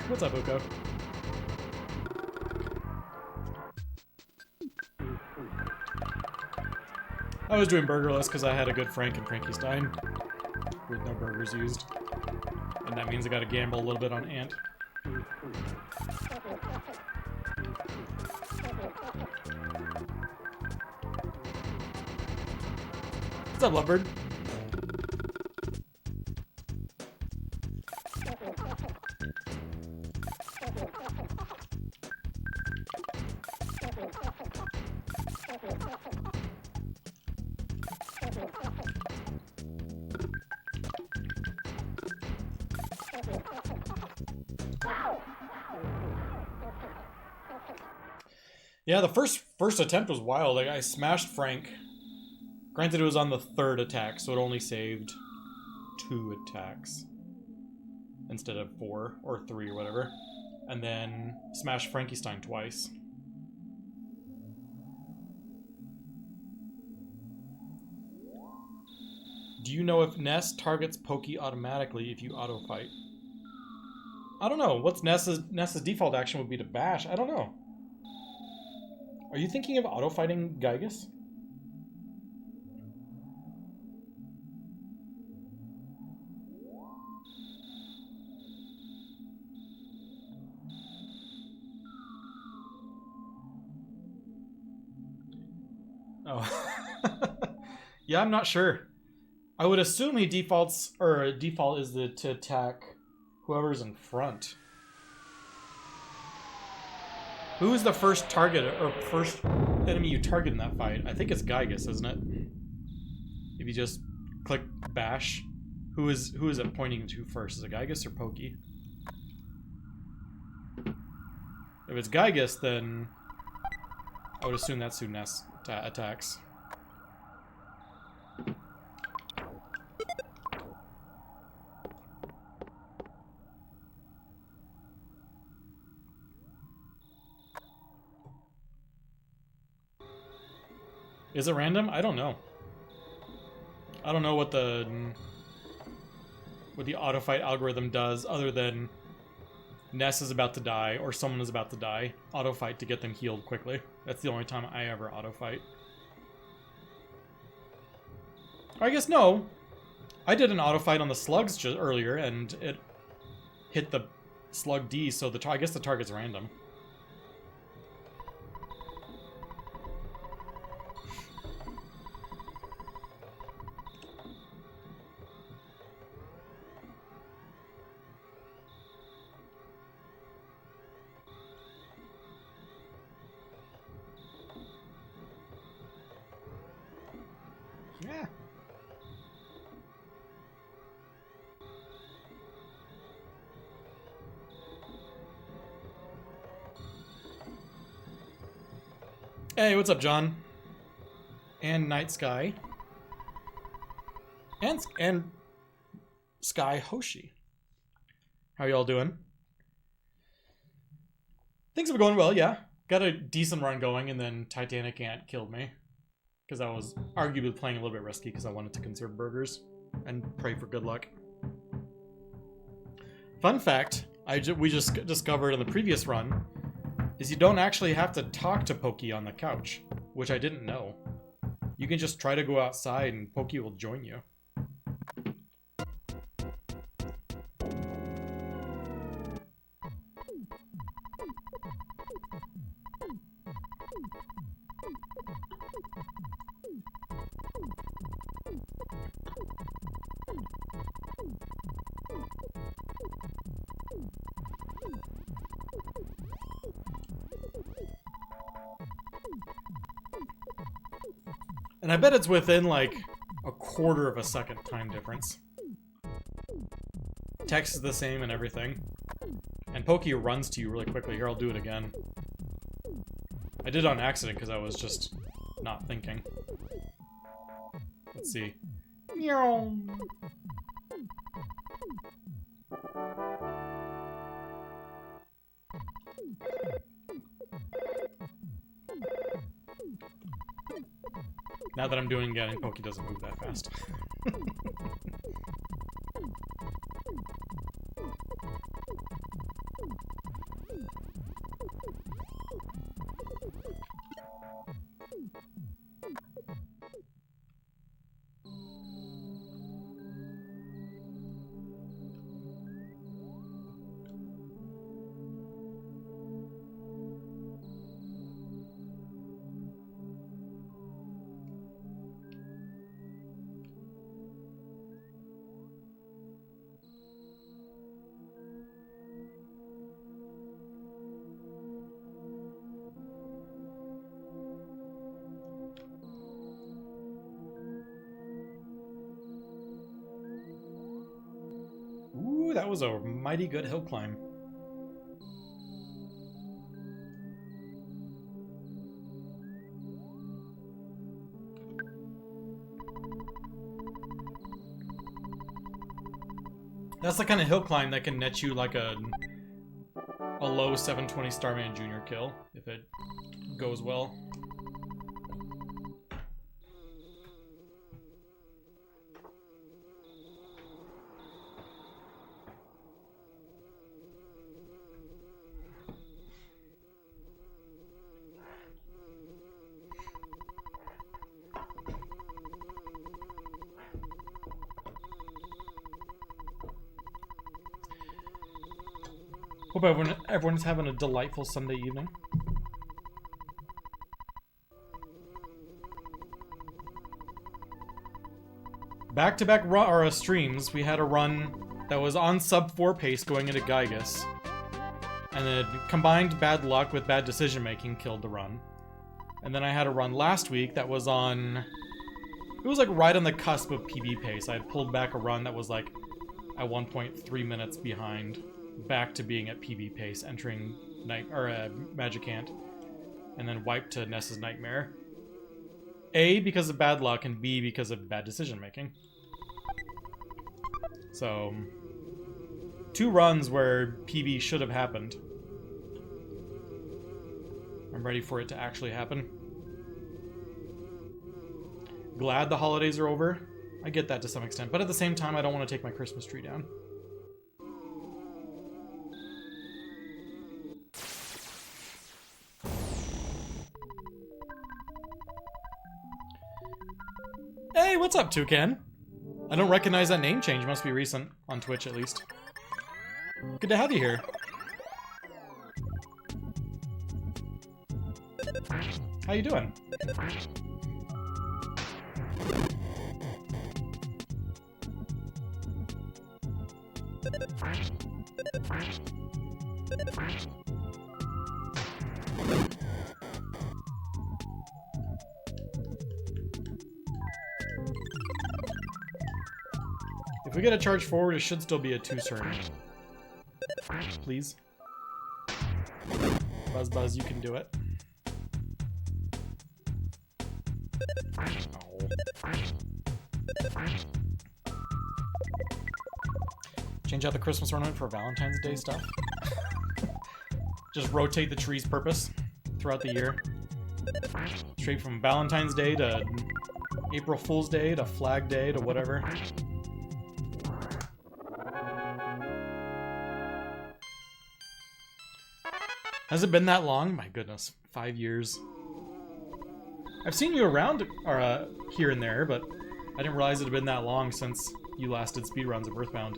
What's up, Uko? I was doing burgerless because I had a good Frank and Frankenstein with no burgers used. And that means I gotta gamble a little bit on Ant. What's up, Lovebird? Yeah, the first attempt was wild. Like, I smashed Frank. Granted, it was on the third attack, so it only saved 2 attacks instead of 4 or 3 or whatever. And then smashed Frankenstein twice. Do you know if Ness targets Pokey automatically if you auto-fight? I don't know. What's Ness's default action would be to bash? I don't know. Are you thinking of auto-fighting Gygus? Oh. Yeah, I'm not sure. I would assume he defaults, or default is to attack whoever's in front. Who is the first target, or first enemy you target in that fight? I think it's Gygus, isn't it? If you just click bash, who is it pointing to first? Is it Gygus or Pokey? If it's Gygus, then I would assume that's who Ness attacks. Is it random? I don't know. I don't know what the auto fight algorithm does other than Ness is about to die or someone is about to die. Auto fight to get them healed quickly. That's the only time I ever auto fight. I guess no. I did an auto fight on the slugs just earlier and it hit the slug D, so I guess the target's random. Yeah. Hey, what's up, John? And Night Sky. And Sky Hoshi. How y'all doing? Things have been going well, yeah. Got a decent run going, and then Titanic Ant killed me. Because I was arguably playing a little bit risky because I wanted to conserve burgers and pray for good luck. Fun fact, we just discovered in the previous run, is you don't actually have to talk to Pokey on the couch, which I didn't know. You can just try to go outside and Pokey will join you. And I bet it's within like a quarter of a second time difference. Text is the same and everything. And Pokey runs to you really quickly. Here, I'll do it again. I did it on accident because I was just not thinking. Let's see. Meow. Now that I'm doing it again, Pokey doesn't move that fast. that was a mighty good hill climb. That's the kind of hill climb that can net you like a low 720 Starman Jr. kill, if it goes well. Hope everyone's having a delightful Sunday evening. Back-to-back streams, we had a run that was on sub 4 pace going into Gygus. And then combined bad luck with bad decision making killed the run. And then I had a run last week that was on... It was like right on the cusp of PB pace. I had pulled back a run that was like at 1.3 minutes behind, back to being at PB pace, entering Magicant, and then wiped to Ness's Nightmare. A, because of bad luck, and B, because of bad decision making. So, 2 runs where PB should have happened. I'm ready for it to actually happen. Glad the holidays are over. I get that to some extent, but at the same time, I don't want to take my Christmas tree down. Hey, what's up, Toucan? I don't recognize that name change. Must be recent. On Twitch, at least. Good to have you here. How you doing? If we get a charge forward, it should still be a 2-turn. Please. Buzz, you can do it. Change out the Christmas ornament for Valentine's Day stuff. Just rotate the tree's purpose throughout the year. Straight from Valentine's Day to April Fool's Day to Flag Day to whatever. Has it been that long? My goodness, 5 years. I've seen you around here and there, but I didn't realize it had been that long since you last did speedruns of Earthbound.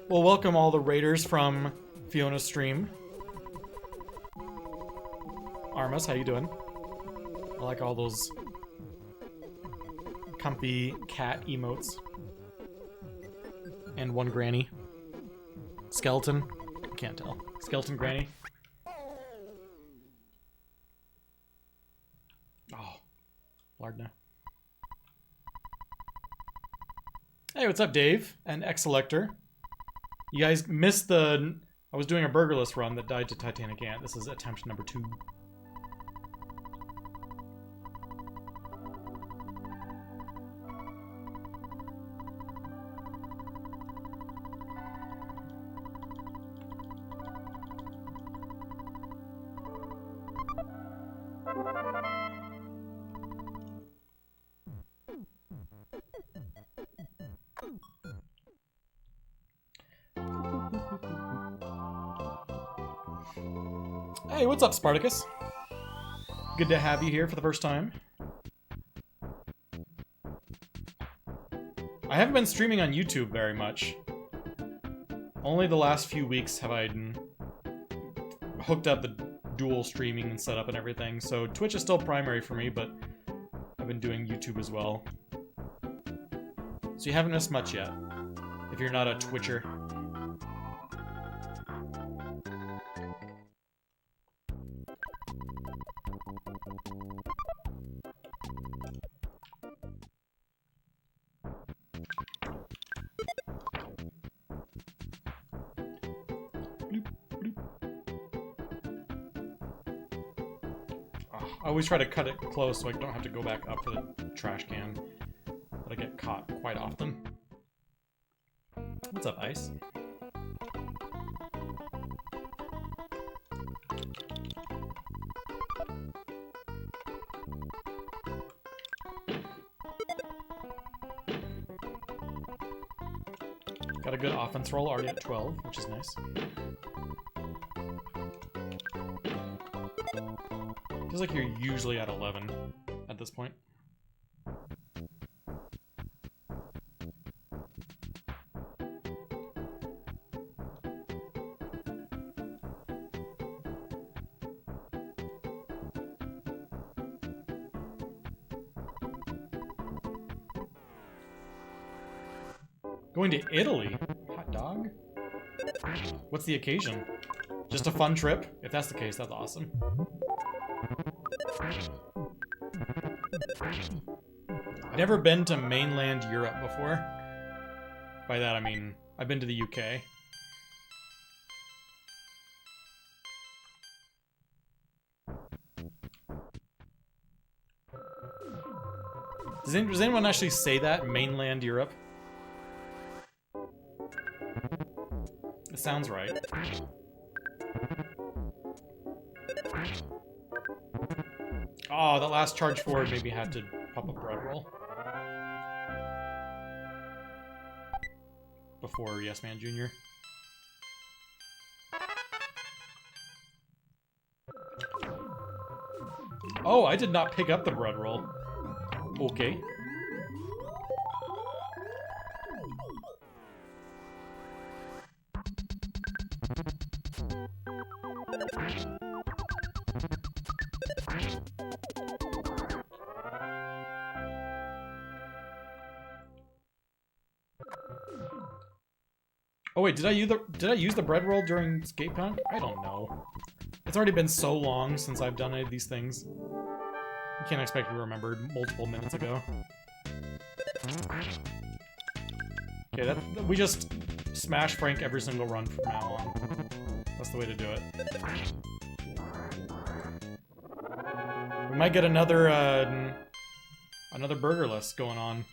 Well, welcome all the raiders from Fiona's stream. Armas, how you doing? I like all those comfy cat emotes. And one granny. Skeleton. I can't tell. Skeleton granny. Oh. Lardna. Hey, what's up, Dave? And X-Selector. You guys missed the... I was doing a burgerless run that died to Titanic Ant. This is attempt number 2. Hey, what's up, Spartacus? Good to have you here for the first time. I haven't been streaming on YouTube very much. Only the last few weeks have I hooked up the dual streaming and setup and everything, so Twitch is still primary for me, but I've been doing YouTube as well. So you haven't missed much yet, if you're not a Twitcher. I always try to cut it close so I don't have to go back up for the trash can, but I get caught quite often. What's up, Ice? Got a good offense roll, already at 12, which is nice. Feels like you're usually at 11 at this point. Going to Italy? Hot dog? What's the occasion? Just a fun trip? If that's the case, that's awesome. I've never been to mainland Europe before. By that I mean, I've been to the UK. Does anyone actually say that? Mainland Europe? It sounds right. Oh, that last charge forward maybe had to pop a bread roll. Before Yes Man Jr. Oh, I did not pick up the bread roll. Okay. Oh wait, did I use the bread roll during skate time? I don't know. It's already been so long since I've done any of these things. You can't expect me to remember multiple minutes ago. Okay, we just smash Frank every single run from now on. That's the way to do it. We might get another burgerless going on.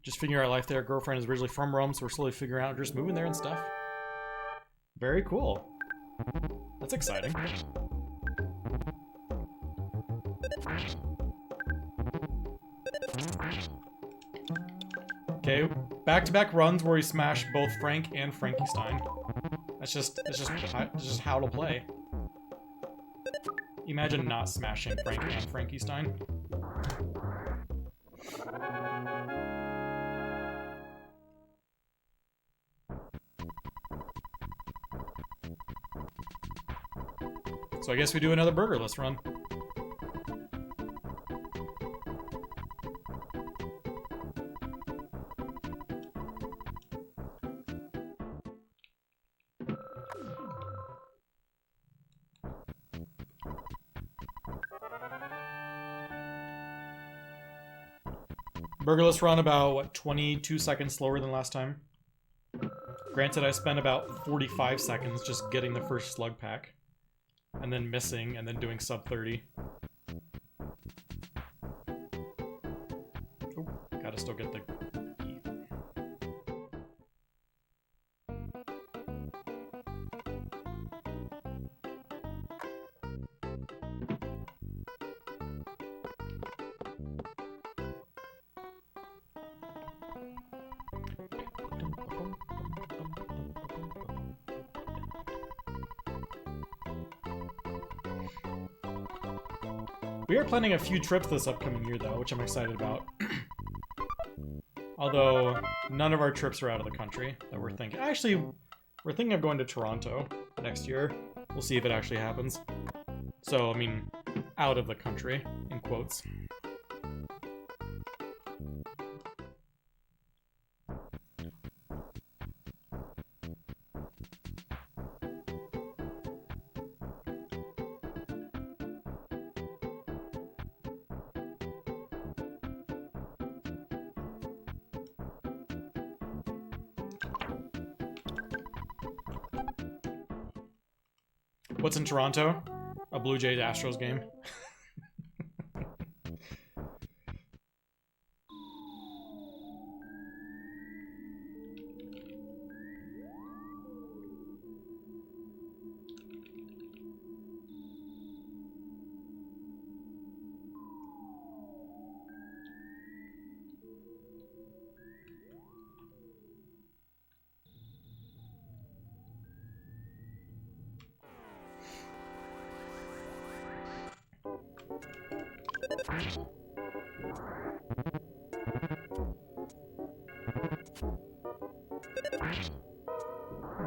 Just figuring out life there. Girlfriend is originally from Rome, so we're slowly figuring out just moving there and stuff. Very cool. That's exciting. Okay, back-to-back runs where we smash both Frank and Frankenstein. That's just how to play. Imagine not smashing Frank and Frankenstein. So I guess we do another burgerless run. Burgerless run about, what, 22 seconds slower than last time? Granted, I spent about 45 seconds just getting the first slug pack. And then missing, and then doing sub 30. Oh, gotta still get the key. We are planning a few trips this upcoming year, though, which I'm excited about. Although, none of our trips are out of the country that we're thinking. Actually, we're thinking of going to Toronto next year. We'll see if it actually happens. So, I mean, out of the country, in quotes. What's in Toronto? A Blue Jays Astros game.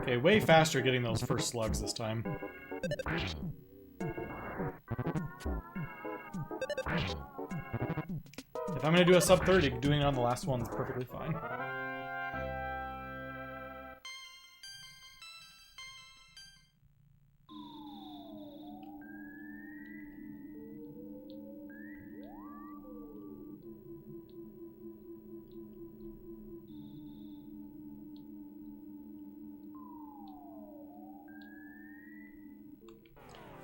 Okay, way faster getting those first slugs this time. If I'm gonna do a sub 30, doing it on the last one is perfectly fine.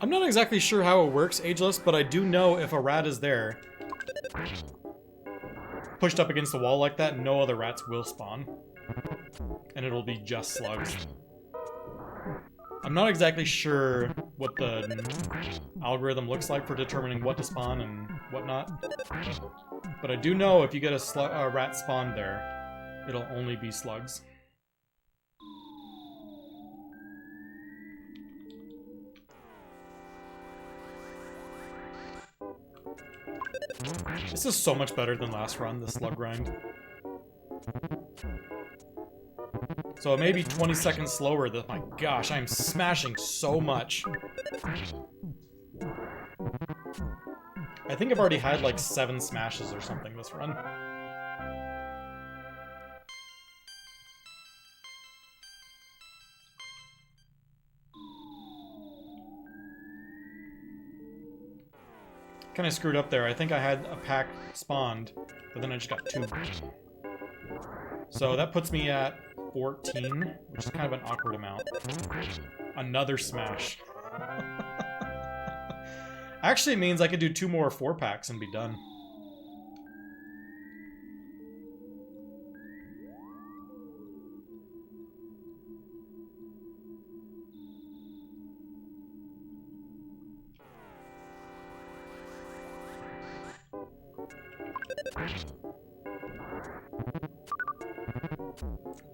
I'm not exactly sure how it works, Ageless, but I do know if a rat is there, pushed up against the wall like that, no other rats will spawn. And it'll be just slugs. I'm not exactly sure what the algorithm looks like for determining what to spawn and whatnot. But I do know if you get a rat spawned there, it'll only be slugs. This is so much better than last run, the slug grind. So it may be 20 seconds slower, but my gosh, I'm smashing so much. I think I've already had like 7 smashes or something this run. Kind of screwed up there. I think I had a pack spawned, but then I just got 2. So that puts me at 14, which is kind of an awkward amount. Another smash. Actually, it means I could do 2 more 4-packs and be done.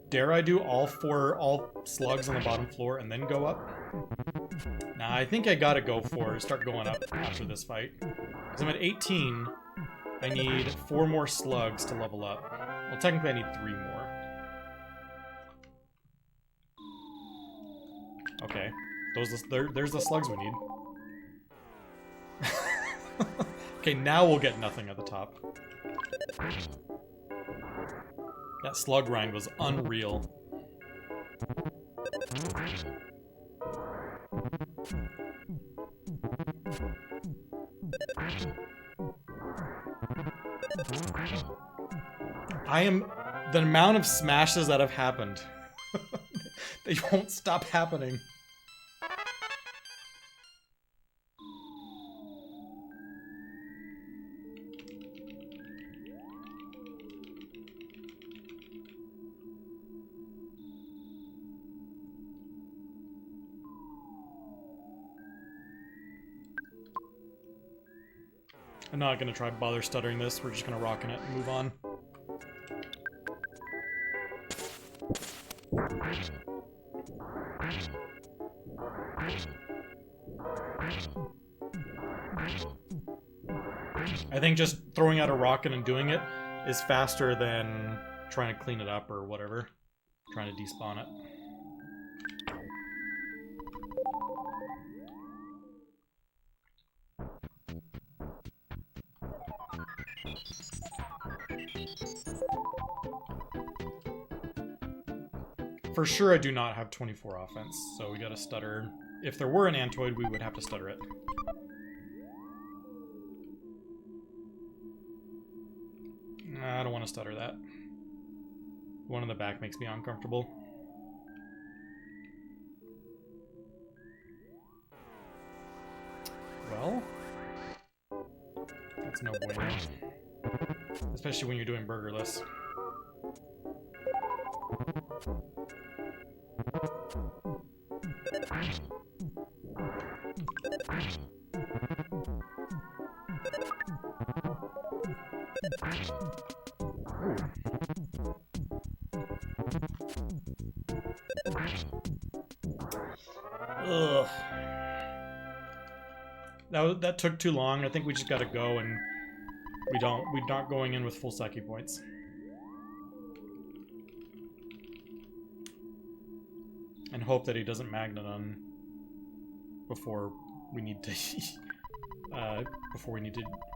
Dare I do all slugs on the bottom floor and then go up? Nah, I think I gotta go start going up after this fight. Because I'm at 18, I need 4 more slugs to level up. Well, technically I need 3 more. Okay, there's the slugs we need. Okay, now we'll get nothing at the top. That slug grind was unreal. The amount of smashes that have happened. They won't stop happening. I'm not gonna bother stuttering this, we're just gonna rock in it and move on. I think just throwing out a rocket and doing it is faster than trying to clean it up or whatever. Trying to despawn it. For sure I do not have 24 offense, so we gotta stutter. If there were an Antoid, we would have to stutter it. Nah, I don't want to stutter that. The one in the back makes me uncomfortable. Well, that's no bueno. Especially when you're doing burgerless. Ugh. That took too long. I think we just gotta go, and we're not going in with full Psyche points. And hope that he doesn't Magnet on before we need to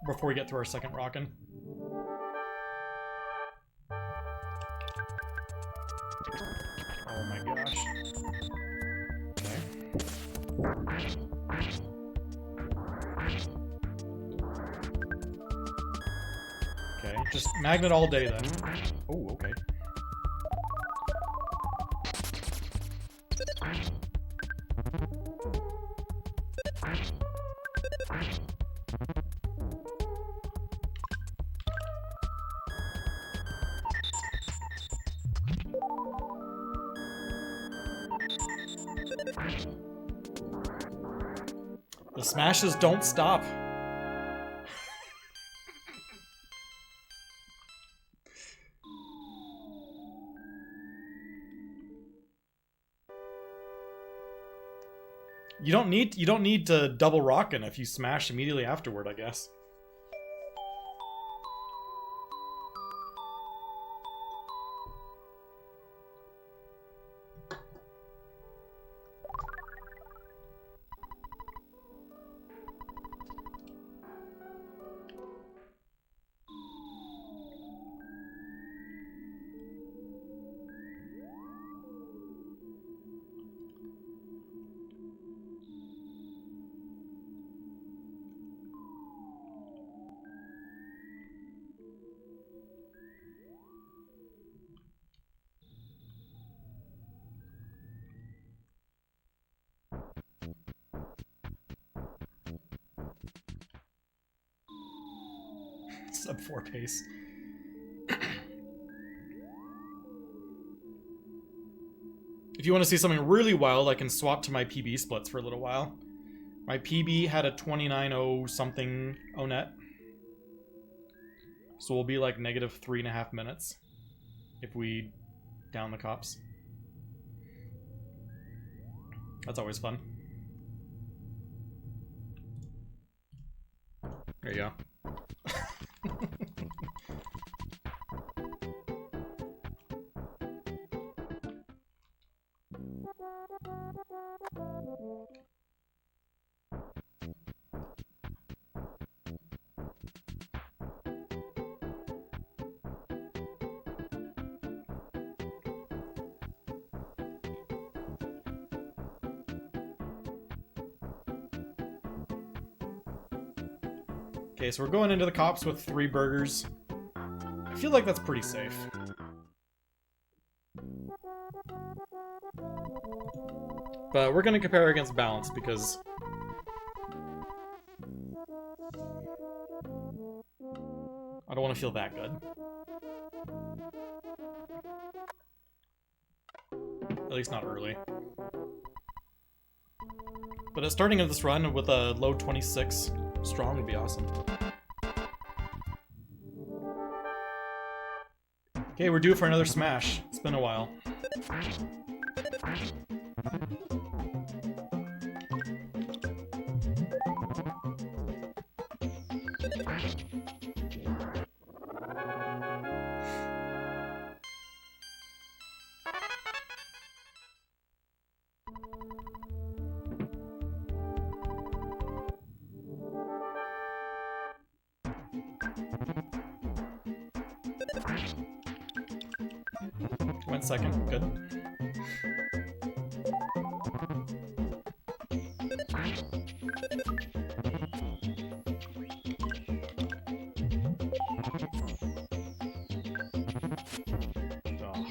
before we get through our second rockin'. Oh my gosh. Okay, just Magnet all day then. Oh, okay. The smashes don't stop. You don't need to double rockin' if you smash immediately afterward, I guess. Sub 4 pace. If you want to see something really wild, I can swap to my PB splits for a little while. My PB had a 29.0 something net. So we'll be like negative 3.5 minutes if we down the cops. That's always fun. There you go. Okay, so we're going into the cops with 3 burgers. I feel like that's pretty safe. But we're gonna compare against balance because I don't want to feel that good. At least not early. But at starting of this run with a low 26 strong would be awesome. Okay, we're due for another smash. It's been a while. Went second, good. Oh.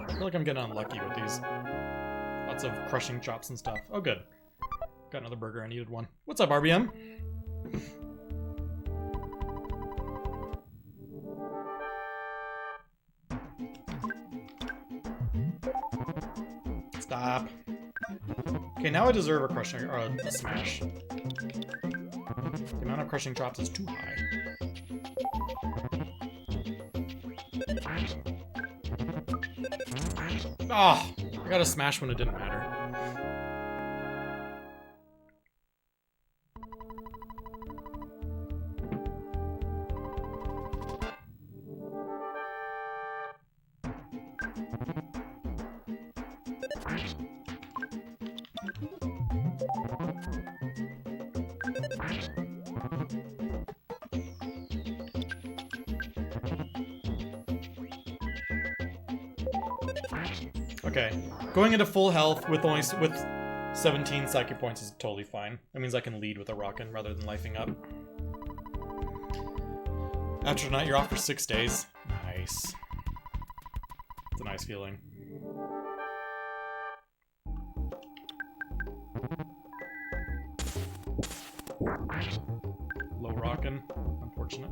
I feel like I'm getting unlucky with these. Lots of crushing chops and stuff. Oh, good. got another burger. I needed one. What's up, RBM? Stop. Okay, now I deserve a crushing, or a smash. The amount of crushing drops is too high. Ah, oh, I got a smash when it didn't matter. Okay, going into full health with 17 psychic points is totally fine. That means I can lead with a rockin' rather than lifing up. After tonight, you're off for 6 days. Nice. It's a nice feeling. Low rockin'. Unfortunate.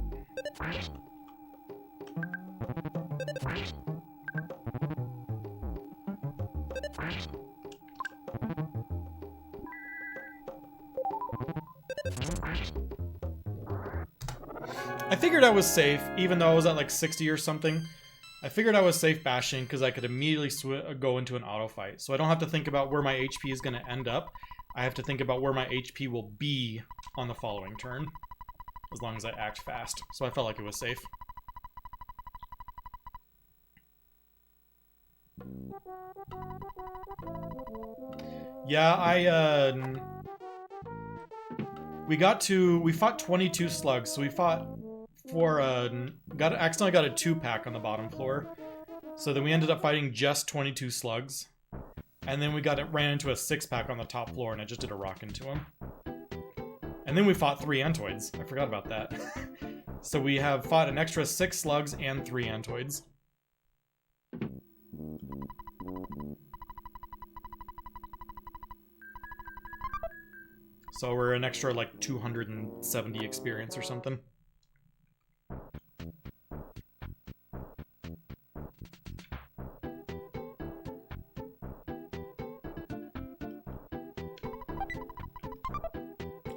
I figured I was safe, even though I was at like 60 or something. I figured I was safe bashing because I could immediately go into an auto fight. So I don't have to think about where my HP is going to end up. I have to think about where my HP will be on the following turn, as long as I act fast. So I felt like it was safe. Yeah, we fought 22 slugs, so we fought for accidentally got a 2-pack on the bottom floor. So then we ended up fighting just 22 slugs. And then we ran into a 6-pack on the top floor, and I just did a rock into him. And then we fought 3 Antoids. I forgot about that. So we have fought an extra 6 slugs and 3 Antoids. So we're an extra, like, 270 experience or something.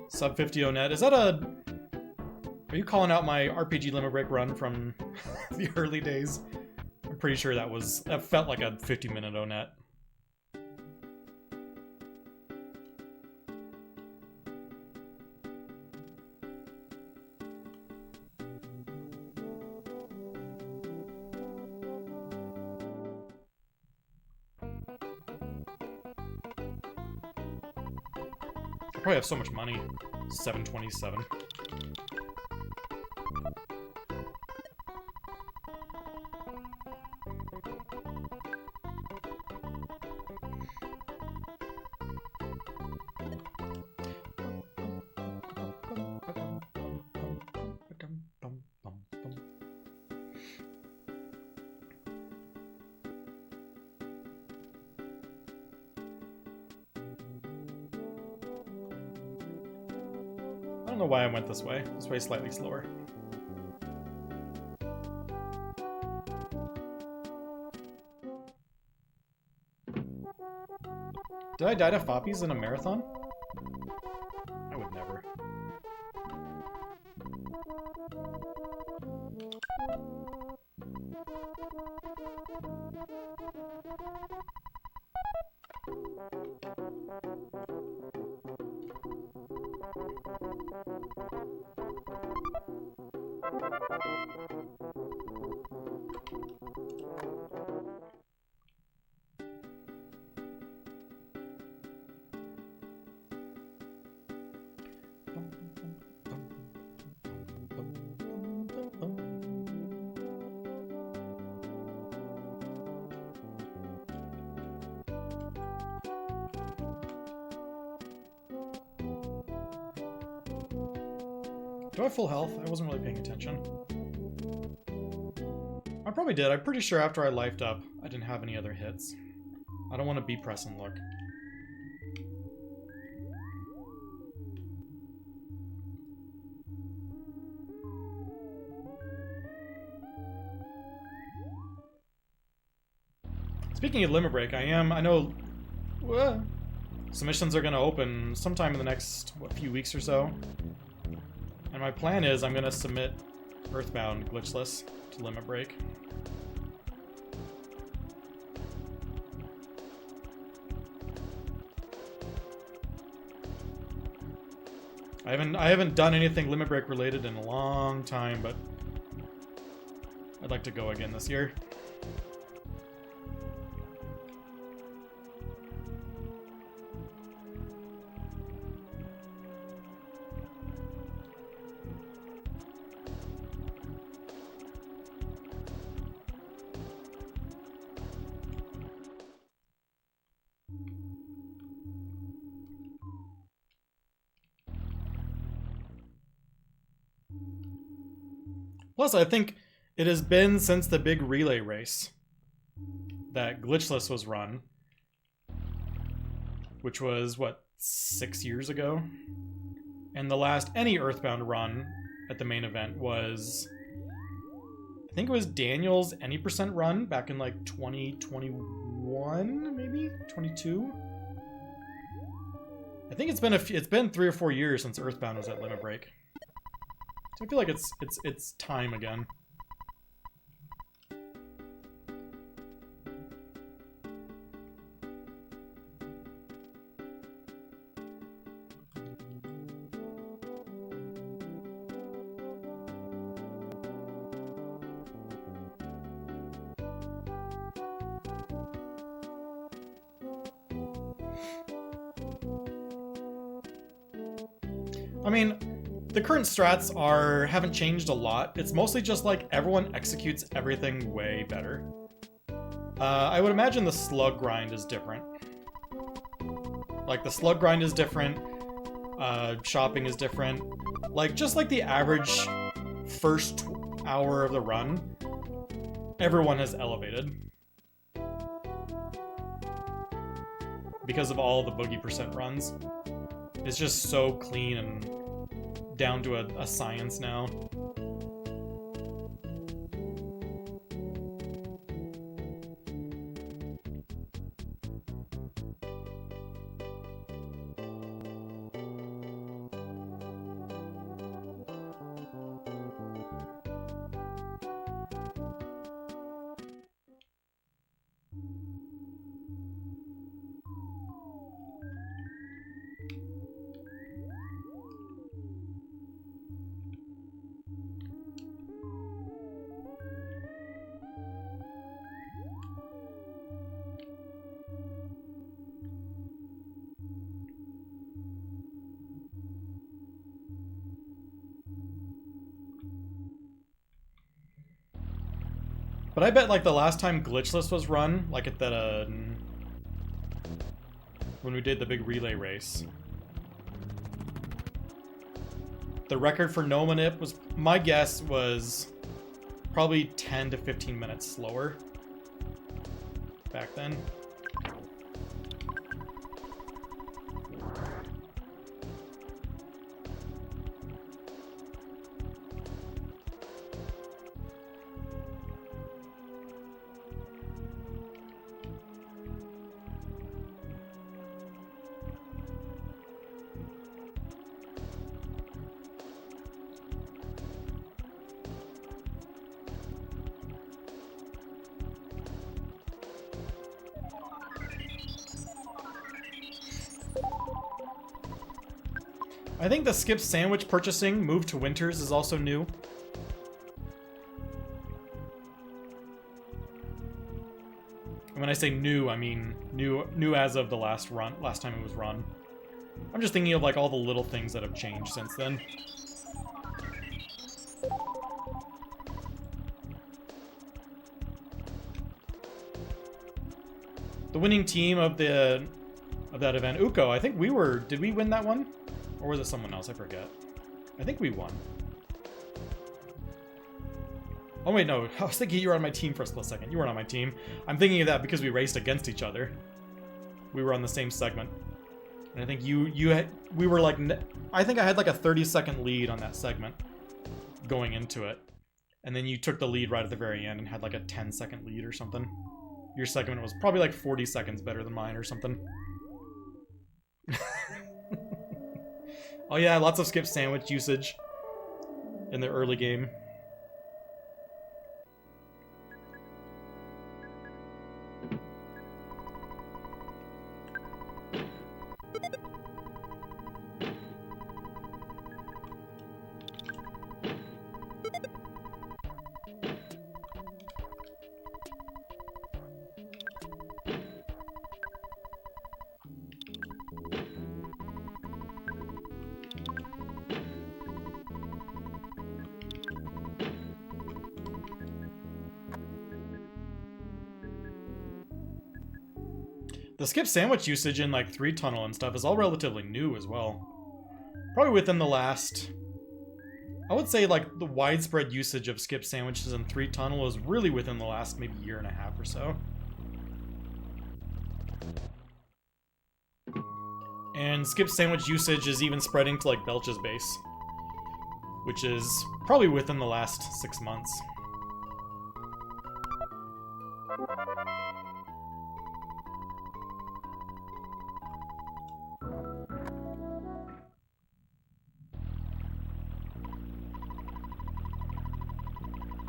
Sub 50 net. Is that a... Are you calling out my RPG Limit Break run from the early days? I'm pretty sure that felt like a 50-minute onet. I probably have so much money. 727. I don't know why I went this way. This way is slightly slower. Did I die to Foppies in a marathon? I would never. Do I have full health? I wasn't really paying attention. I probably did. I'm pretty sure after I lifed up, I didn't have any other hits. I don't want to be press and look. Speaking of Limit Break, I know submissions are going to open sometime in the next, few weeks or so. And my plan is I'm going to submit Earthbound Glitchless to Limit Break. I haven't done anything Limit Break related in a long time, but I'd like to go again this year. Plus, I think it has been since the big relay race that Glitchless was run, which was, what, 6 years ago? And the last any Earthbound run at the main event was, I think it was Daniel's Any Percent run back in like 2021, maybe? 22? I think it's been 3 or 4 years since Earthbound was at Limit Break. So I feel like it's time again. I mean, the current strats haven't changed a lot. It's mostly just like everyone executes everything way better. I would imagine the slug grind is different. Like the slug grind is different. Shopping is different. Like just like the average first hour of the run, everyone has elevated. Because of all the boogie percent runs. It's just so clean and down to a science now. But I bet like the last time Glitchless was run, like at the when we did the big relay race, the record for no manip was, my guess was probably 10 to 15 minutes slower back then. I think the skip sandwich purchasing move to Winters is also new. And when I say new, I mean new as of the last time it was run. I'm just thinking of like all the little things that have changed since then. The winning team of that event, Uko, I think did we win that one? Or was it someone else? I forget. I think we won. Oh wait, no. I was thinking you were on my team for a split second. You weren't on my team. I'm thinking of that because we raced against each other. We were on the same segment. And I think we were like, I think I had like a 30-second lead on that segment going into it. And then you took the lead right at the very end and had like a 10-second lead or something. Your segment was probably like 40 seconds better than mine or something. Oh yeah, lots of skip sandwich usage in the early game. The skip sandwich usage in like 3 Tunnel and stuff is all relatively new as well. Probably within the last... I would say like the widespread usage of skip sandwiches in 3 Tunnel is really within the last maybe year and a half or so. And skip sandwich usage is even spreading to like Belch's base, which is probably within the last 6 months.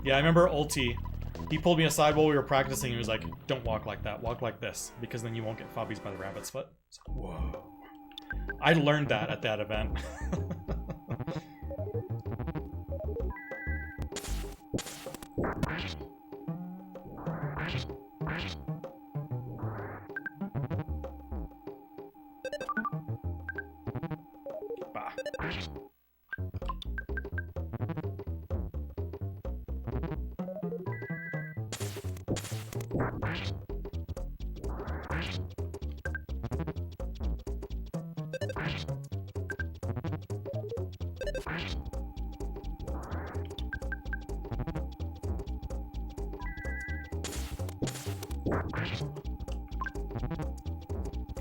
Yeah, I remember Ulti. He pulled me aside while we were practicing. He was like, "Don't walk like that. Walk like this, because then you won't get fobbies by the rabbit's foot." It's like, whoa. I learned that at that event. Bah.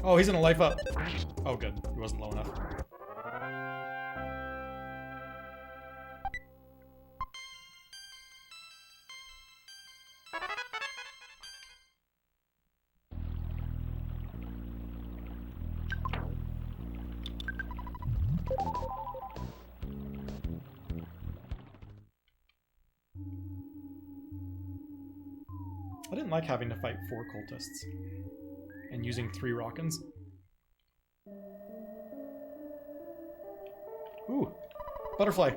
Oh, he's gonna life up. Oh, good. He wasn't low enough. I didn't like having to fight 4 cultists and using 3 Rockins. Ooh, butterfly.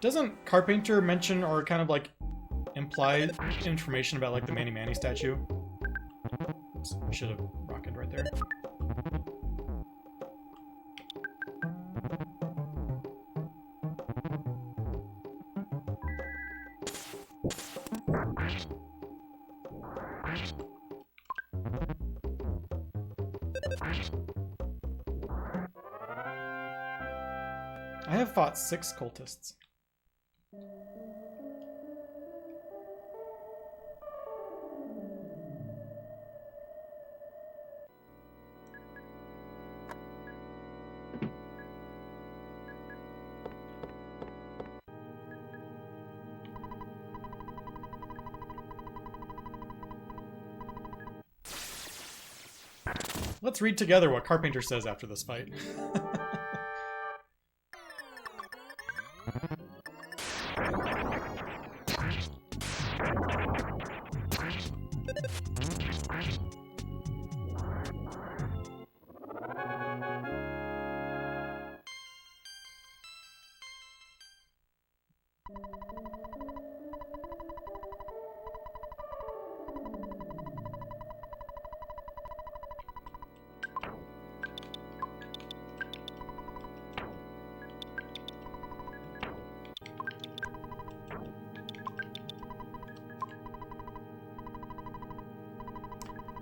Doesn't Carpenter mention or kind of like imply information about like the Manny Manny statue? Oops, I should have rocketed right there. I have fought 6 cultists. Let's read together what Carpenter says after this fight.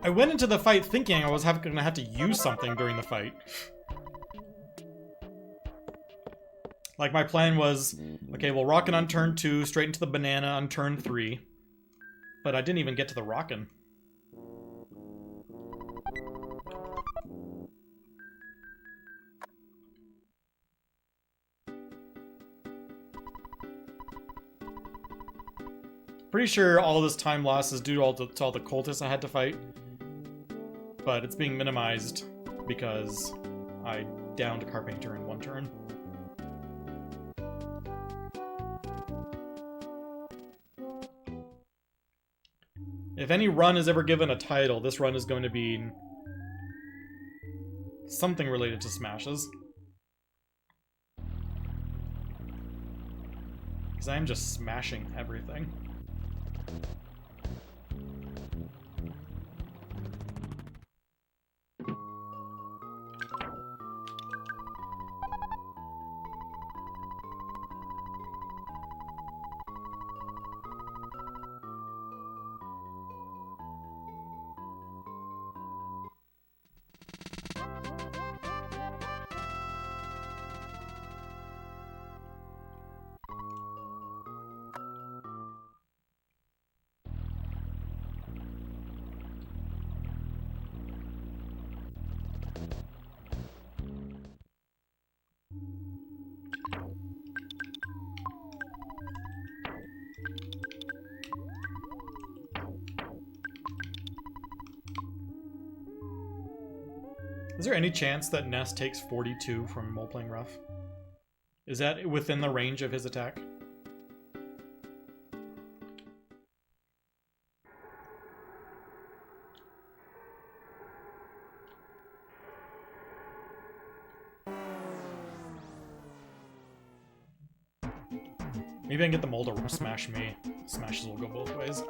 I went into the fight thinking I was gonna have to use something during the fight. Like, my plan was, okay, well, rockin' on turn 2, straight into the banana on turn 3. But I didn't even get to the rockin'. Pretty sure all of this time loss is due to all the cultists I had to fight. But it's being minimized because I downed a Carpainter in 1 turn. If any run is ever given a title, this run is going to be something related to smashes. Because I am just smashing everything. Is there any chance that Ness takes 42 from Mole playing rough? Is that within the range of his attack? Maybe I can get the Mole to smash me. Smashes will go both ways.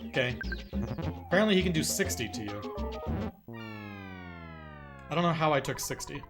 Okay. Apparently he can do 60 to you. I don't know how I took 60.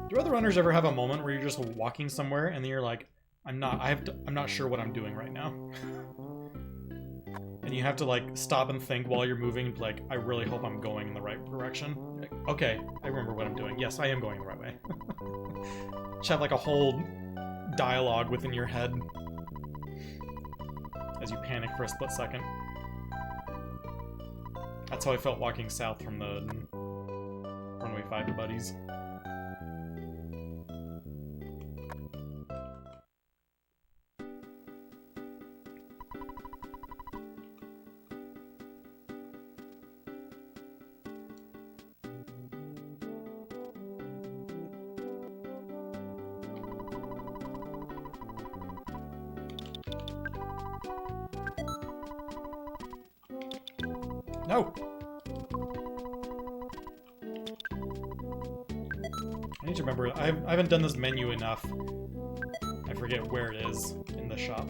Do other runners ever have a moment where you're just walking somewhere and then you're like, I'm not sure what I'm doing right now. And you have to like stop and think while you're moving, like, I really hope I'm going in the right direction. Like, okay, I remember what I'm doing. Yes, I am going the right way. Just have like a whole dialogue within your head as you panic for a split second. That's how I felt walking south from the runway 5 to Buddies. No! I need to remember, I haven't done this menu enough. I forget where it is in the shop.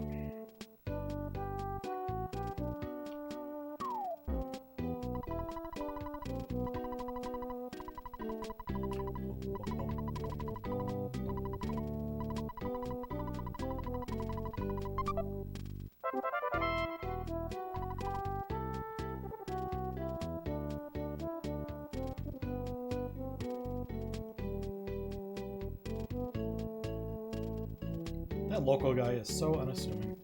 That local guy is so unassuming.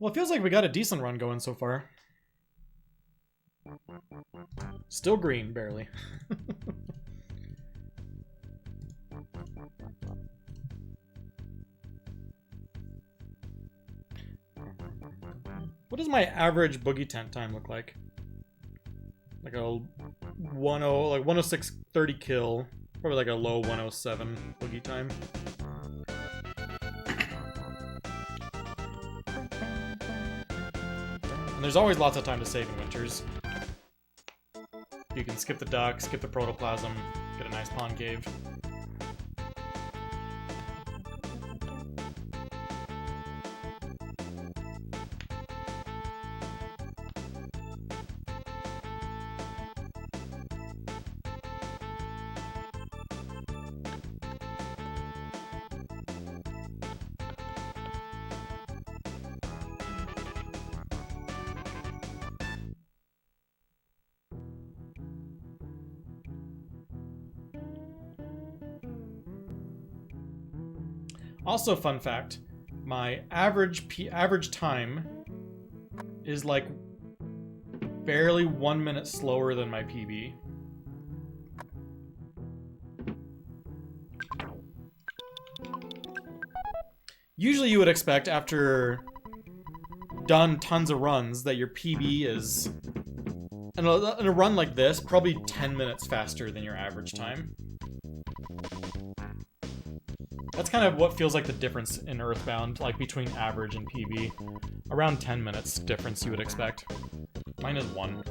Well, it feels like we got a decent run going so far. Still green, barely. What does my average boogie tent time look like? Like a 106.30 kill. Probably like a low 107 boogie time. And there's always lots of time to save in Winters. You can skip the duck, skip the protoplasm, get a nice pond cave. Also, fun fact, my average time is like barely 1 minute slower than my PB. Usually you would expect after done tons of runs that your PB is, in a run like this, probably 10 minutes faster than your average time. That's kind of what feels like the difference in Earthbound, like between average and PB. Around 10 minutes difference you would expect. Mine is 1.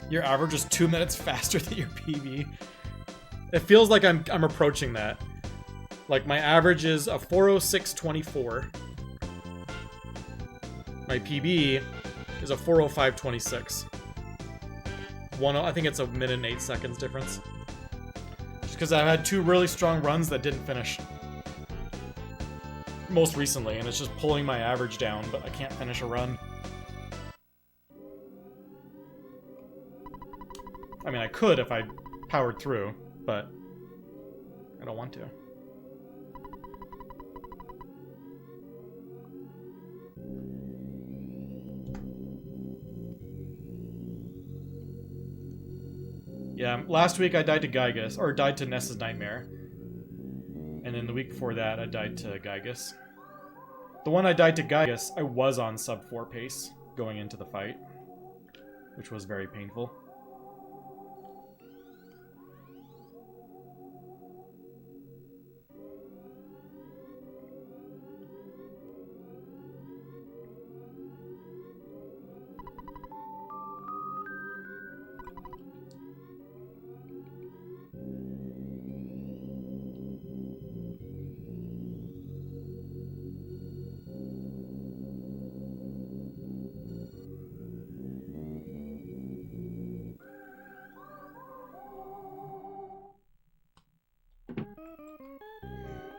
Your average is 2 minutes faster than your PB. It feels like I'm approaching that. Like my average is a 4:06.24. My PB is a 4:05.26. I think it's a minute and 8 seconds difference. Just because I've had 2 really strong runs that didn't finish. Most recently, and it's just pulling my average down, but I can't finish a run. I mean, I could if I powered through, but I don't want to. Yeah, last week I died to Gygus, or died to Ness's Nightmare. And then the week before that, I died to Gygus. The one I died to Gygus, I was on sub 4 pace going into the fight, which was very painful.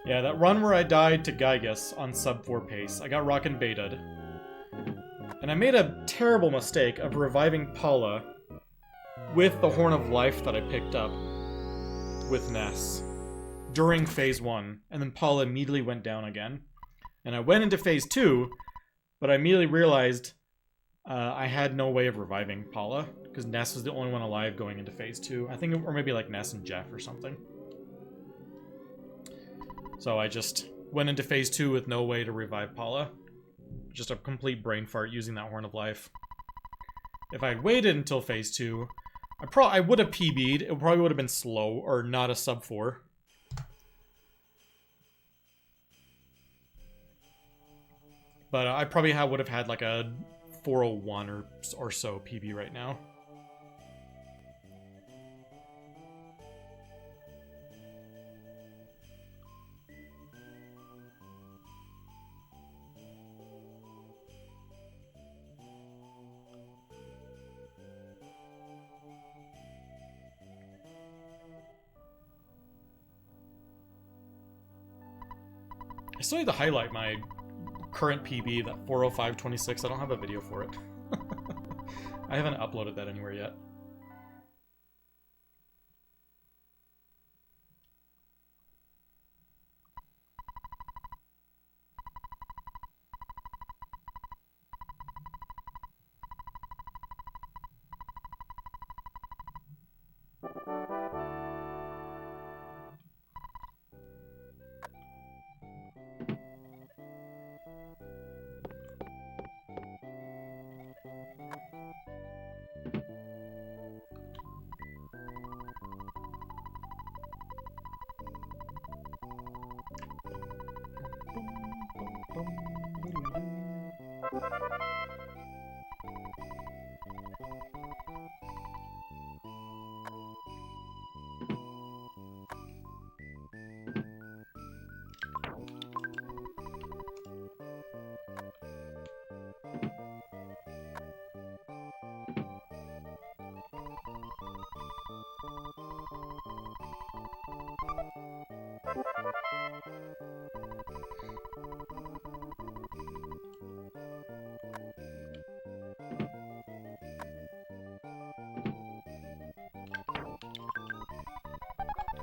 Yeah, that run where I died to Gygus on sub 4 pace, I got rockin' baited. And I made a terrible mistake of reviving Paula with the Horn of Life that I picked up with Ness during phase 1, and then Paula immediately went down again. And I went into phase 2, but I immediately realized I had no way of reviving Paula, because Ness was the only one alive going into phase 2. I think, or maybe like Ness and Jeff or something. So I just went into phase 2 with no way to revive Paula. Just a complete brain fart using that Horn of Life. If I had waited until phase 2, I would have PB'd. It probably would have been slow, or not a sub 4. But I probably would have had like a 401 or so PB right now. I still need to highlight my current PB, that 405.26. I don't have a video for it. I haven't uploaded that anywhere yet.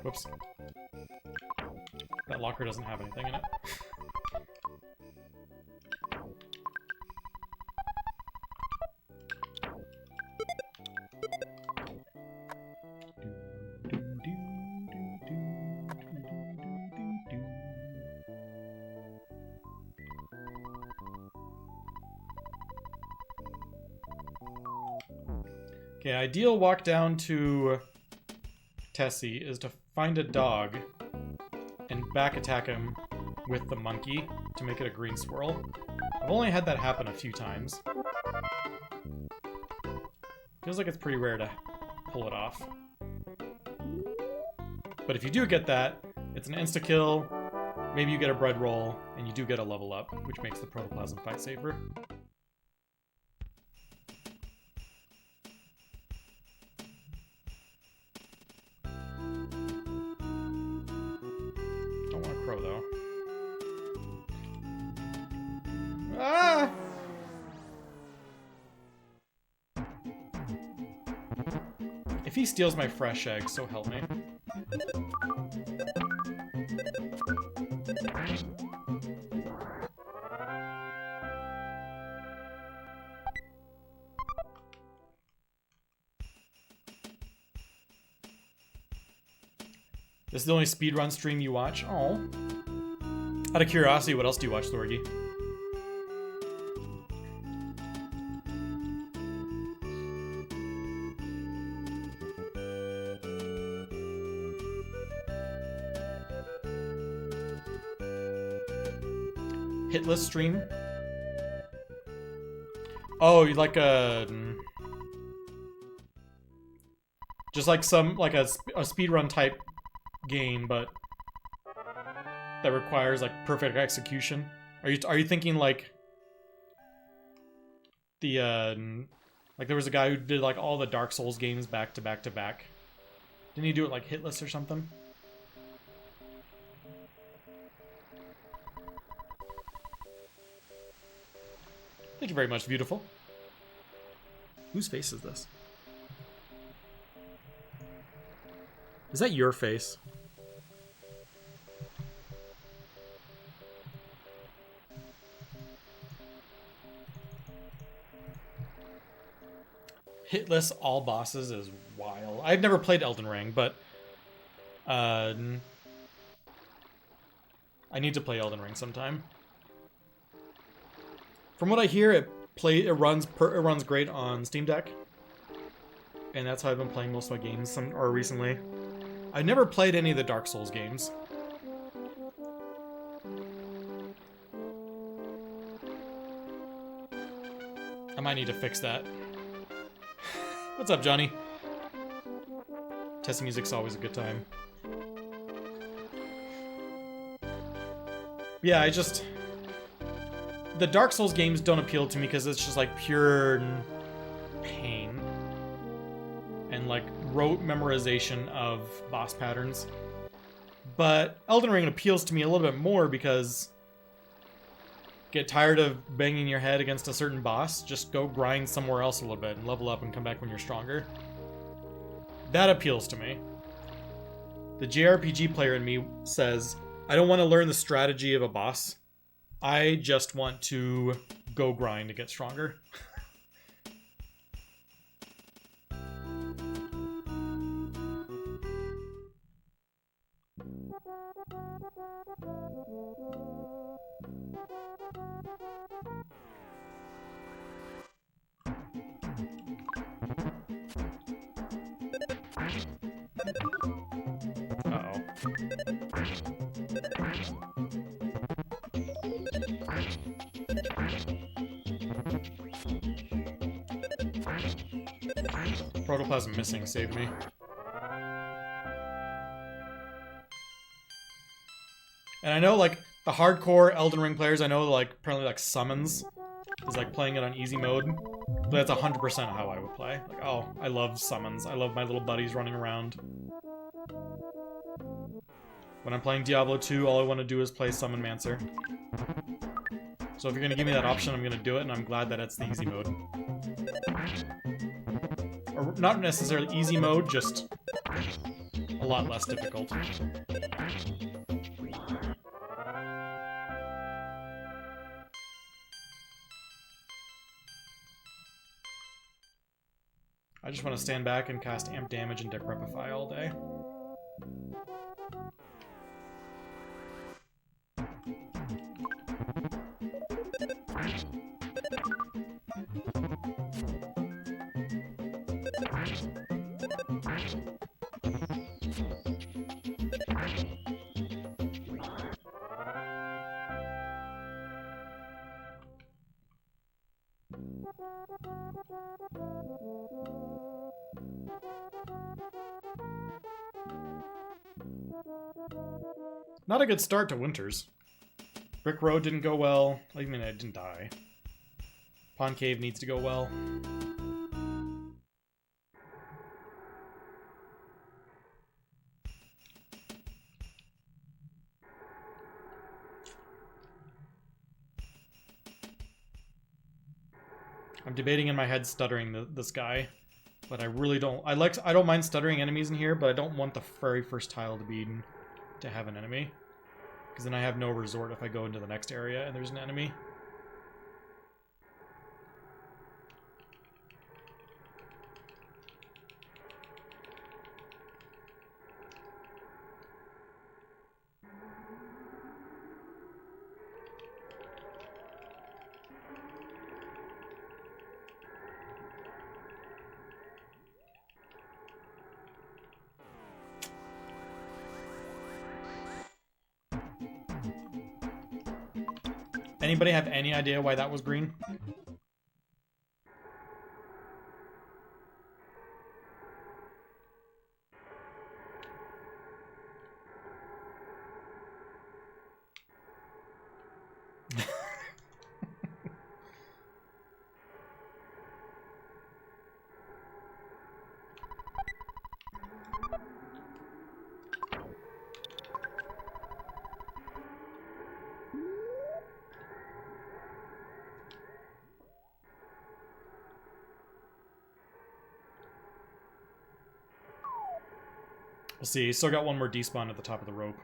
Whoops. That locker doesn't have anything in it. Okay, ideal walk down to Tessie is to find a dog and back attack him with the monkey to make it a green swirl. I've only had that happen a few times. Feels like it's pretty rare to pull it off. But if you do get that, it's an insta-kill, maybe you get a bread roll, and you do get a level up, which makes the protoplasm fight safer. If he steals my fresh egg, so help me. This is the only speedrun stream you watch? Oh. Out of curiosity, what else do you watch, Thorgy? Hitless stream? Oh, you like a... just like some, like a speedrun type game, but that requires like perfect execution. Are you thinking like the like there was a guy who did like all the Dark Souls games back to back to back? Didn't he do it like Hitless or something? Thank you very much, beautiful. Whose face is this? Is that your face? Hitless all bosses is wild. I've never played Elden Ring, but I need to play Elden Ring sometime. From what I hear, it runs great on Steam Deck, and that's how I've been playing most of my games recently. I've never played any of the Dark Souls games. I might need to fix that. What's up, Johnny? Testing music's always a good time. Yeah, the Dark Souls games don't appeal to me because it's just like pure pain and like rote memorization of boss patterns. But Elden Ring appeals to me a little bit more because get tired of banging your head against a certain boss, just go grind somewhere else a little bit and level up and come back when you're stronger. That appeals to me. The JRPG player in me says, I don't want to learn the strategy of a boss. I just want to go grind to get stronger. Uh-oh. Protoplasm missing saved me. And I know, like, the hardcore Elden Ring players, I know, like, apparently, like, summons is, like, playing it on easy mode. But that's 100% how I would play. Like, oh, I love summons. I love my little buddies running around. When I'm playing Diablo 2, all I want to do is play Summon Mancer. So if you're going to give me that option, I'm going to do it, and I'm glad that it's the easy mode. Or not necessarily easy mode, just a lot less difficult. I just want to stand back and cast amp damage and decrepify all day. Not a good start to Winters. Brick Road didn't go well. I mean, I didn't die. Pond Cave needs to go well. I'm debating in my head stuttering this guy, but I really don't. I don't mind stuttering enemies in here, but I don't want the very first tile to have an enemy, because then I have no resort if I go into the next area and there's an enemy. Anybody have any idea why that was green? We'll see. Still got one more despawn at the top of the rope.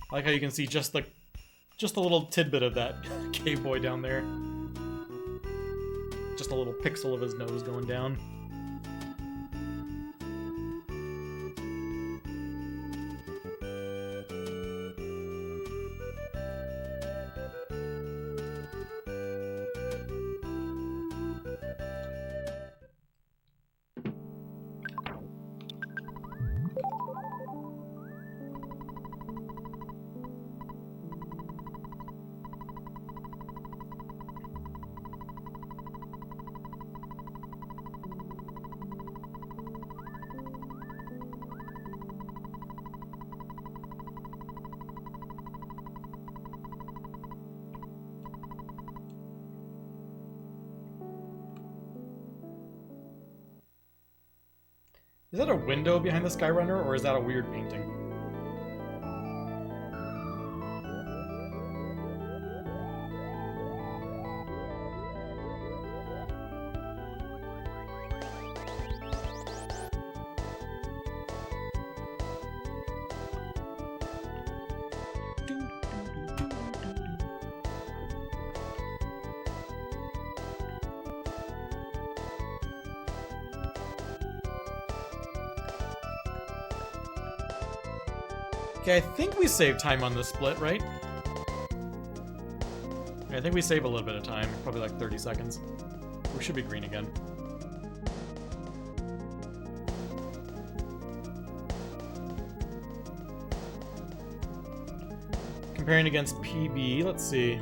I like how you can see just a little tidbit of that cave boy down there. Just a little pixel of his nose going down. Is that a window behind the Skyrunner, or is that a weird painting? Okay, I think we save time on this split, right? Yeah, I think we save a little bit of time, probably like 30 seconds. We should be green again. Comparing against PB, let's see.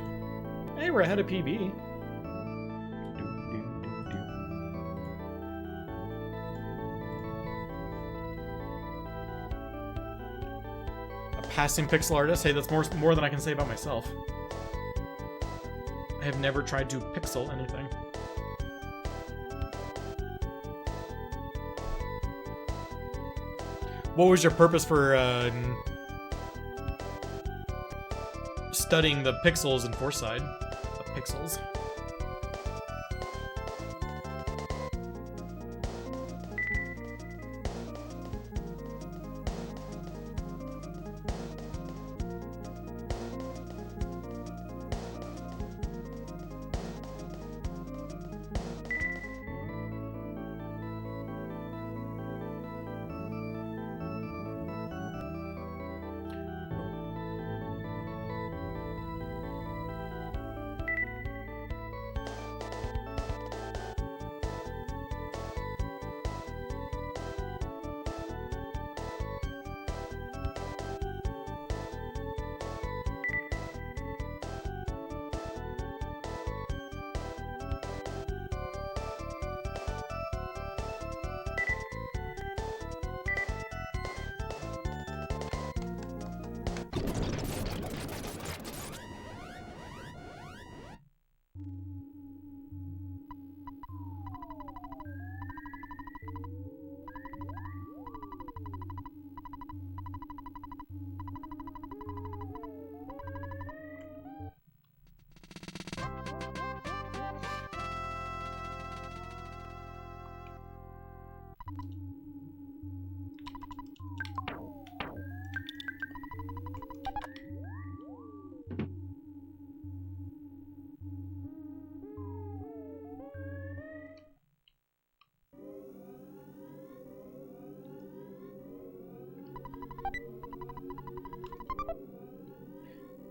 Hey, we're ahead of PB. Passing pixel artist. Hey, that's more than I can say about myself. I have never tried to pixel anything. What was your purpose for studying the pixels in Foresight? The pixels.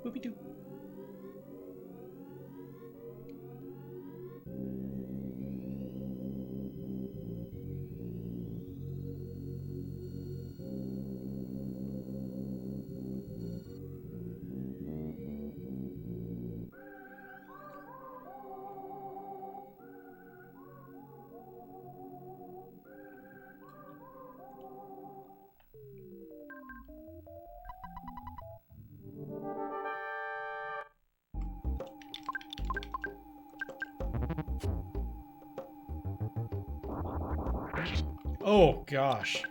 Boopy-doo. Oh, gosh.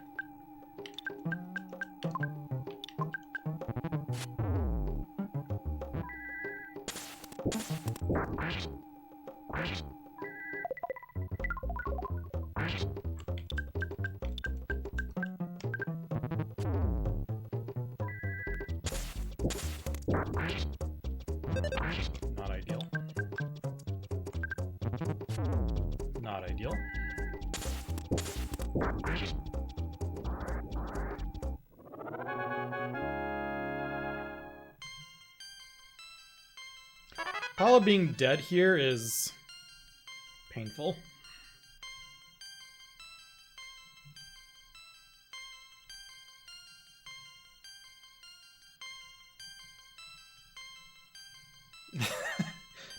Not ideal. Not ideal. Paula being dead here is painful.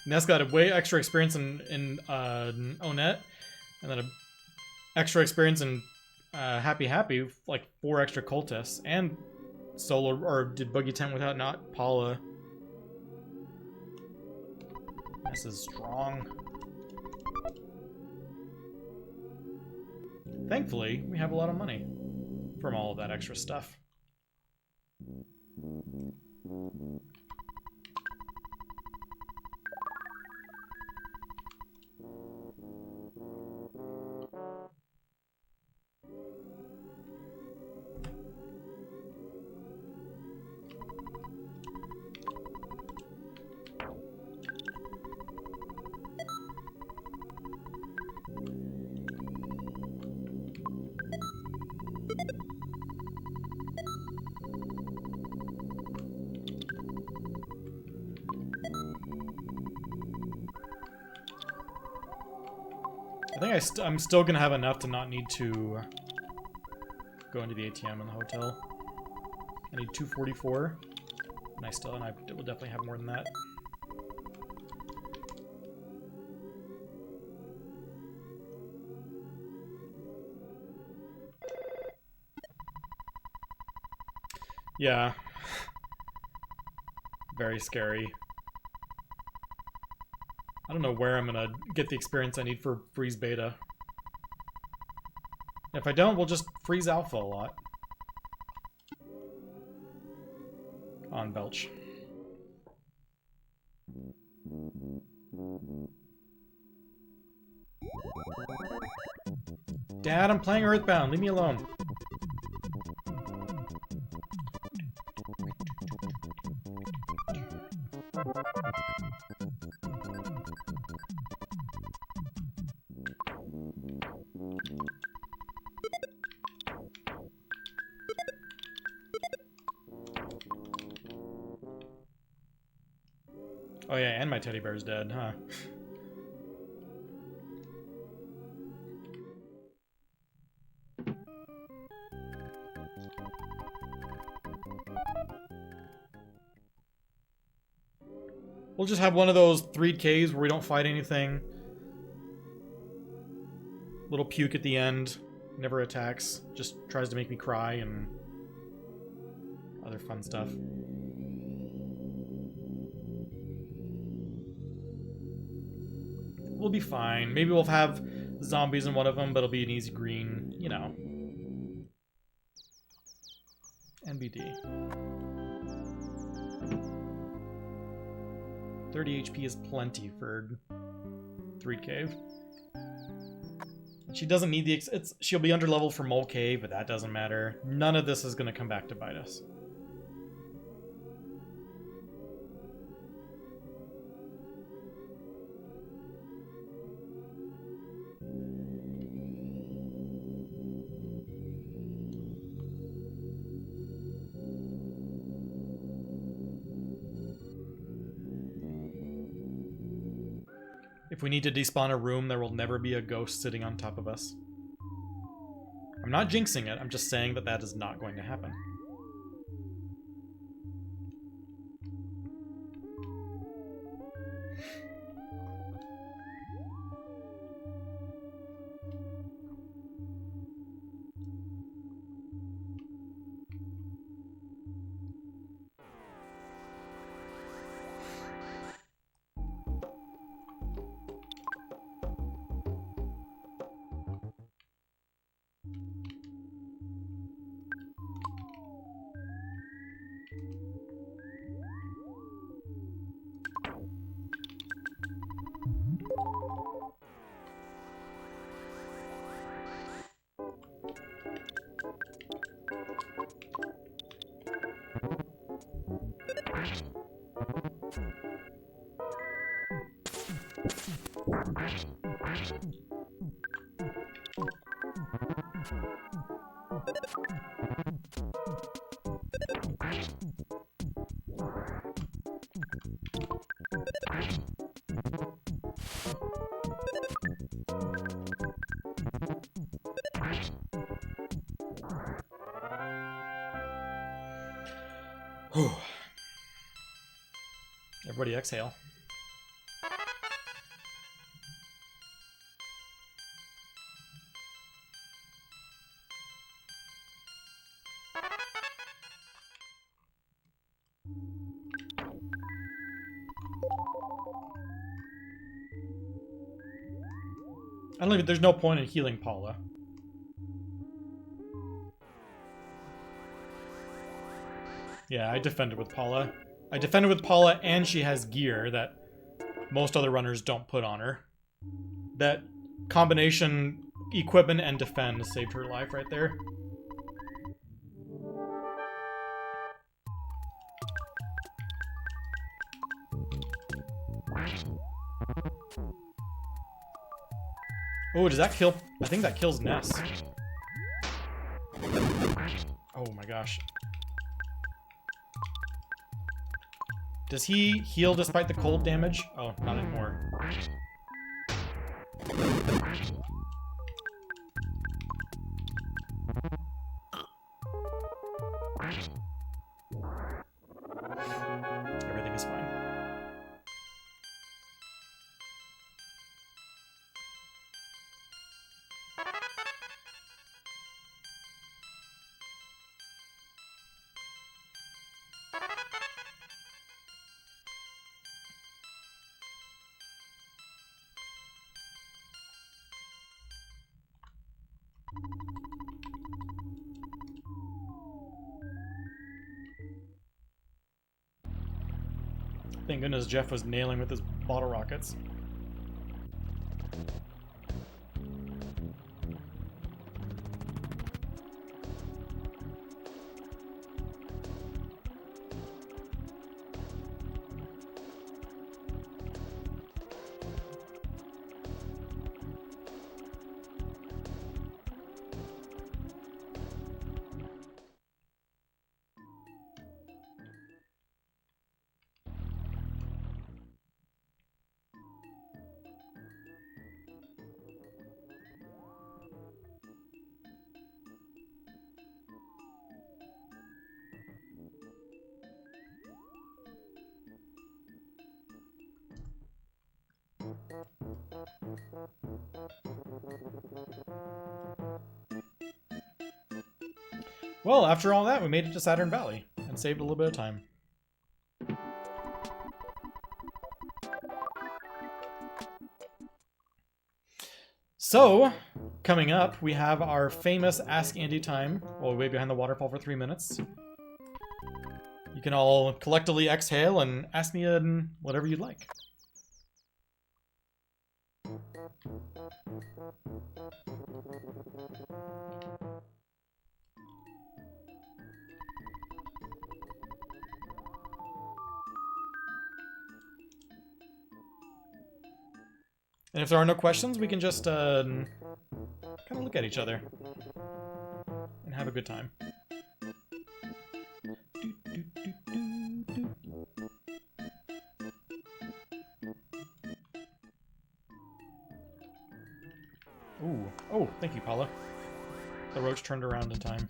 Ness got a way extra experience in Onet, and then a extra experience in Happy Happy, like 4 extra cultists, and solo, or did Boogie Tent without not Paula. This is strong. Thankfully, we have a lot of money from all of that extra stuff. I think I'm still gonna have enough to not need to go into the ATM in the hotel. I need 244, and I will definitely have more than that. Yeah. Very scary. I don't know where I'm gonna get the experience I need for freeze beta. If I don't, we'll just freeze alpha a lot. On Belch. Dad, I'm playing Earthbound. Leave me alone. Oh yeah, and my teddy bear's dead, huh? We'll just have one of those 3Ks where we don't fight anything. Little puke at the end. Never attacks. Just tries to make me cry and other fun stuff. We'll be fine. Maybe we'll have zombies in one of them, but it'll be an easy green, you know. NBD. 30 HP is plenty for Threed Cave. She doesn't need the... she'll be underleveled for Mole Cave, but that doesn't matter. None of this is going to come back to bite us. If we need to despawn a room, there will never be a ghost sitting on top of us. I'm not jinxing it, I'm just saying that that is not going to happen. Whew. Everybody exhale. I don't even, there's no point in healing Paula. Yeah, I defended with Paula. I defended with Paula, and she has gear that most other runners don't put on her. That combination, equipment and defend, saved her life right there. Oh, does that kill? I think that kills Ness. Oh my gosh. Does he heal despite the cold damage? Oh, not anymore. Everything is fine. Thank goodness Jeff was nailing with his bottle rockets. Well, after all that, we made it to Saturn Valley and saved a little bit of time. So, coming up, we have our famous Ask Andy time while we wait behind the waterfall for 3 minutes. You can all collectively exhale and ask me whatever you'd like. And if there are no questions, we can just kind of look at each other and have a good time. Ooh. Oh, thank you, Paula. The roach turned around in time.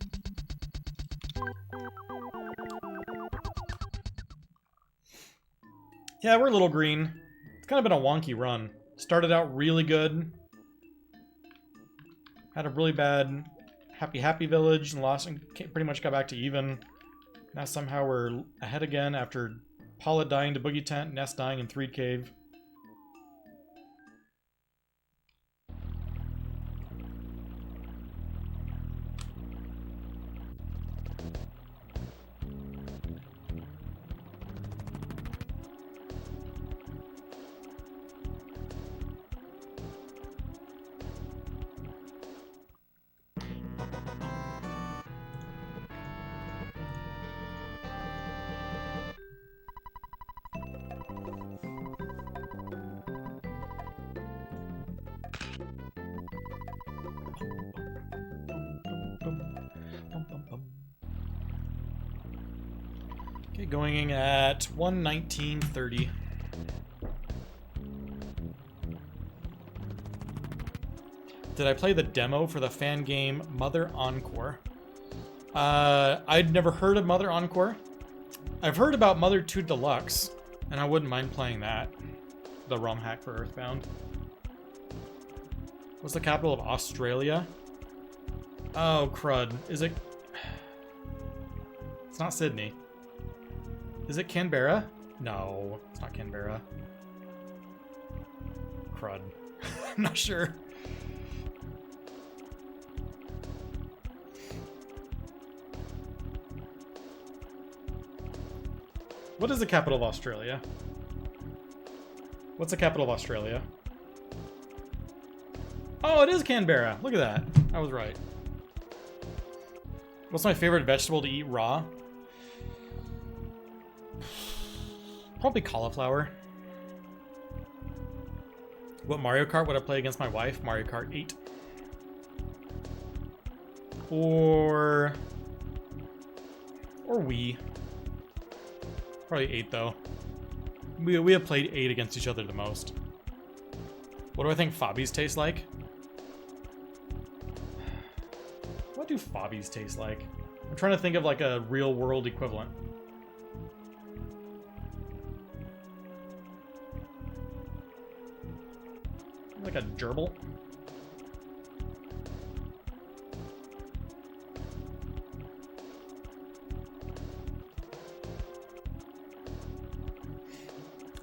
Yeah, we're a little green. It's kind of been a wonky run. Started out really good. Had a really bad happy village and lost and pretty much got back to even. Now somehow we're ahead again after Paula dying to Boogie Tent, Ness dying in Threed Cave. going at 1:19:30. Did I play the demo for the fan game Mother Encore? I'd never heard of Mother Encore. I've heard about Mother 2 Deluxe, and I wouldn't mind playing that. The ROM hack for Earthbound. What's the capital of Australia? Oh, crud. Is it... It's not Sydney. Is it Canberra? No, it's not Canberra. Crud. I'm not sure. What is the capital of Australia? What's the capital of Australia? Oh, it is Canberra. Look at that. I was right. What's my favorite vegetable to eat raw? Probably cauliflower. What Mario Kart would I play against my wife? Mario Kart 8. Or Wii. Probably 8 though. We have played 8 against each other the most. What do I think Fobbies taste like? What do Fobbies taste like? I'm trying to think of like a real world equivalent. Like a gerbil?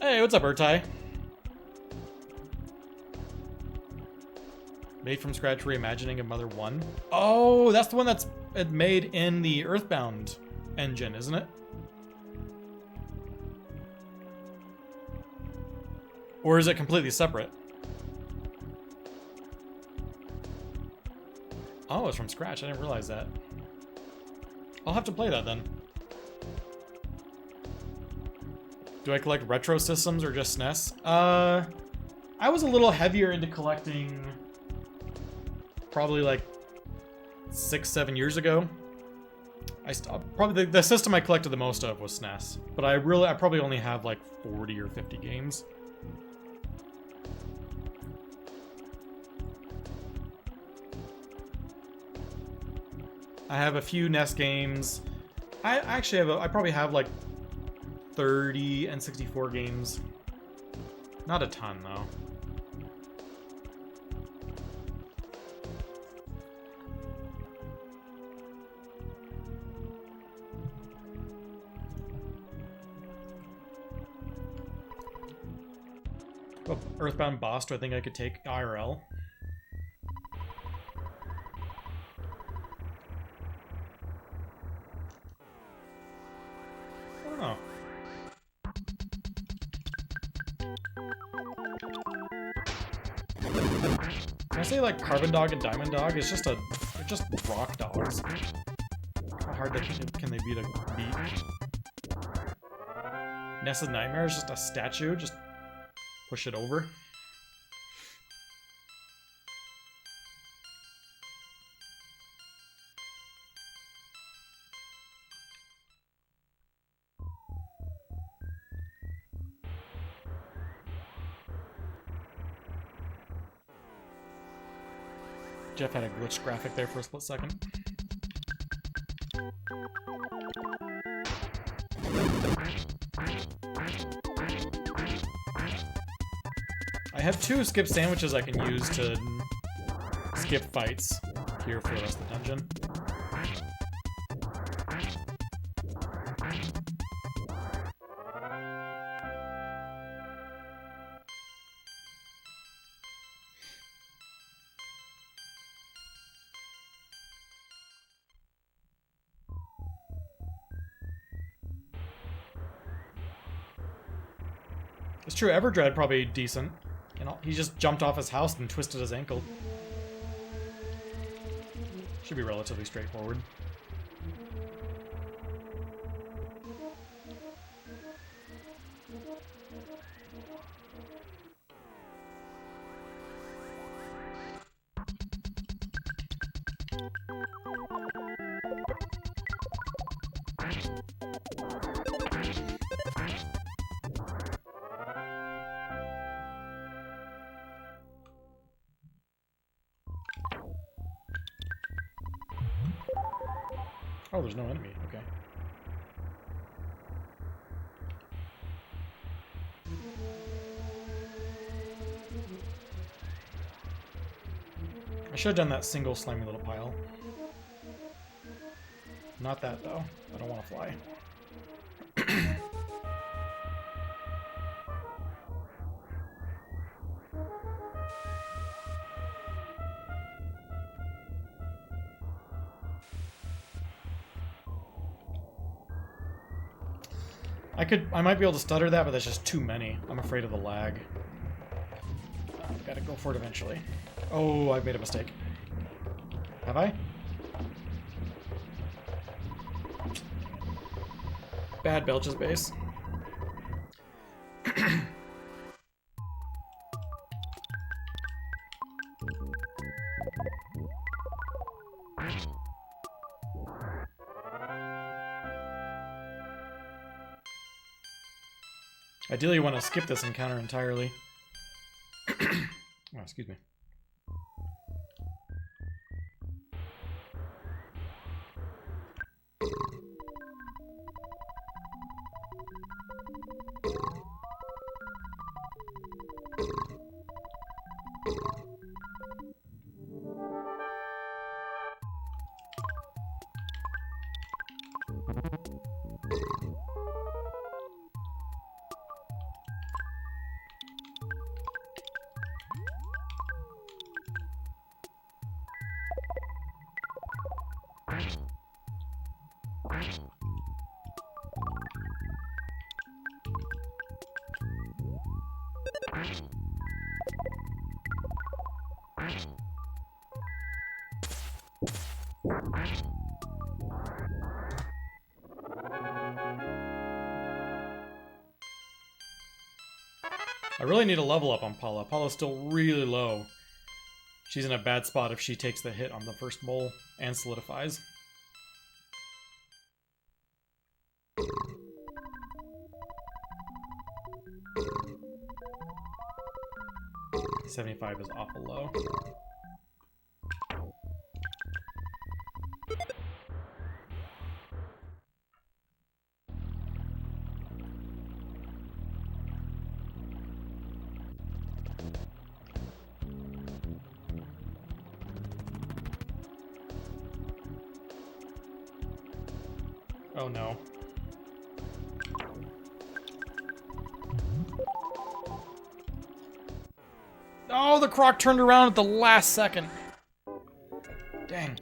Hey, what's up, Urtai? Made from scratch reimagining of Mother 1. Oh, that's the one that's made in the Earthbound engine, isn't it? Or is it completely separate? Oh, it's from scratch. I didn't realize that. I'll have to play that then. Do I collect retro systems or just SNES? I was a little heavier into collecting probably like 6-7 years ago. I stopped. Probably the system I collected the most of was SNES, but I probably only have like 40 or 50 games. I have a few NES games. I actually have I probably have like 30 and 64 games. Not a ton though. What Earthbound boss do I think I could take IRL? I don't know. Can I say like Carbon Dog and Diamond Dog? It's just they're just rock dogs. How hard can they be to beat? Ness's Nightmare is just a statue, just push it over. Jeff had a glitched graphic there for a split second. I have 2 skip sandwiches I can use to skip fights here for the rest of the dungeon. It's true, Everdread probably decent. And he just jumped off his house and twisted his ankle. Should be relatively straightforward. Oh, there's no enemy. Okay. I should have done that single slimy little pile. Not that, though. I don't want to fly. I might be able to stutter that, but that's just too many. I'm afraid of the lag. Gotta go for it eventually. Oh, I've made a mistake. Have I? Bad Belch's base. Ideally, you want to skip this encounter entirely. Oh, excuse me. I really need a level up on Paula. Paula's still really low. She's in a bad spot if she takes the hit on the first mole and solidifies. $75 is awful low. Oh no. Oh, the croc turned around at the last second. Dang.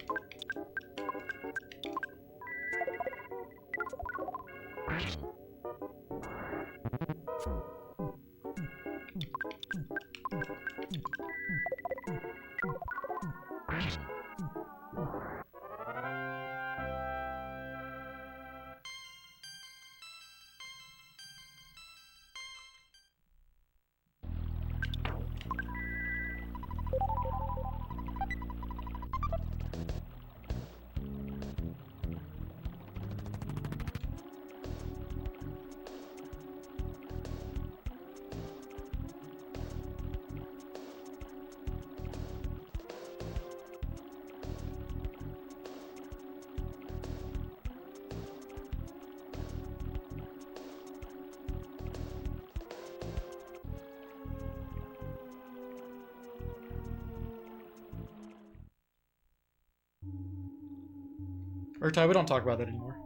Urtai, we don't talk about that anymore.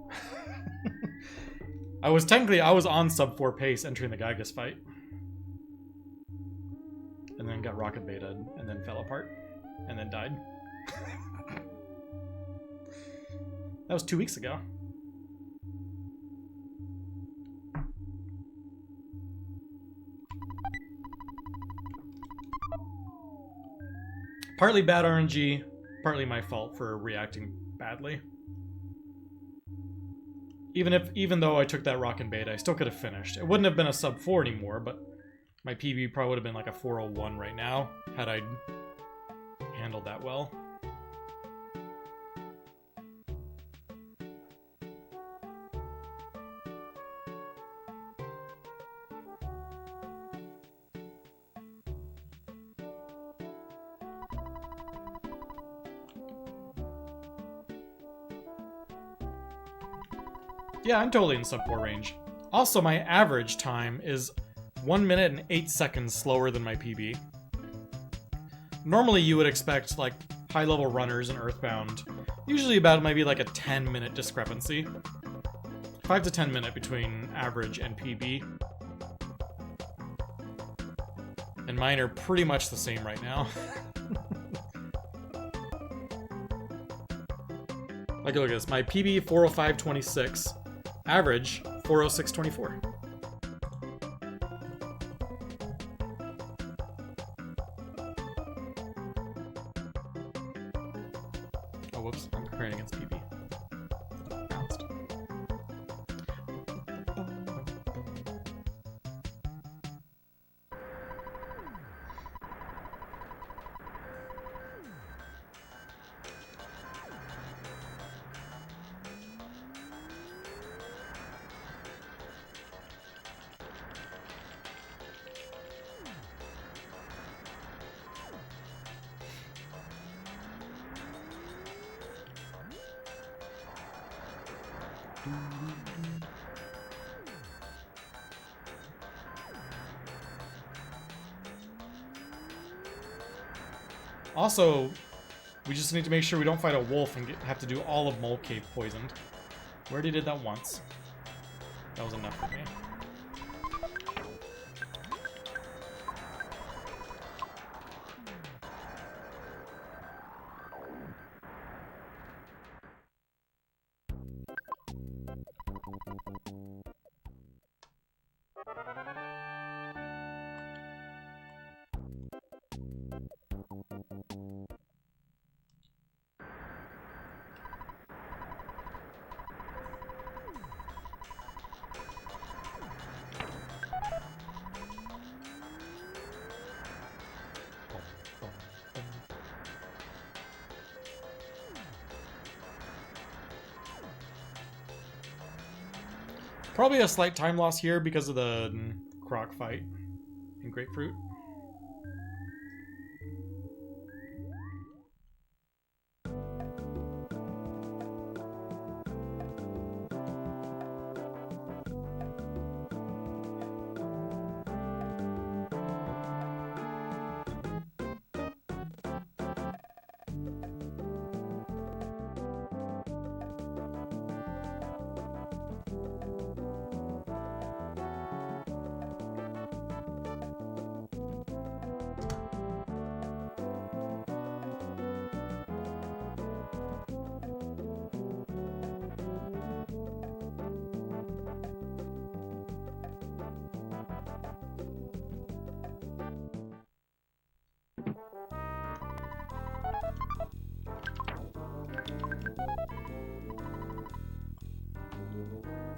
I was on sub 4 pace entering the Gygas fight. And then got rocket beta and then fell apart. And then died. That was 2 weeks ago. Partly bad RNG, partly my fault for reacting badly. Even though I took that rock and beta, I still could have finished. It wouldn't have been a sub 4 anymore, but my PB probably would have been like a 401 right now, had I handled that well. Yeah, I'm totally in sub 4 range. Also, my average time is 1 minute and 8 seconds slower than my PB. Normally, you would expect, like, high-level runners in Earthbound, usually about maybe like a 10-minute discrepancy. 5 to 10 minute between average and PB. And mine are pretty much the same right now. Like, look at this. My PB 405.26, average 406.24. Oh, whoops. I'm comparing against PB. Bounced. Also, we just need to make sure we don't fight a wolf and have to do all of Mole Cave poisoned. We already did that once. That was enough for me. Probably a slight time loss here because of the croc fight in Grapefruit.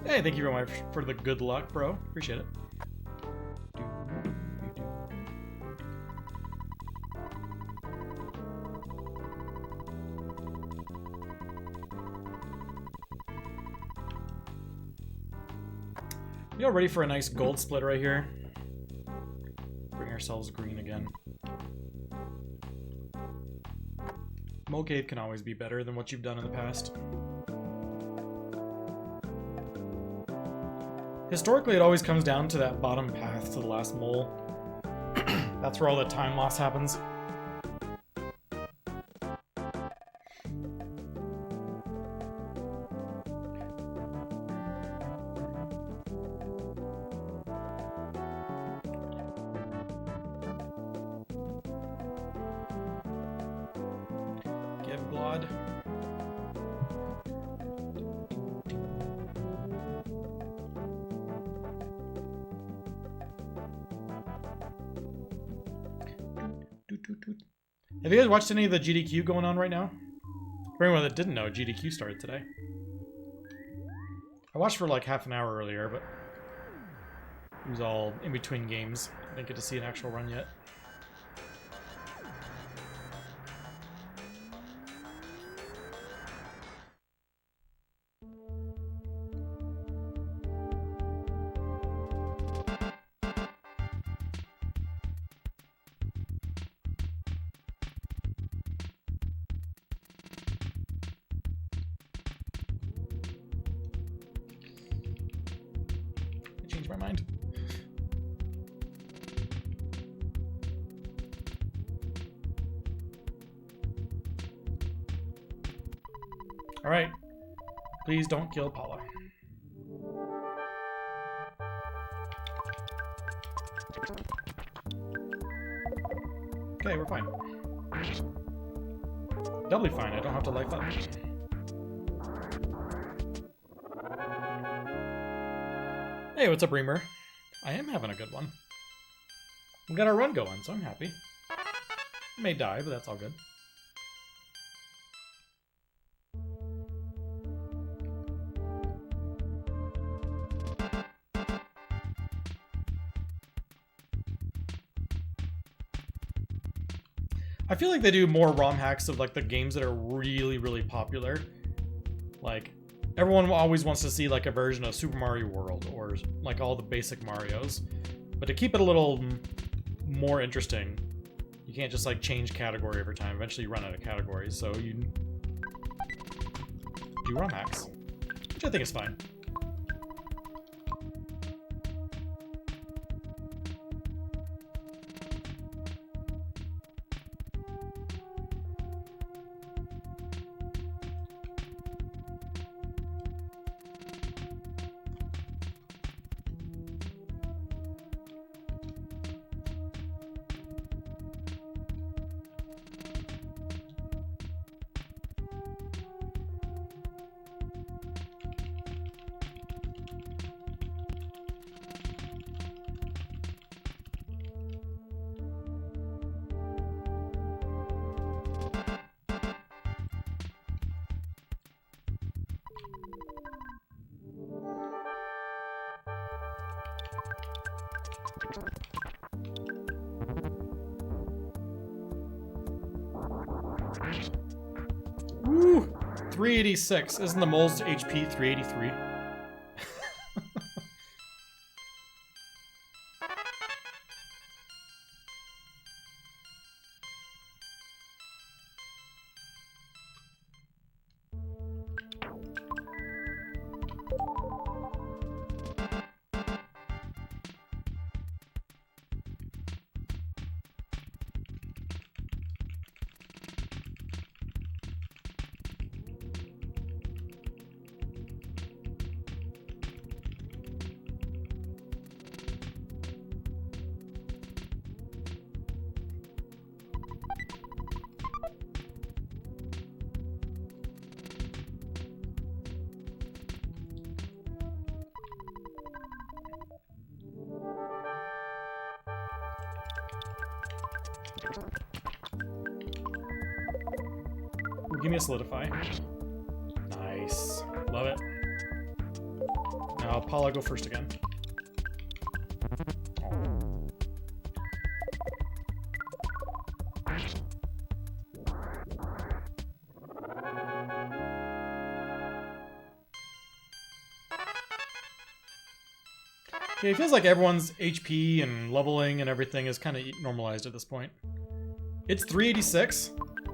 Hey, thank you very much for the good luck, bro. Appreciate it. You all ready for a nice gold split right here? Bring ourselves green again. Mole Cave can always be better than what you've done in the past. Historically, it always comes down to that bottom path to the last mole. That's where all the time loss happens. Give Glod. Have you guys watched any of the GDQ going on right now? For anyone that didn't know, GDQ started today. I watched for like half an hour earlier, but it was all in between games. I didn't get to see an actual run yet. changed my mind. Alright. Please don't kill Paula. Okay, we're fine. Doubly fine, I don't have to life up. Hey, what's up, Reamer? I am having a good one. We got our run going, so I'm happy. I may die, but that's all good. I feel like they do more ROM hacks of like the games that are really, really popular. Like, everyone always wants to see like a version of Super Mario World or like all the basic Marios. But to keep it a little more interesting, you can't just like change category every time. Eventually you run out of categories, so you do ROM hacks, which I think is fine. Woo! 386. Isn't the mole's HP 383? Ooh, give me a solidify. Nice. Love it. Now Paula, go first again. Okay, it feels like everyone's HP and leveling and everything is kind of normalized at this point. It's 386?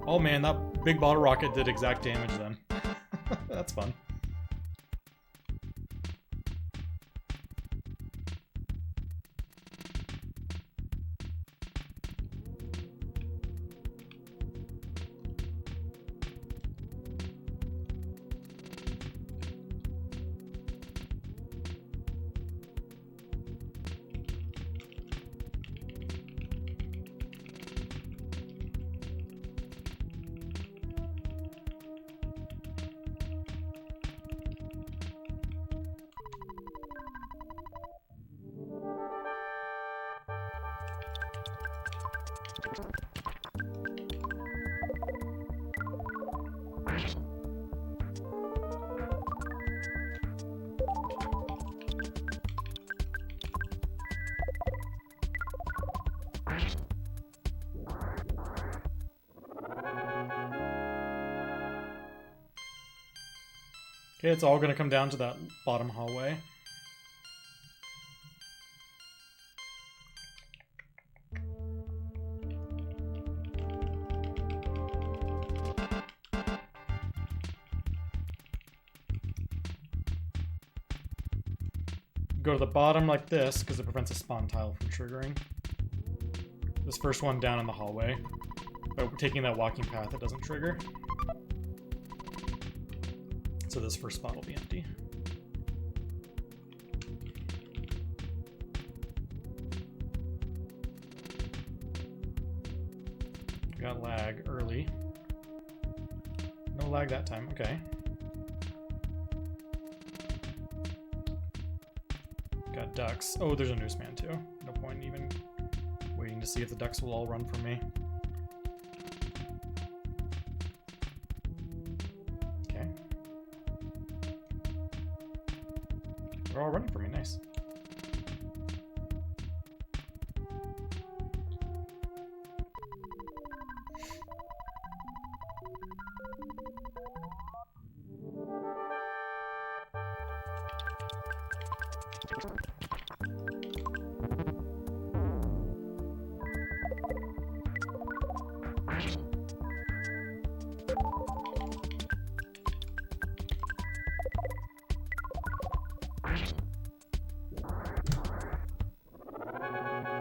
Oh man, that big bottle rocket did exact damage then. That's fun. Okay, it's all gonna come down to that bottom hallway. go to the bottom like this, because it prevents a spawn tile from triggering. This first one down in the hallway. But taking that walking path, it doesn't trigger. So this first spot will be empty. Got lag early. No lag that time, okay. Got ducks. Oh, there's a newsman too. No point even waiting to see if the ducks will all run from me. Okay. They're all running from me, nice.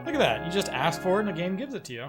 Look at that, you just ask for it and the game gives it to you.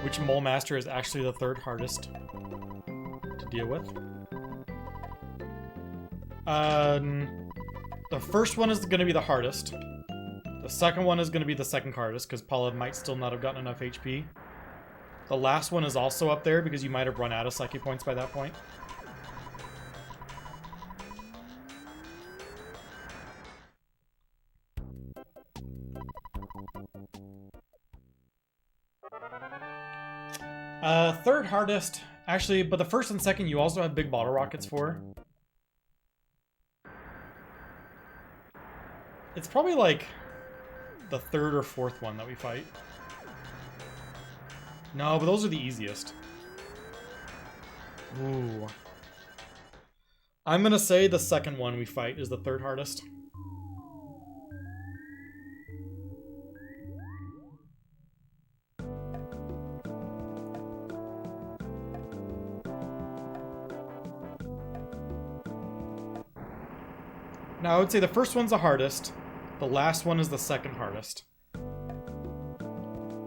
Which Mole Master is actually the third hardest to deal with? The first one is going to be the hardest. The second one is going to be the second hardest, because Paula might still not have gotten enough HP. The last one is also up there, because you might have run out of Psyche points by that point. Third hardest, actually, but the first and second you also have big bottle rockets for. It's probably like the third or fourth one that we fight. No, but those are the easiest. Ooh. I'm gonna say the second one we fight is the third hardest. Now, I would say the first one's the hardest. The last one is the second hardest.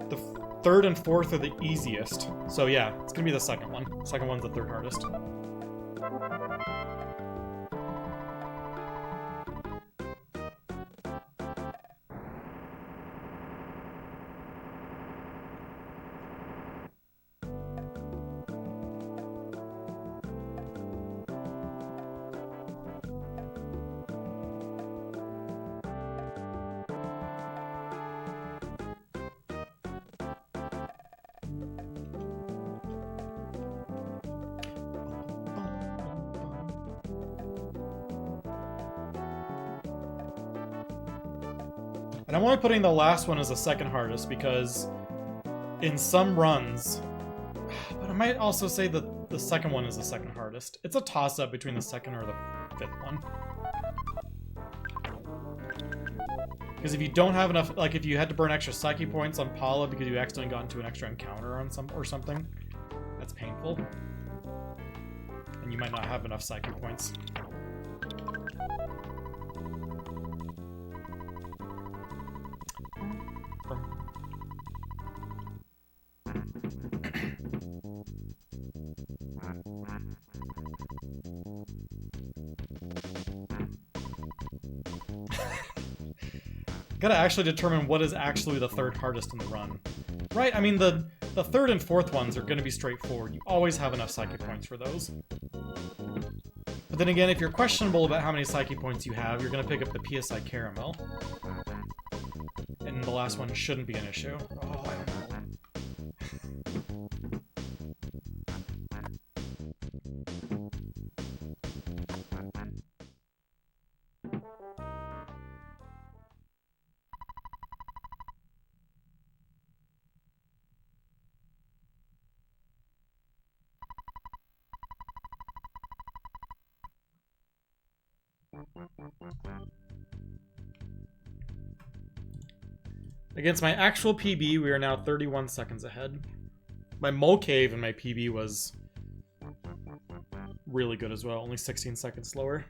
The third and fourth are the easiest. So yeah, it's gonna be the second one. Second one's the third hardest. And I'm only putting the last one as the second hardest because in some runs, but I might also say that the second one is the second hardest. It's a toss-up between the second or the fifth one. Because if you don't have enough, like if you had to burn extra Psyche points on Paula because you accidentally got into an extra encounter on something, that's painful. And you might not have enough Psyche points. Gotta actually determine what is actually the third hardest in the run. Right, I mean, the third and fourth ones are gonna be straightforward. You always have enough psyche points for those. But then again, if you're questionable about how many psyche points you have, you're gonna pick up the PSI Caramel. And the last one shouldn't be an issue. Oh, I don't know. Against my actual PB, we are now 31 seconds ahead. My Mole Cave and my PB was really good as well, only 16 seconds slower.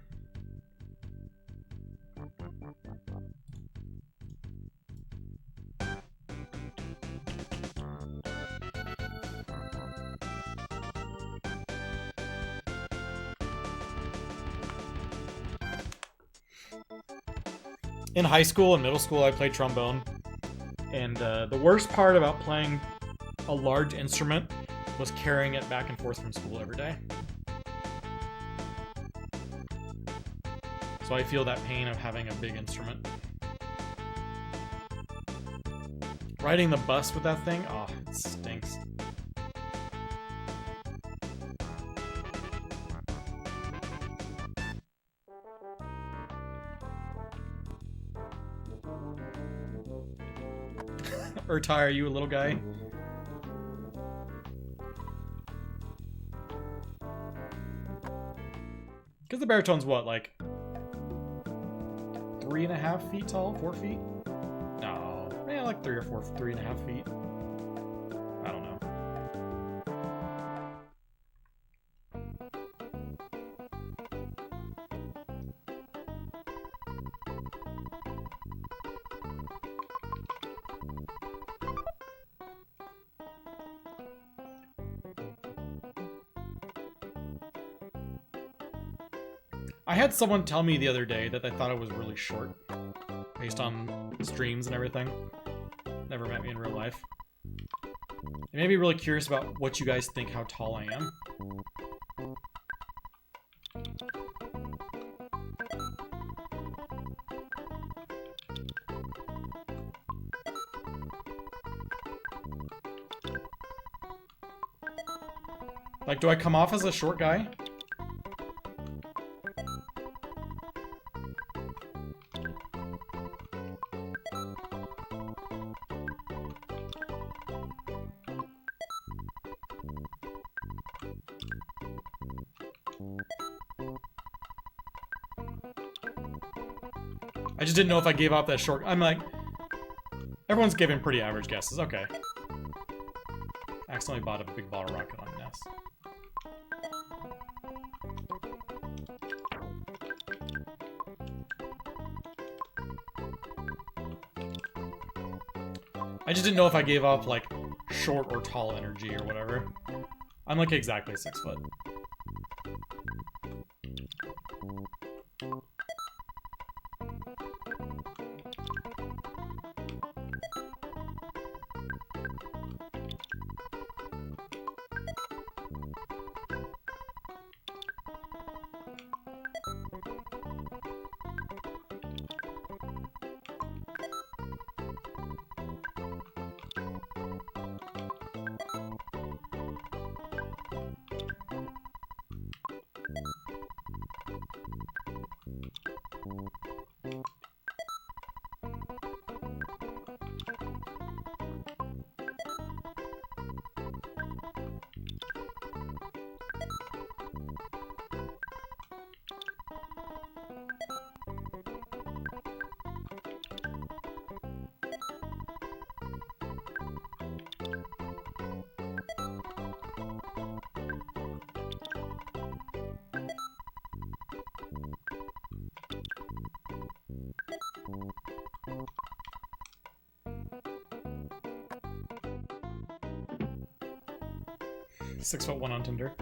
In high school and middle school, I played trombone. And the worst part about playing a large instrument was carrying it back and forth from school every day. So I feel that pain of having a big instrument. Riding the bus with that thing, oh, it stinks. Urtai, are you a little guy? Because the baritone's what, like 3.5 feet tall? 4 feet? No, yeah, like 3.5 feet. I don't know. I had someone tell me the other day that they thought it was really short, based on streams and everything. Never met me in real life. It made me really curious about what you guys think how tall I am. Like, do I come off as a short guy? I just didn't know if I gave off that short... I'm like... Everyone's giving pretty average guesses. Okay. Accidentally bought a big bottle rocket on Ness. I just didn't know if I gave off, like, short or tall energy or whatever. I'm, like, exactly 6 foot. .6'1" on Tinder.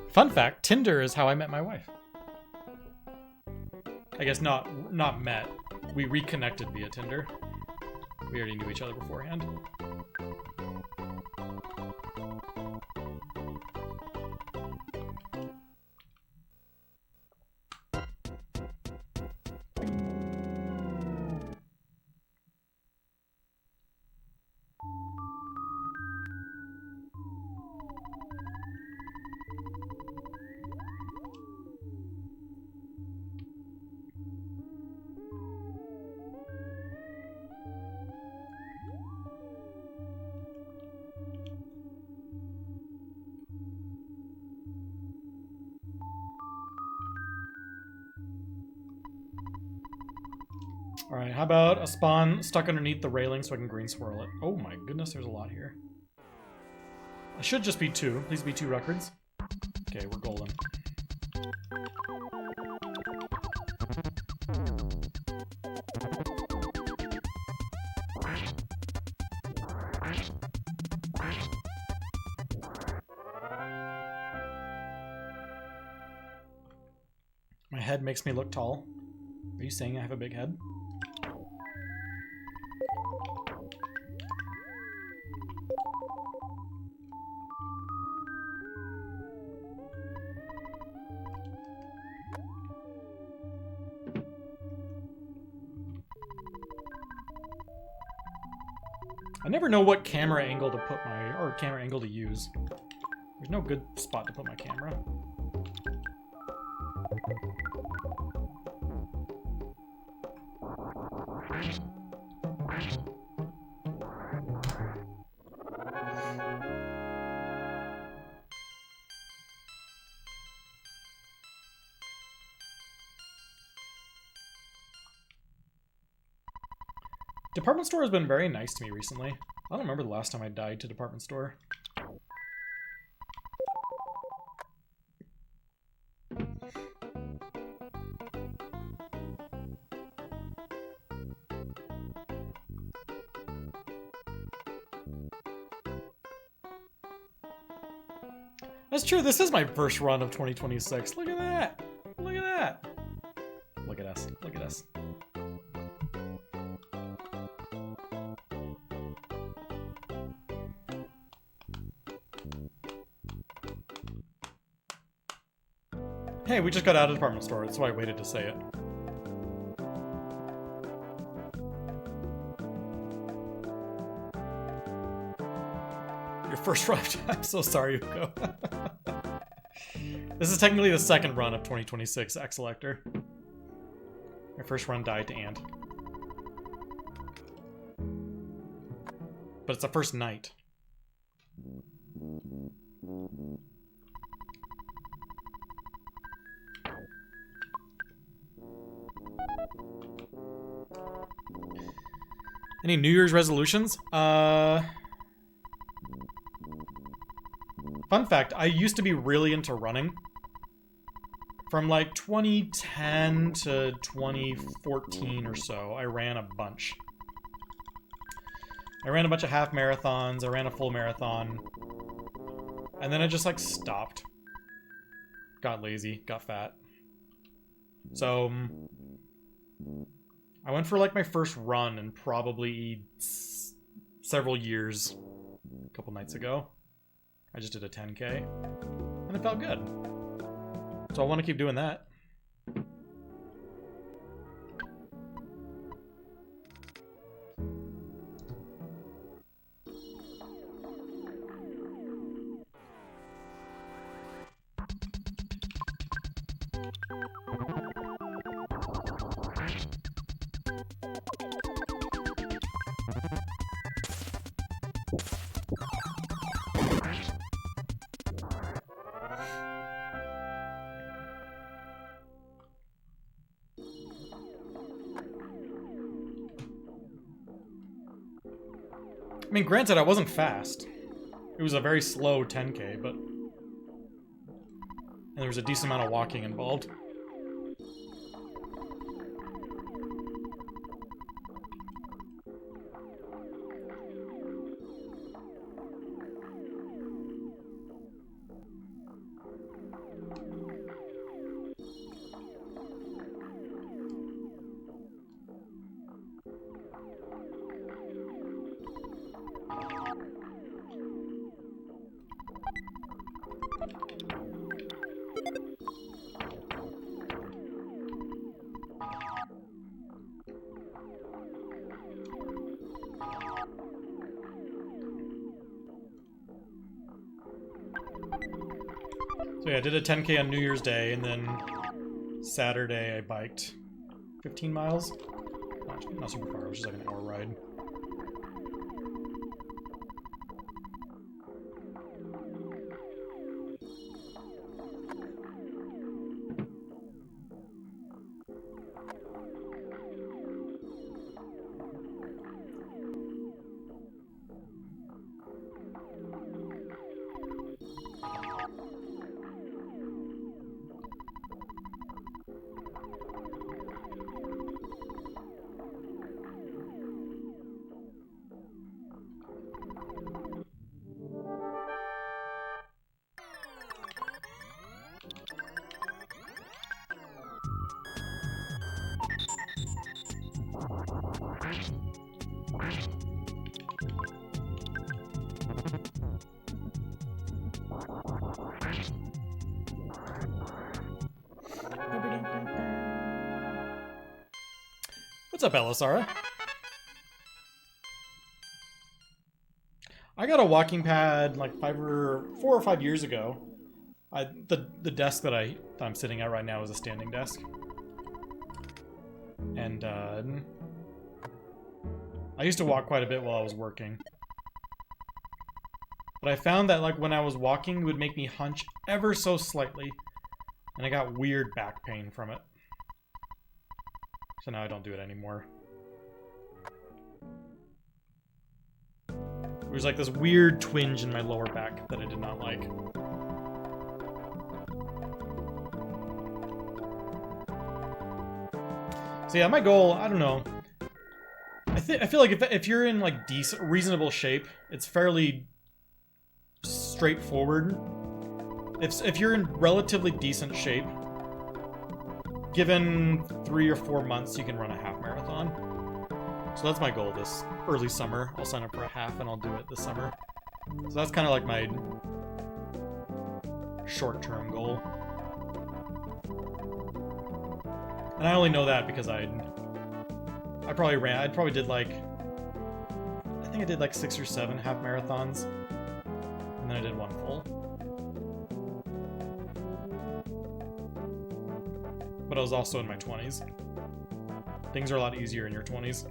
Fun fact, Tinder is how I met my wife. I guess not met. We reconnected via Tinder. We already knew each other beforehand. Alright, how about a spawn stuck underneath the railing so I can green swirl it? Oh my goodness, there's a lot here. It should just be 2. Please be 2 records. Okay, we're golden. My head makes me look tall. Are you saying I have a big head? I never know what camera angle to put my, or camera angle to use. There's no good spot to put my camera. Department store has been very nice to me recently. I don't remember the last time I died to department store. That's true, this is my first run of 2026. Look at that! Look at that! Look at us. Look at us. Hey, we just got out of the department store. That's why I waited to say it. Your first run. I'm so sorry, Yuko. This is technically the second run of 2026 X-Selector. My first run died to Ant. But it's the first night. Any New Year's resolutions? Fun fact, I used to be really into running. From like 2010 to 2014 or so, I ran a bunch. I ran a bunch of half marathons, I ran a full marathon. And then I just like stopped. Got lazy, got fat. So I went for like my first run in probably several years a couple nights ago. I just did a 10K and it felt good. So I want to keep doing that. I mean, granted, I wasn't fast. It was a very slow 10K, but... And there was a decent amount of walking involved. So yeah, I did a 10K on New Year's Day, and then Saturday I biked 15 miles. Not super far, it was just like an hour ride. What's up, Elisara? I got a walking pad like 4 or 5 years ago. The desk that I'm sitting at right now is a standing desk, and I used to walk quite a bit while I was working. But I found that like when I was walking, it would make me hunch ever so slightly, and I got weird back pain from it. So now I don't do it anymore. It was like this weird twinge in my lower back that I did not like. So yeah, my goal, I don't know. I feel like if you're in like reasonable shape, it's fairly straightforward. If you're in relatively decent shape, given 3 or 4 months, you can run a half marathon. So that's my goal this early summer. I'll sign up for a half and I'll do it this summer. So that's kind of like my short-term goal. And I only know that because I probably did like, I think I did like 6 or 7 half marathons. And then I did 1 full. But I was also in my 20s. Things are a lot easier in your 20s.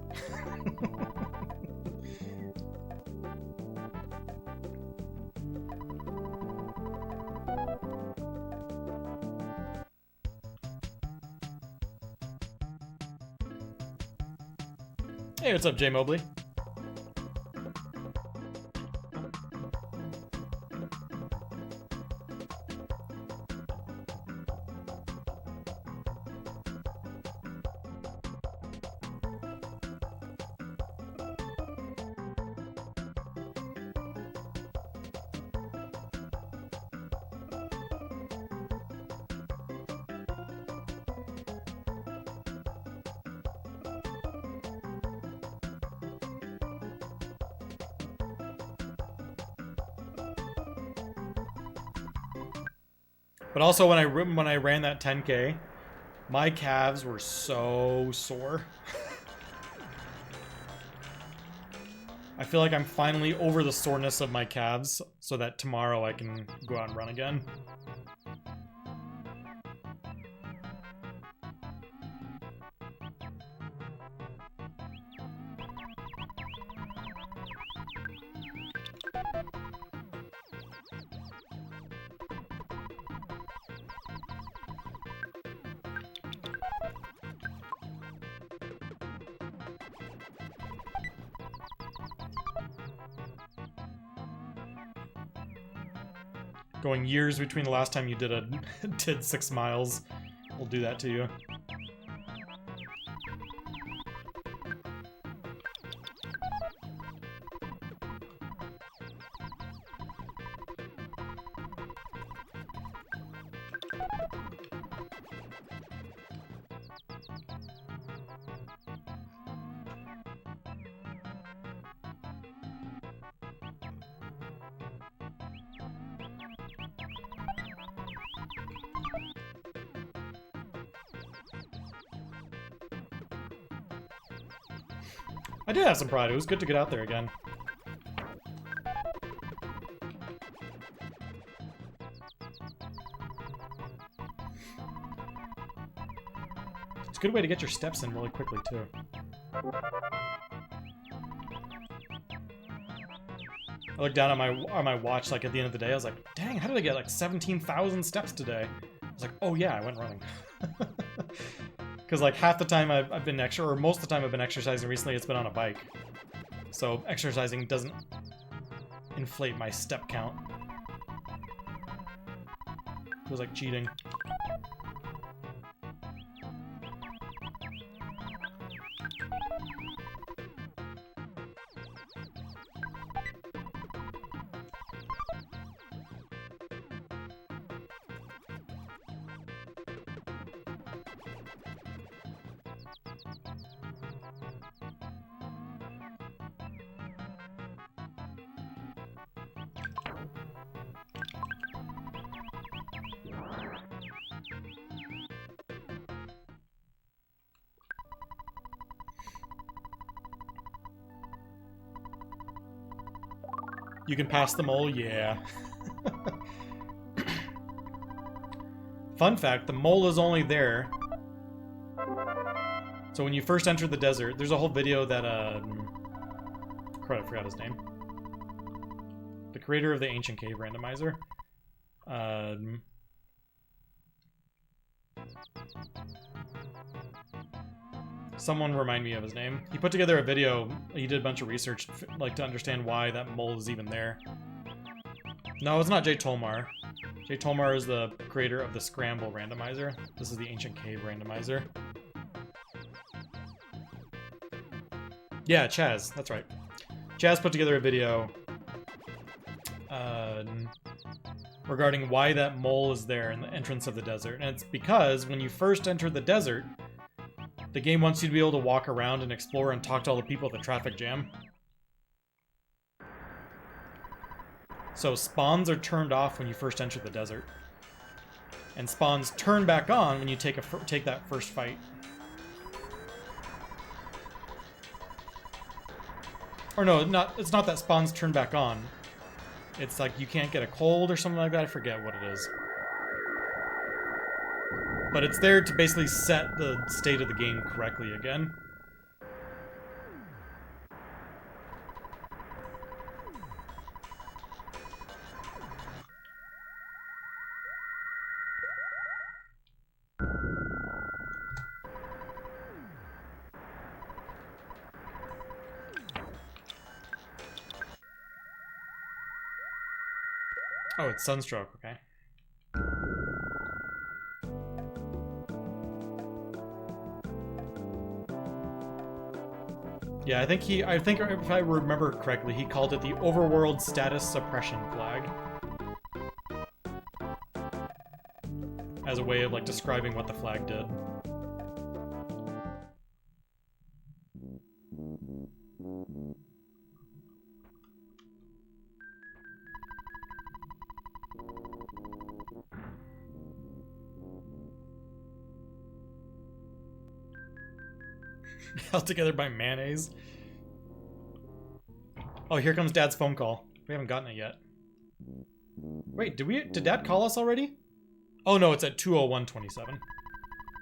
Hey, what's up, Jay Mobley? But also when I ran that 10K, my calves were so sore. I feel like I'm finally over the soreness of my calves so that tomorrow I can go out and run again. Going years between the last time you did 6 miles will do that to you. I did have some pride. It was good to get out there again. It's a good way to get your steps in really quickly, too. I looked down at my watch, like, at the end of the day. I was like, dang, how did I get, like, 17,000 steps today? I was like, oh, yeah, I went running. Because, like, half the time I've been or most of the time I've been exercising recently, it's been on a bike. So exercising doesn't inflate my step count. It was like cheating. You can pass the mole? Yeah. Fun fact, the mole is only there. So when you first enter the desert, there's a whole video that, crap, I forgot his name. The creator of the Ancient Cave Randomizer. Someone remind me of his name. He put together a video. He did a bunch of research, like, to understand why that mole is even there. No, it's not Jay Tolmar. Jay Tolmar is the creator of the Scramble Randomizer. This is the Ancient Cave Randomizer. Yeah, Chaz. That's right. Chaz put together a video regarding why that mole is there in the entrance of the desert. And it's because when you first enter the desert, the game wants you to be able to walk around and explore and talk to all the people at the traffic jam. So spawns are turned off when you first enter the desert. And spawns turn back on when you take that first fight. Or no, it's not that spawns turn back on. It's like you can't get a cold or something like that. I forget what it is. But it's there to basically set the state of the game correctly again. Oh, it's Sunstroke, okay. Yeah, I think if I remember correctly, he called it the Overworld Status Suppression Flag. As a way of, like, describing what the flag did. Held together by mayonnaise. Oh, here comes Dad's phone call. We haven't gotten it yet. Wait, did Dad call us already? Oh no, it's at 2:01:27.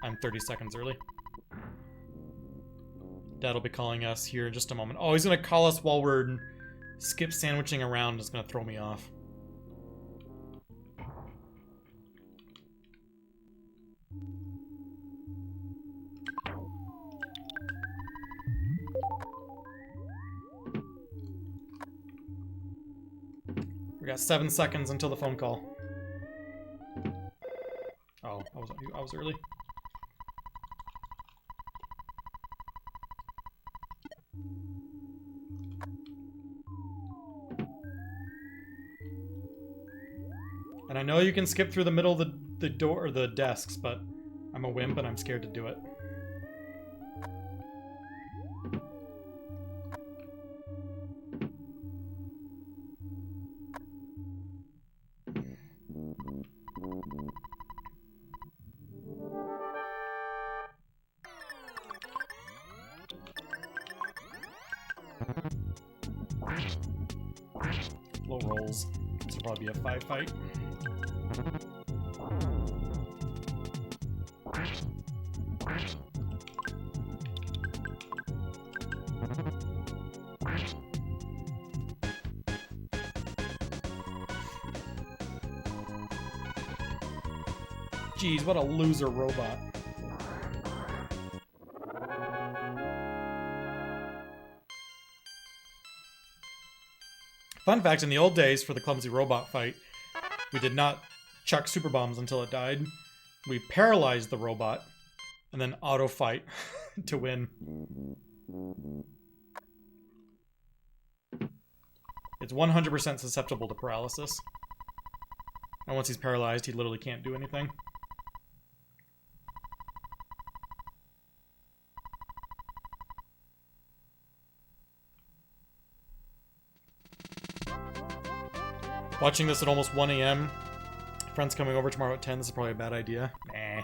I'm 30 seconds early. Dad'll be calling us here in just a moment. Oh, he's gonna call us while we're skip sandwiching around. It's gonna throw me off. We got 7 seconds until the phone call. Oh, I was early. And I know you can skip through the middle of the door or the desks, but I'm a wimp and I'm scared to do it. Low rolls. This will probably be a 5 fight. Jeez, what a loser robot. Fun fact, in the old days for the clumsy robot fight, we did not chuck super bombs until it died. We paralyzed the robot and then auto fight to win. It's 100% susceptible to paralysis. And once he's paralyzed, he literally can't do anything. Watching this at almost 1 a.m. Friends coming over tomorrow at 10. This is probably a bad idea. Nah.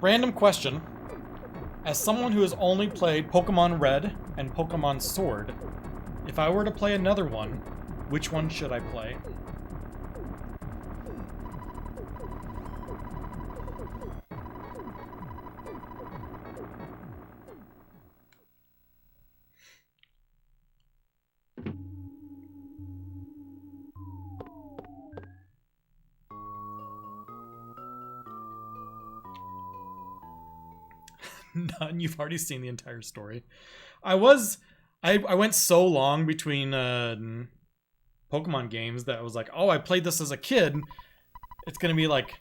Random question. As someone who has only played Pokemon Red and Pokemon Sword, if I were to play another one, which one should I play? None. You've already seen the entire story. I went so long between Pokemon games that I was like, oh, I played this as a kid. It's gonna be like,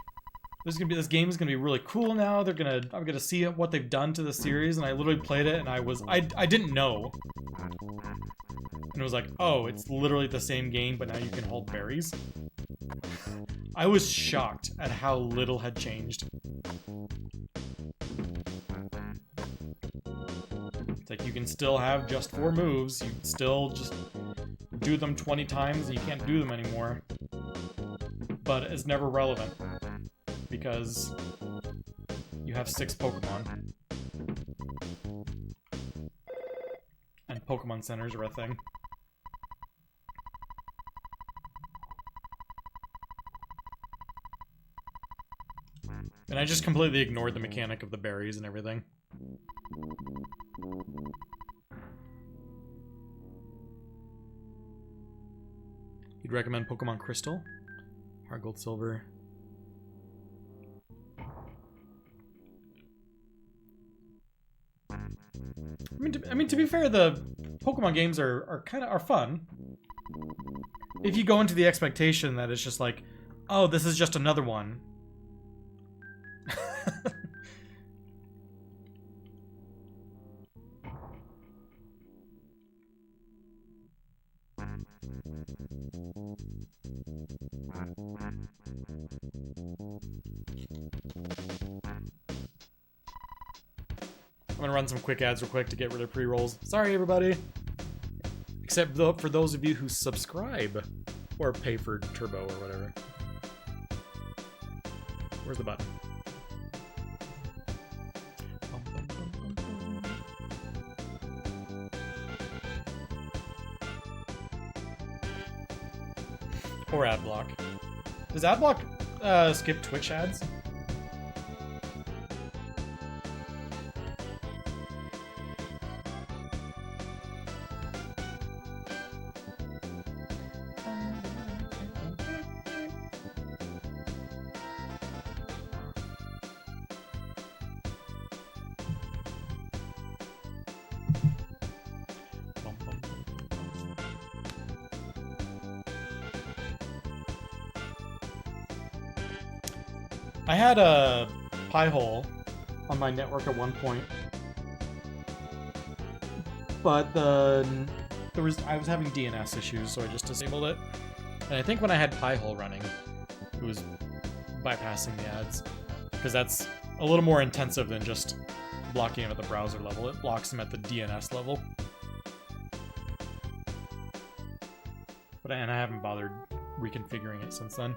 this game is gonna be really cool now. I'm gonna see what they've done to the series, and I literally played it, and I didn't know, and it was like, oh, it's literally the same game, but now you can hold berries. I was shocked at how little had changed. It's like you can still have just 4 moves, you can still just do them 20 times and you can't do them anymore. But it's never relevant because you have 6 Pokemon. And Pokemon centers are a thing. And I just completely ignored the mechanic of the berries and everything. You'd recommend Pokemon Crystal? Heart Gold Silver. I mean, to be fair, the Pokemon games are fun. If you go into the expectation that it's just like, oh, this is just another one. I'm gonna run some quick ads real quick to get rid of pre-rolls. Sorry, everybody. Except for those of you who subscribe or pay for Turbo or whatever. Where's the button? Or ad block. Does ad block skip Twitch ads? I had a Pi-hole on my network at one point, but I was having DNS issues, so I just disabled it. And I think when I had Pi-hole running, it was bypassing the ads, because that's a little more intensive than just blocking them at the browser level. It blocks them at the DNS level. And I haven't bothered reconfiguring it since then.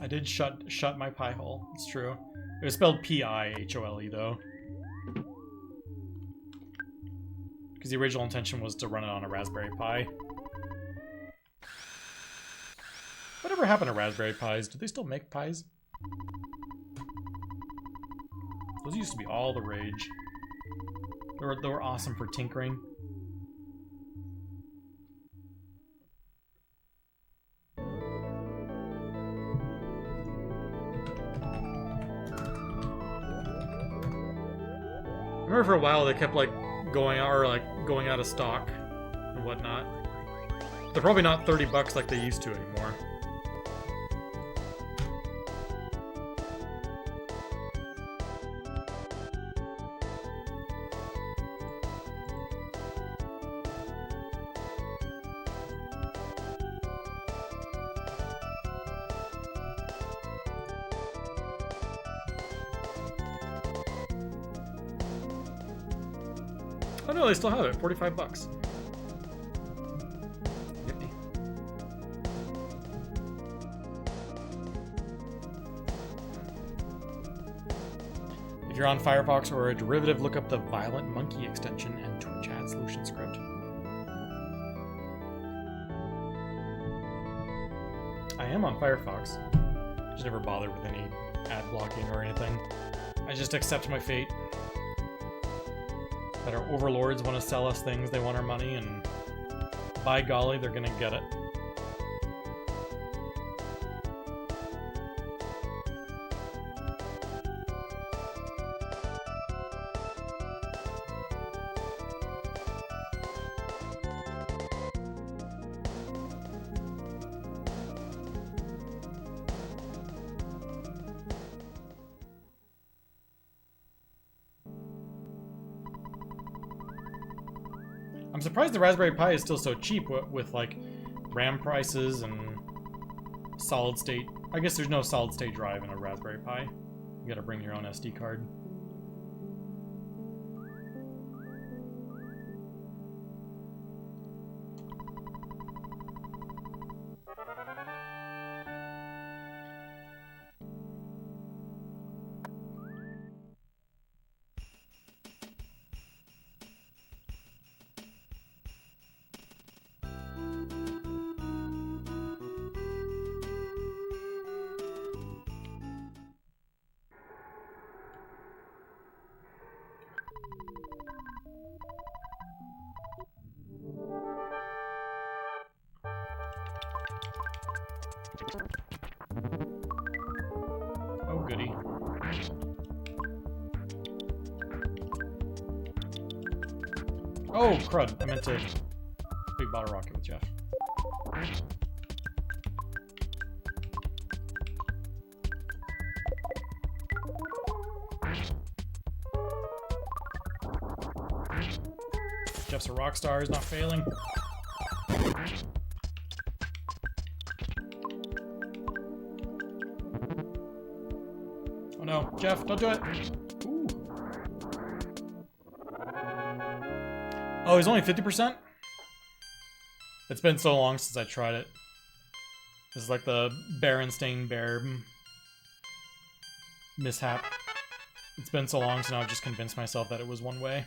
I did shut my Pi-hole. It's true. It was spelled P-I-H-O-L-E though, because the original intention was to run it on a Raspberry Pi. Whatever happened to Raspberry Pis? Do they still make Pis? Those used to be all the rage. They were awesome for tinkering. I remember for a while they kept like going out of stock and whatnot. They're probably not $30 like they used to anymore. Oh no, they still have it. $45. Yippee. If you're on Firefox or a derivative, look up the Violent Monkey extension and Twitch ad solution script. I am on Firefox. Just never bothered with any ad blocking or anything. I just accept my fate. That our overlords want to sell us things, they want our money, and by golly, they're gonna get it. I'm surprised the Raspberry Pi is still so cheap with like RAM prices and solid state. I guess there's no solid state drive in a Raspberry Pi. You gotta bring your own SD card. Oh, goody. Oh, crud. I meant to big bottle rocket with Jeff. Jeff's a rock star, he's not failing. Oh no, Jeff, don't do it! Ooh. Oh, he's only 50%? It's been so long since I tried it. This is like the Berenstain Bear mishap. It's been so long, so now I've just convinced myself that it was one way.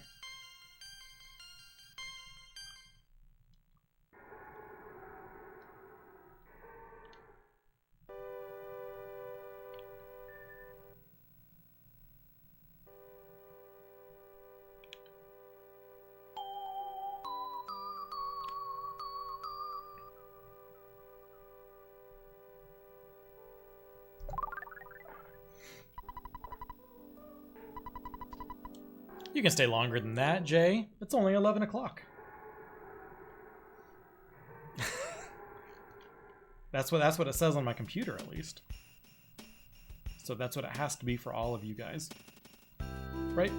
You can stay longer than that, Jay. It's only 11 o'clock. That's what it says on my computer, at least. So that's what it has to be for all of you guys. Right?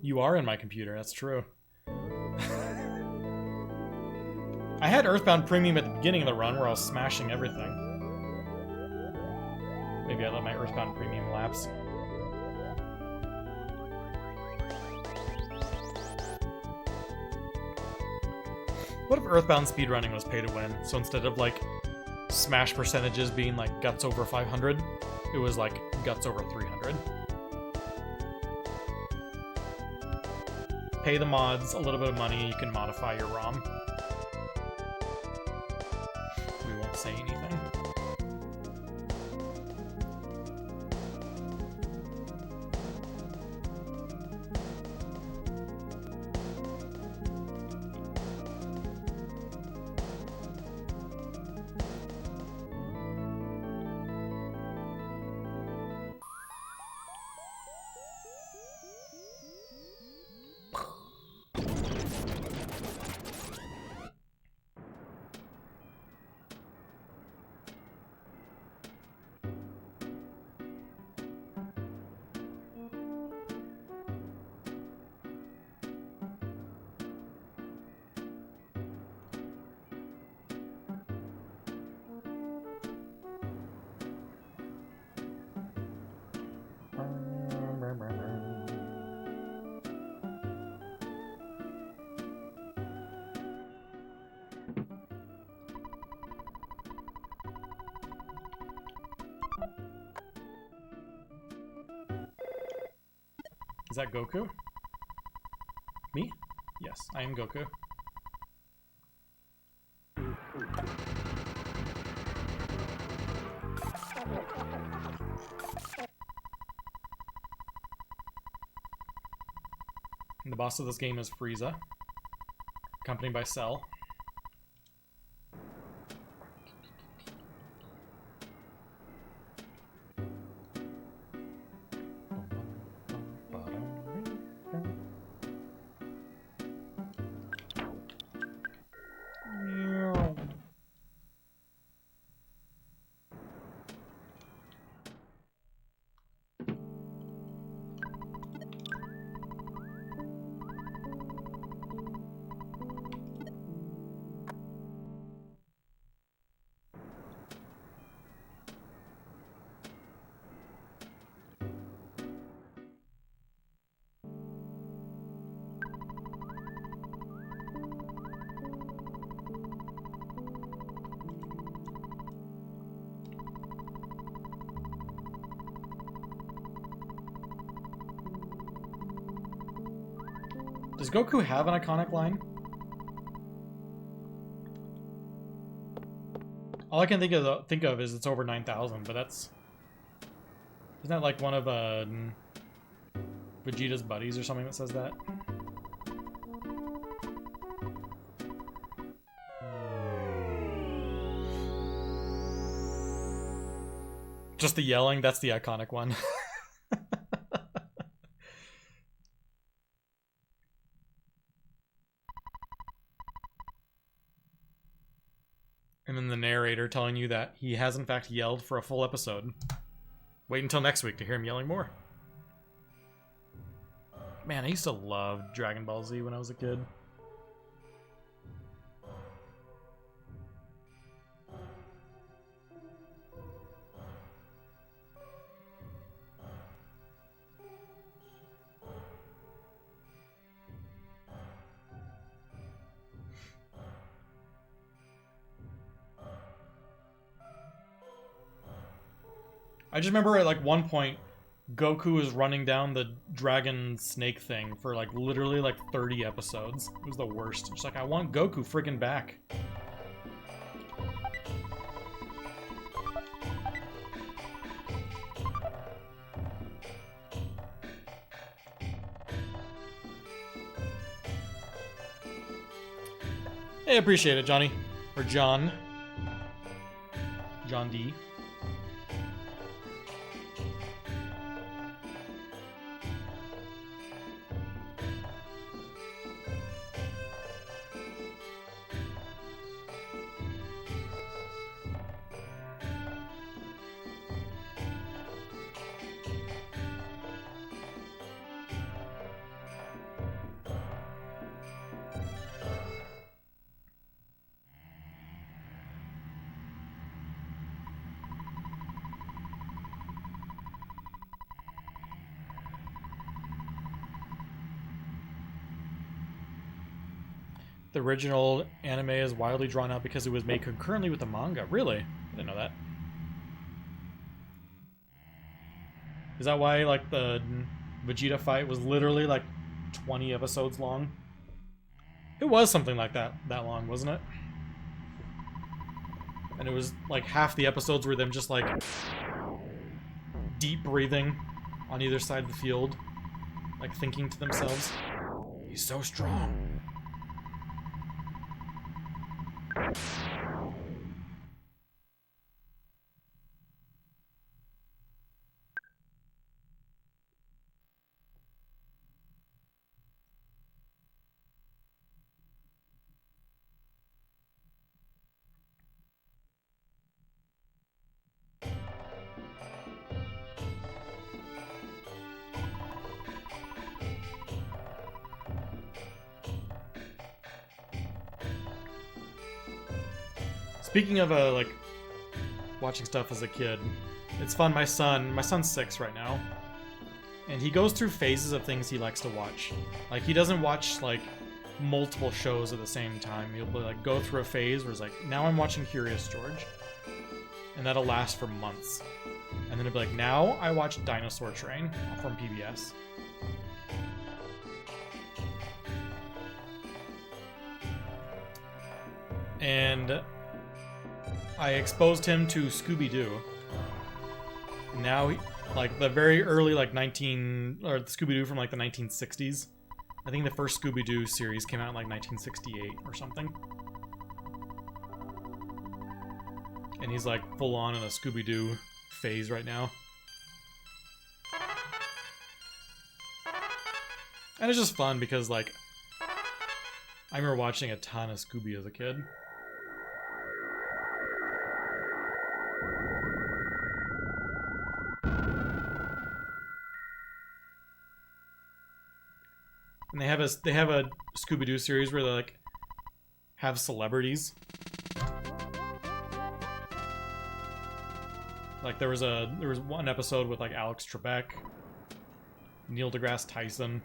You are in my computer, that's true. I had Earthbound Premium at the beginning of the run where I was smashing everything. Maybe I let my Earthbound Premium lapse. What if Earthbound speedrunning was pay to win? So instead of like smash percentages being like guts over 500, it was like guts over 300. Pay the mods a little bit of money, you can modify your ROM. We won't say anything. Is that Goku? Me? Yes, I am Goku. And the boss of this game is Frieza, accompanied by Cell. Does Goku have an iconic line? All I can think of is it's over 9,000, but that's... Isn't that like one of Vegeta's buddies or something that says that? Just the yelling, that's the iconic one. And then the narrator telling you that he has in fact yelled for a full episode. Wait until next week to hear him yelling more. Man, I used to love Dragon Ball Z when I was a kid. I just remember at like one point, Goku was running down the dragon snake thing for like literally like 30 episodes. It was the worst. Just like, I want Goku friggin' back. Hey, appreciate it, Johnny. Or John. John D. The original anime is widely drawn out because it was made concurrently with the manga. Really? I didn't know that. Is that why, like, the Vegeta fight was literally, like, 20 episodes long? It was something like that long, wasn't it? And it was, like, half the episodes were them just, like, deep breathing on either side of the field. Like, thinking to themselves, he's so strong. Speaking of, like, watching stuff as a kid, it's fun. My son's 6 right now, and he goes through phases of things he likes to watch. Like, he doesn't watch, like, multiple shows at the same time. He'll, like, go through a phase where it's like, now I'm watching Curious George, and that'll last for months. And then he'll be like, now I watch Dinosaur Train from PBS. And I exposed him to Scooby-Doo. Now, like, the very early, like, Scooby-Doo from, like, the 1960s. I think the first Scooby-Doo series came out in, like, 1968 or something. And he's, like, full-on in a Scooby-Doo phase right now. And it's just fun because, like, I remember watching a ton of Scooby as a kid. And they have a Scooby-Doo series where they, like, have celebrities. Like, there was one episode with, like, Alex Trebek, Neil deGrasse Tyson.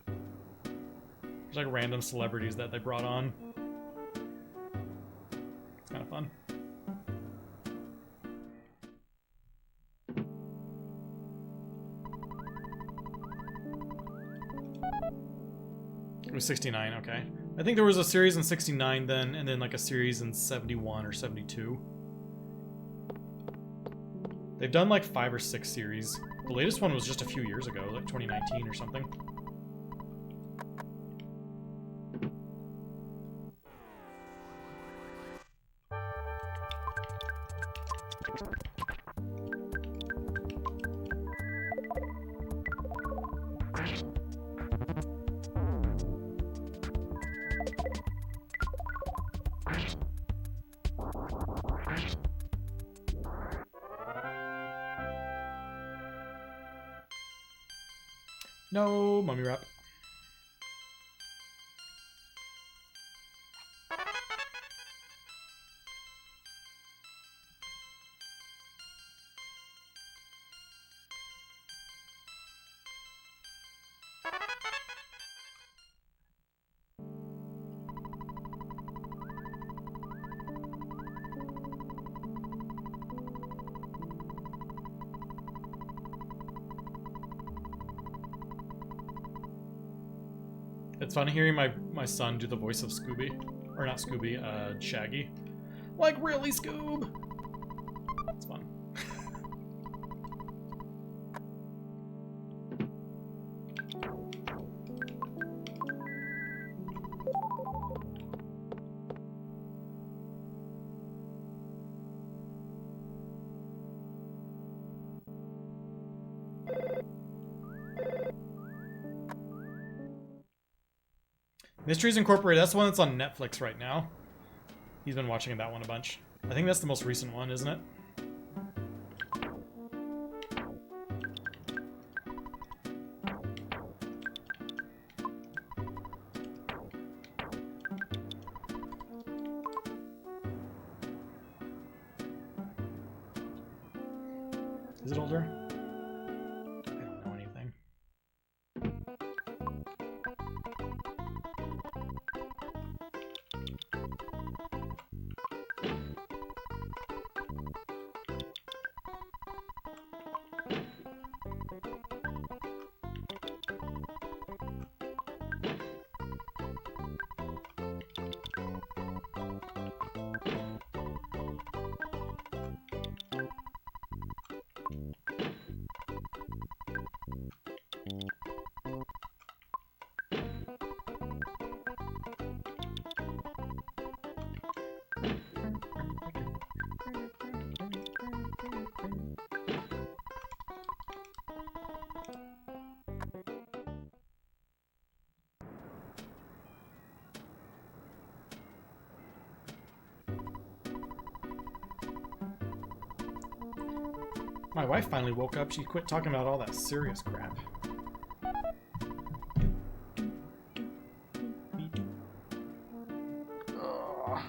There's, like, random celebrities that they brought on. It's kind of fun. It was 69, okay. I think there was a series in 69 then, and then, like, a series in 71 or 72. They've done, like, 5 or 6 series. The latest one was just a few years ago, like 2019 or something. No mummy wrap. It's fun hearing my son do the voice of Scooby. Or not Scooby, Shaggy. Like, really, Scoob? It's fun. Mysteries Incorporated, that's the one that's on Netflix right now. He's been watching that one a bunch. I think that's the most recent one, isn't it? Is it older? I don't know anything. My wife finally woke up. She quit talking about all that serious crap. Ugh.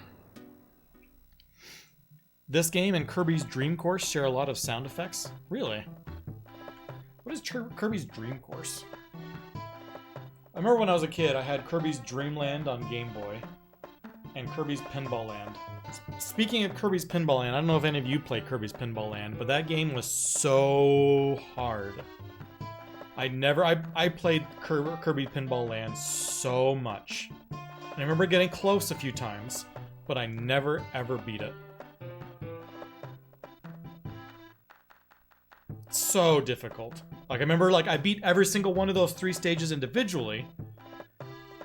This game and Kirby's Dream Course share a lot of sound effects. Really? What is Kirby's Dream Course? I remember when I was a kid, I had Kirby's Dream Land on Game Boy and Kirby's Pinball Land. Speaking of Kirby's Pinball Land, I don't know if any of you played Kirby's Pinball Land, but that game was so hard. I played Kirby Pinball Land so much. And I remember getting close a few times, but I never ever beat it. So difficult. Like I remember I beat every single one of those 3 stages individually.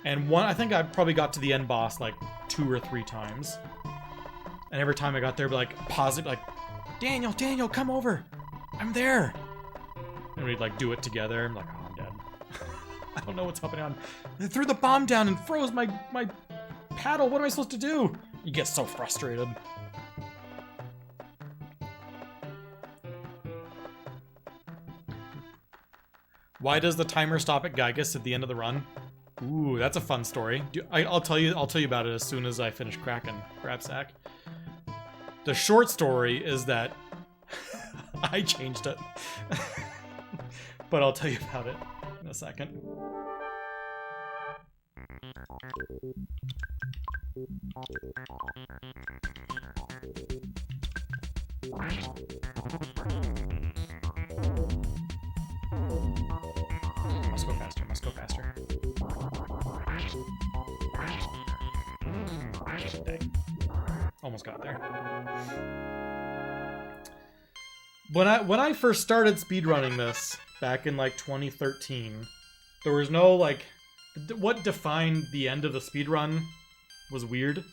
And I think I probably got to the end boss like 2 or 3 times. And every time I got there, pause it, Daniel, come over. I'm there. And we'd do it together. I'm like, oh, I'm dead. I don't know what's happening. They threw the bomb down and froze my paddle. What am I supposed to do? You get so frustrated. Why does the timer stop at Gygus at the end of the run? Ooh, that's a fun story. I'll tell you about it as soon as I finish cracking Grabsack. The short story is that I changed it. But I'll tell you about it in a second. Must go faster, must go faster. Dang. Almost got there. When I first started speedrunning this back in 2013, there was no what defined the end of the speedrun was weird.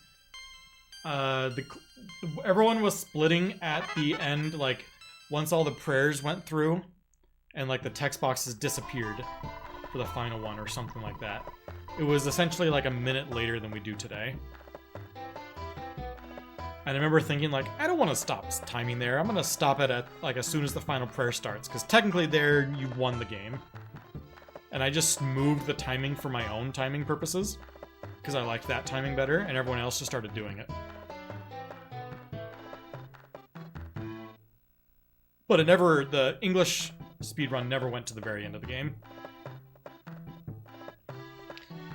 Everyone was splitting at the end once all the prayers went through and the text boxes disappeared for the final one or something like that. It was essentially a minute later than we do today. And I remember thinking, I don't want to stop timing there. I'm going to stop it at, as soon as the final prayer starts. Because technically there, you won the game. And I just moved the timing for my own timing purposes. Because I liked that timing better, and everyone else just started doing it. But the English speedrun never went to the very end of the game.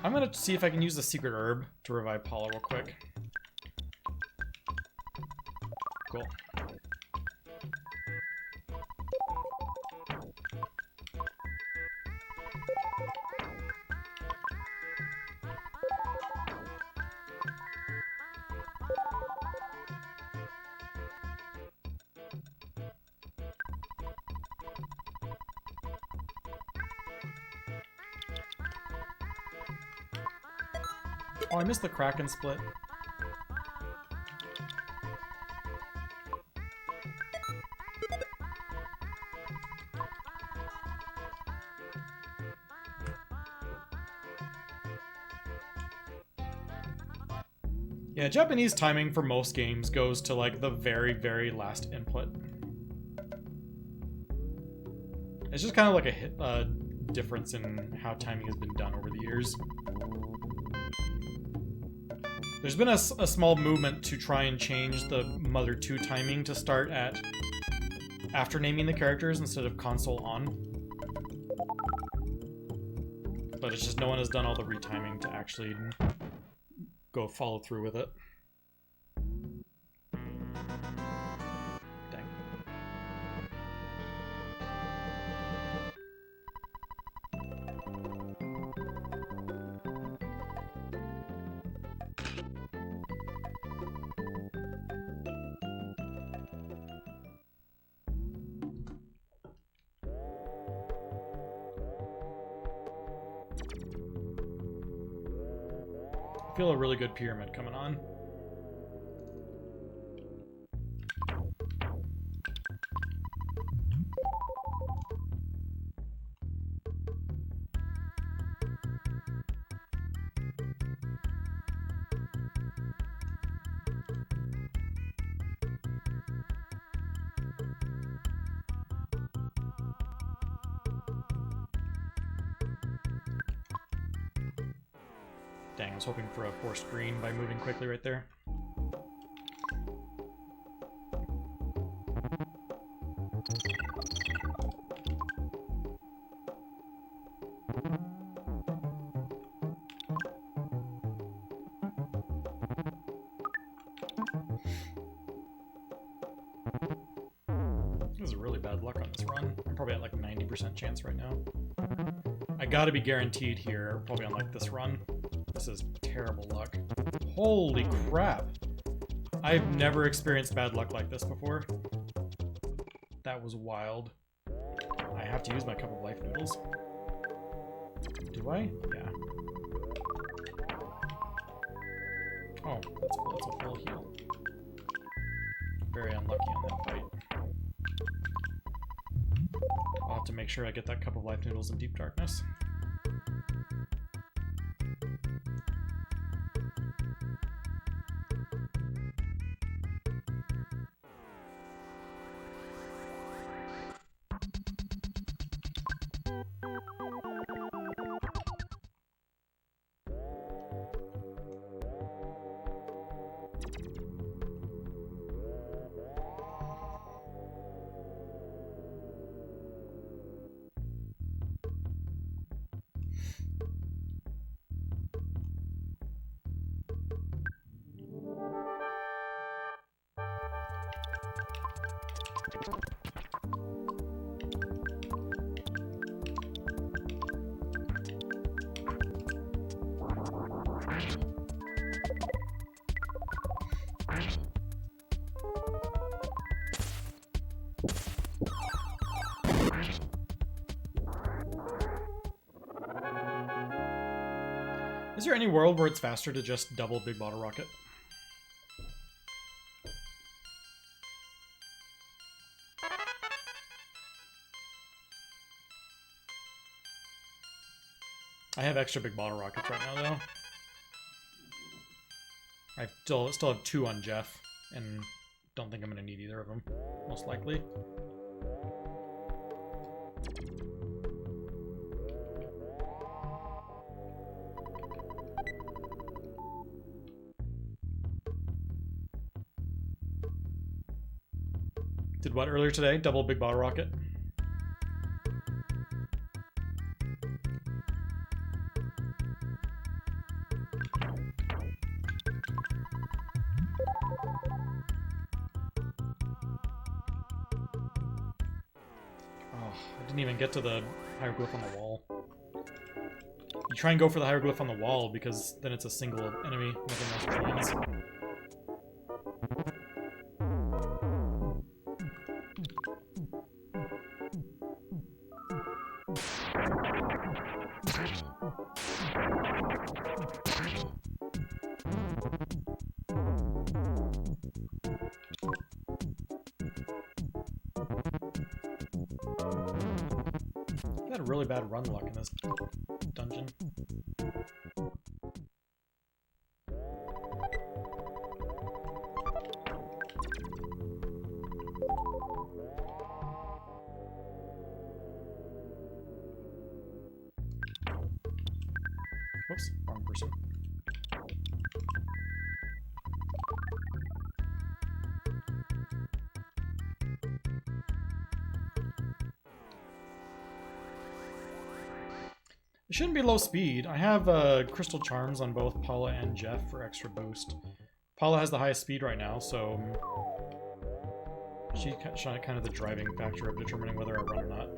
I'm going to see if I can use the secret herb to revive Paula real quick. Cool. Oh, I missed the Kraken split. Yeah, Japanese timing for most games goes to like the very, very last input. It's just kind of like a difference in how timing has been done over the years. There's been a small movement to try and change the Mother 2 timing to start at after naming the characters instead of console on. But it's just no one has done all the retiming to actually go follow through with it. Dang. I feel a really good pyramid coming on. Dang, I was hoping for a forced green by moving quickly right there. This is really bad luck on this run. I'm probably at like 90% chance right now. I gotta be guaranteed here, probably on like this run. This is terrible luck. Holy crap! I've never experienced bad luck like this before. That was wild. I have to use my cup of life noodles. Do I? Yeah. Oh, that's a full heal. Very unlucky on that fight. I'll have to make sure I get that cup of life noodles in deep darkness. Is there any world where it's faster to just double Big Bottle Rocket? I have extra Big Bottle Rockets right now, though. I still have 2 on Jeff, and don't think I'm going to need either of them, most likely. Did what earlier today? Double Big Bottle Rocket? I didn't even get to the hieroglyph on the wall. You try and go for the hieroglyph on the wall because then it's a single enemy, nothing else joins. I had a really bad run luck in this dungeon. Whoops, wrong person. It shouldn't be low speed. I have crystal charms on both Paula and Jeff for extra boost. Paula has the highest speed right now, so she's kind of the driving factor of determining whether I run or not.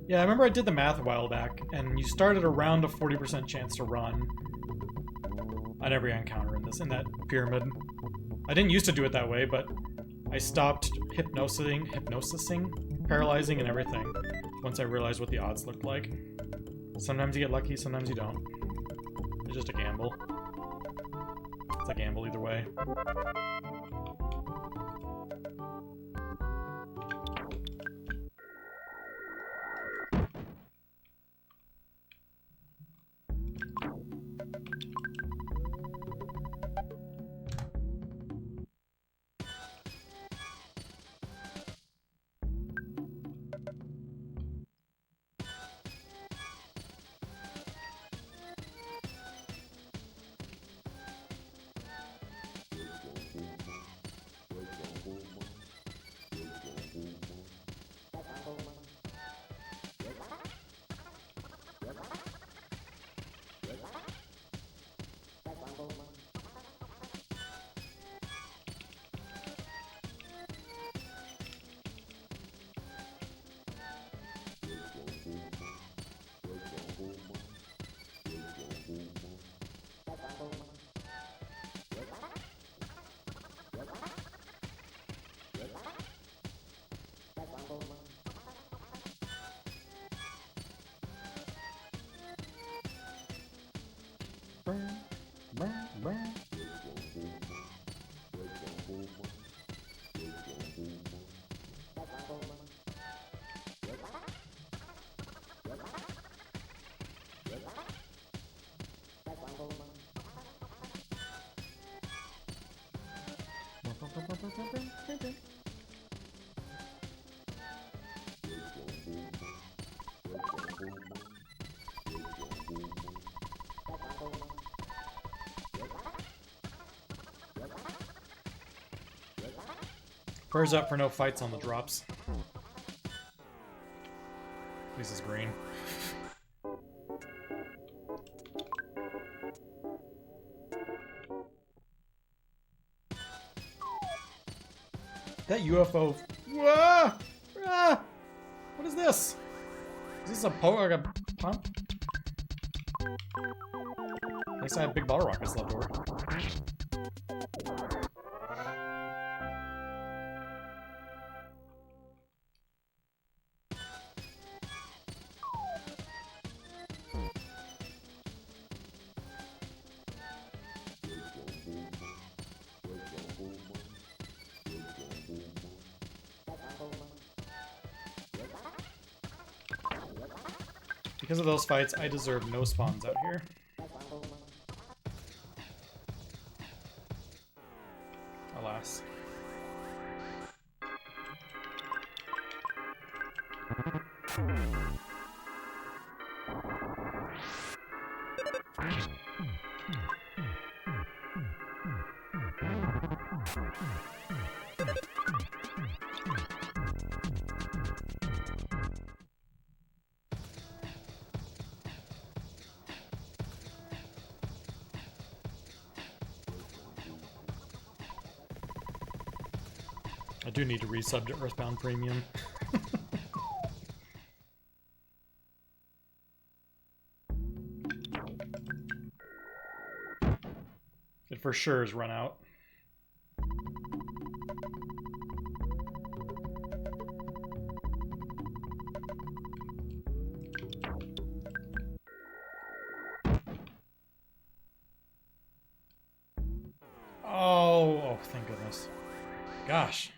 Yeah, I remember I did the math a while back, and you started around a 40% chance to run on every encounter in that pyramid. I didn't used to do it that way, but I stopped hypnosising, paralyzing, and everything once I realized what the odds looked like. Sometimes you get lucky, sometimes you don't. It's just a gamble. It's a gamble either way. Prayers up for no fights on the drops. At least it's green. That UFO. Whoa! Ah! What is this? Is this a like a pump? At least I have big bottle rockets left over. Because of those fights, I deserve no spawns out here. Alas. I do need to resub to Earthbound Premium. It for sure is run out. Oh, thank goodness. Gosh.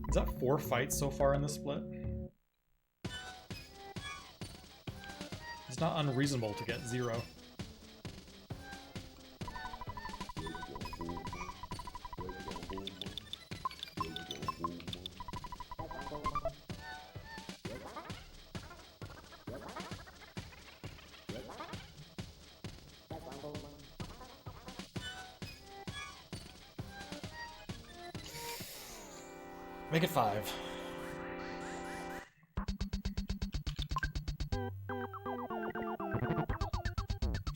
Is that 4 fights so far in the split? It's not unreasonable to get 0. Make it 5.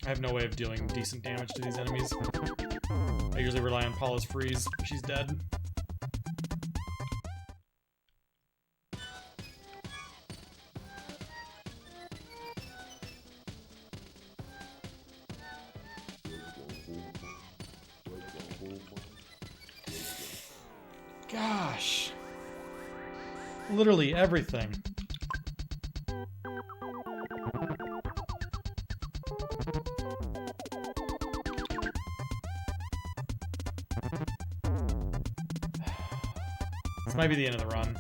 I have no way of dealing decent damage to these enemies. I usually rely on Paula's freeze, but she's dead. Gosh. Literally everything. This might be the end of the run.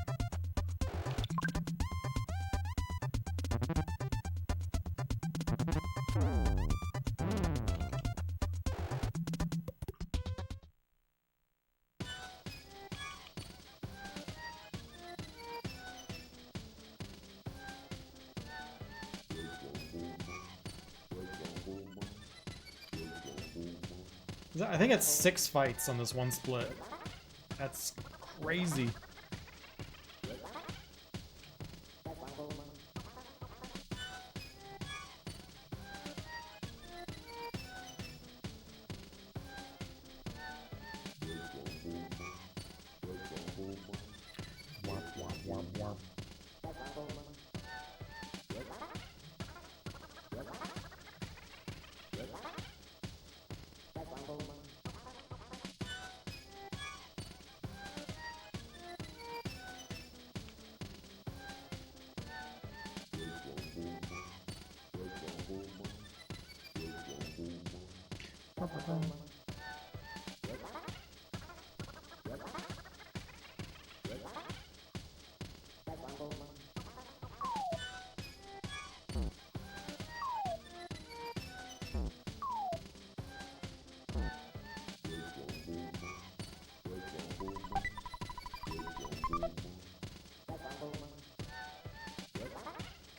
I think it's 6 fights on this one split. That's crazy.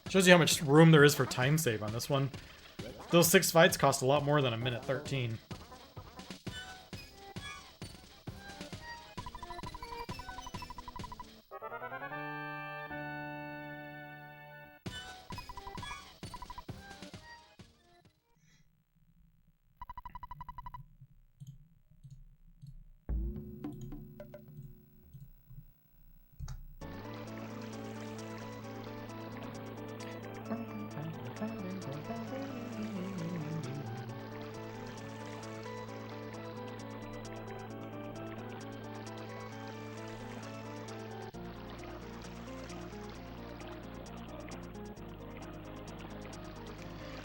Shows you how much room there is for time save on this one. Those 6 fights cost a lot more than a minute 13.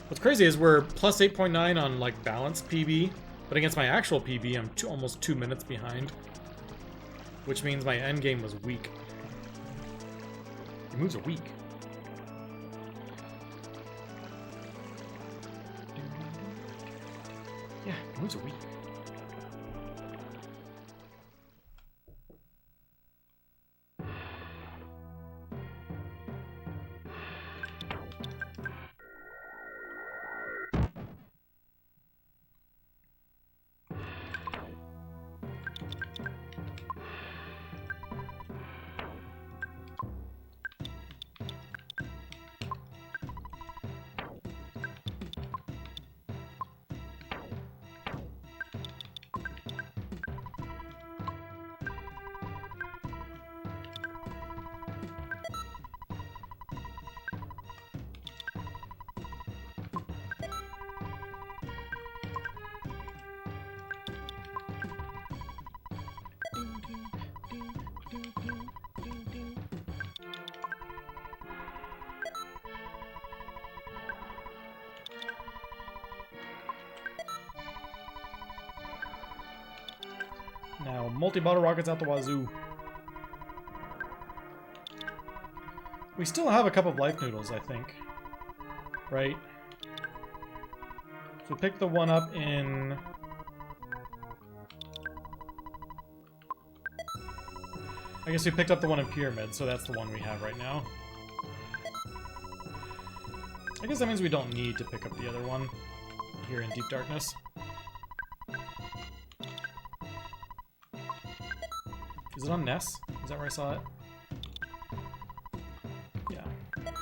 What's crazy is we're plus 8.9 on like balanced PB, but against my actual PB, I'm almost 2 minutes behind, which means my end game was weak. The moves are weak. Yeah, the moves are weak. Now, multi-bottle rockets out the wazoo. We still have a cup of life noodles, I think. Right? So pick the one up in... I guess we picked up the one in Pyramid, so that's the one we have right now. I guess that means we don't need to pick up the other one here in Deep Darkness. Is it on Ness? Is that where I saw it? Yeah. Okay.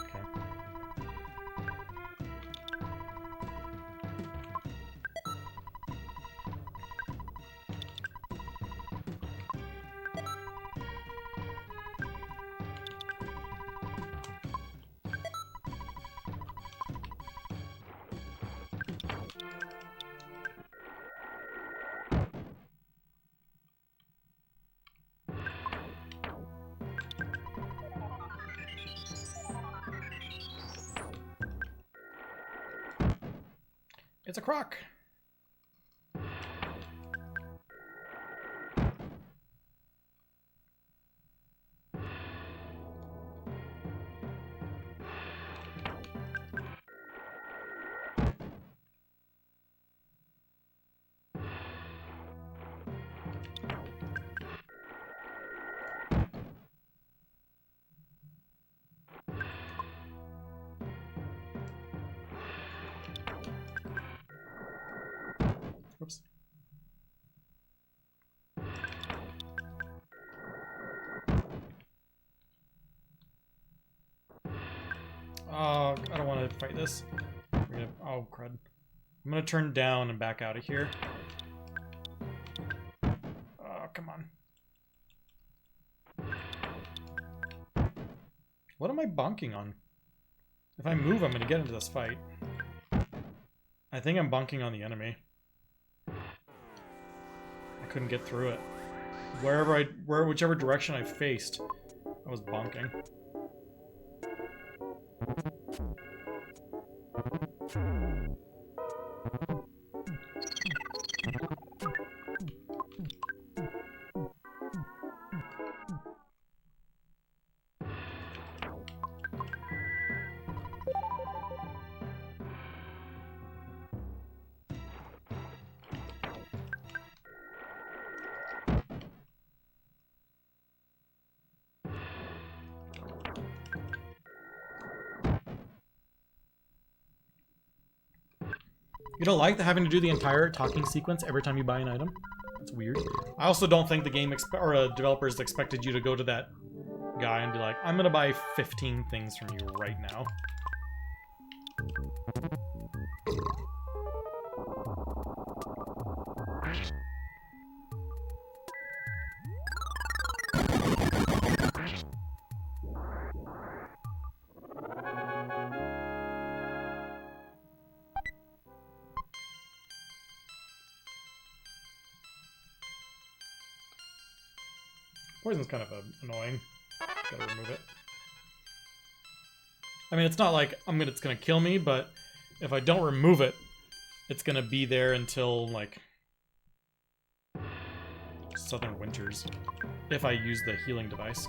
It's a croc. Oops. Oh, I don't want to fight this. Oh, crud. I'm gonna turn down and back out of here. Oh, come on. What am I bonking on? If I move, I'm gonna get into this fight. I think I'm bonking on the enemy. I couldn't get through it. Whichever direction I faced, I was bonking. You don't like having to do the entire talking sequence every time you buy an item? That's weird. I also don't think the game developers expected you to go to that guy and be like, I'm gonna buy 15 things from you right now. Poison's kind of annoying. Gotta remove it. I mean, it's not like it's gonna kill me, but if I don't remove it, it's gonna be there until, like, Southern Winters, if I use the healing device.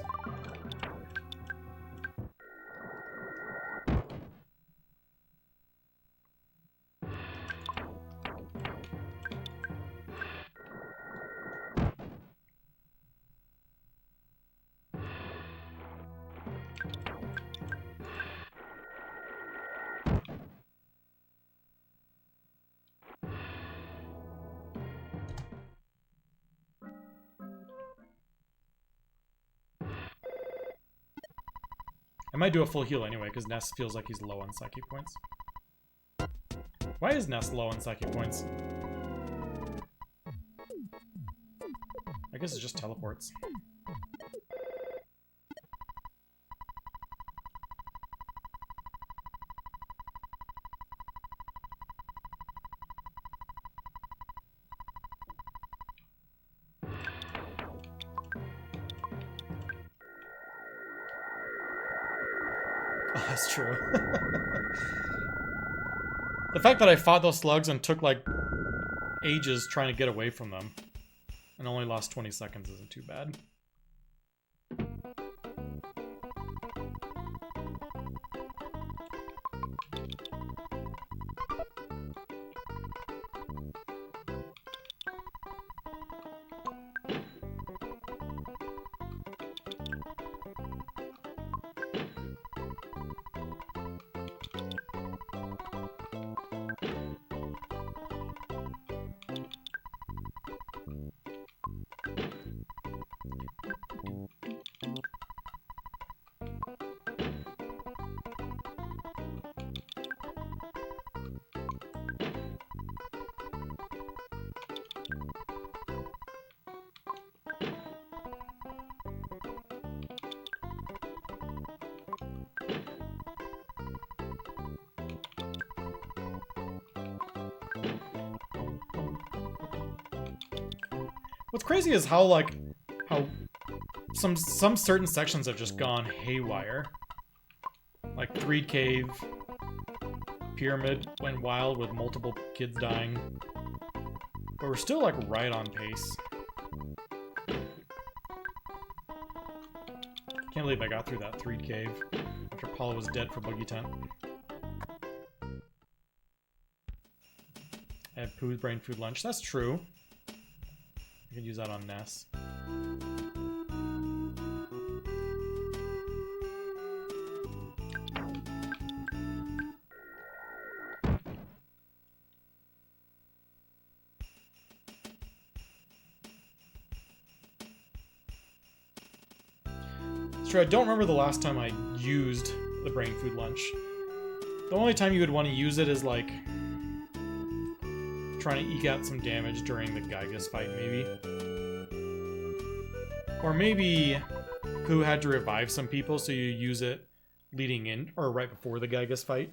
I might do a full heal anyway, because Ness feels like he's low on psychic points. Why is Ness low on psychic points? I guess it just teleports. Oh, that's true. The fact that I fought those slugs and took, like, ages trying to get away from them and only lost 20 seconds isn't too bad. What's crazy is how, like, how some certain sections have just gone haywire. Like Threed Cave, Pyramid went wild with multiple kids dying. But we're still, like, right on pace. Can't believe I got through that Threed Cave after Paula was dead for Boogie Tent. I had Pooh's Brain Food Lunch. That's true. I could use that on Ness. It's true, I don't remember the last time I used the Brain Food Lunch. The only time you would want to use it is, like, trying to eke out some damage during the Gygas fight, maybe. Or maybe Pooh had to revive some people, so you use it leading in, or right before the Gygas fight.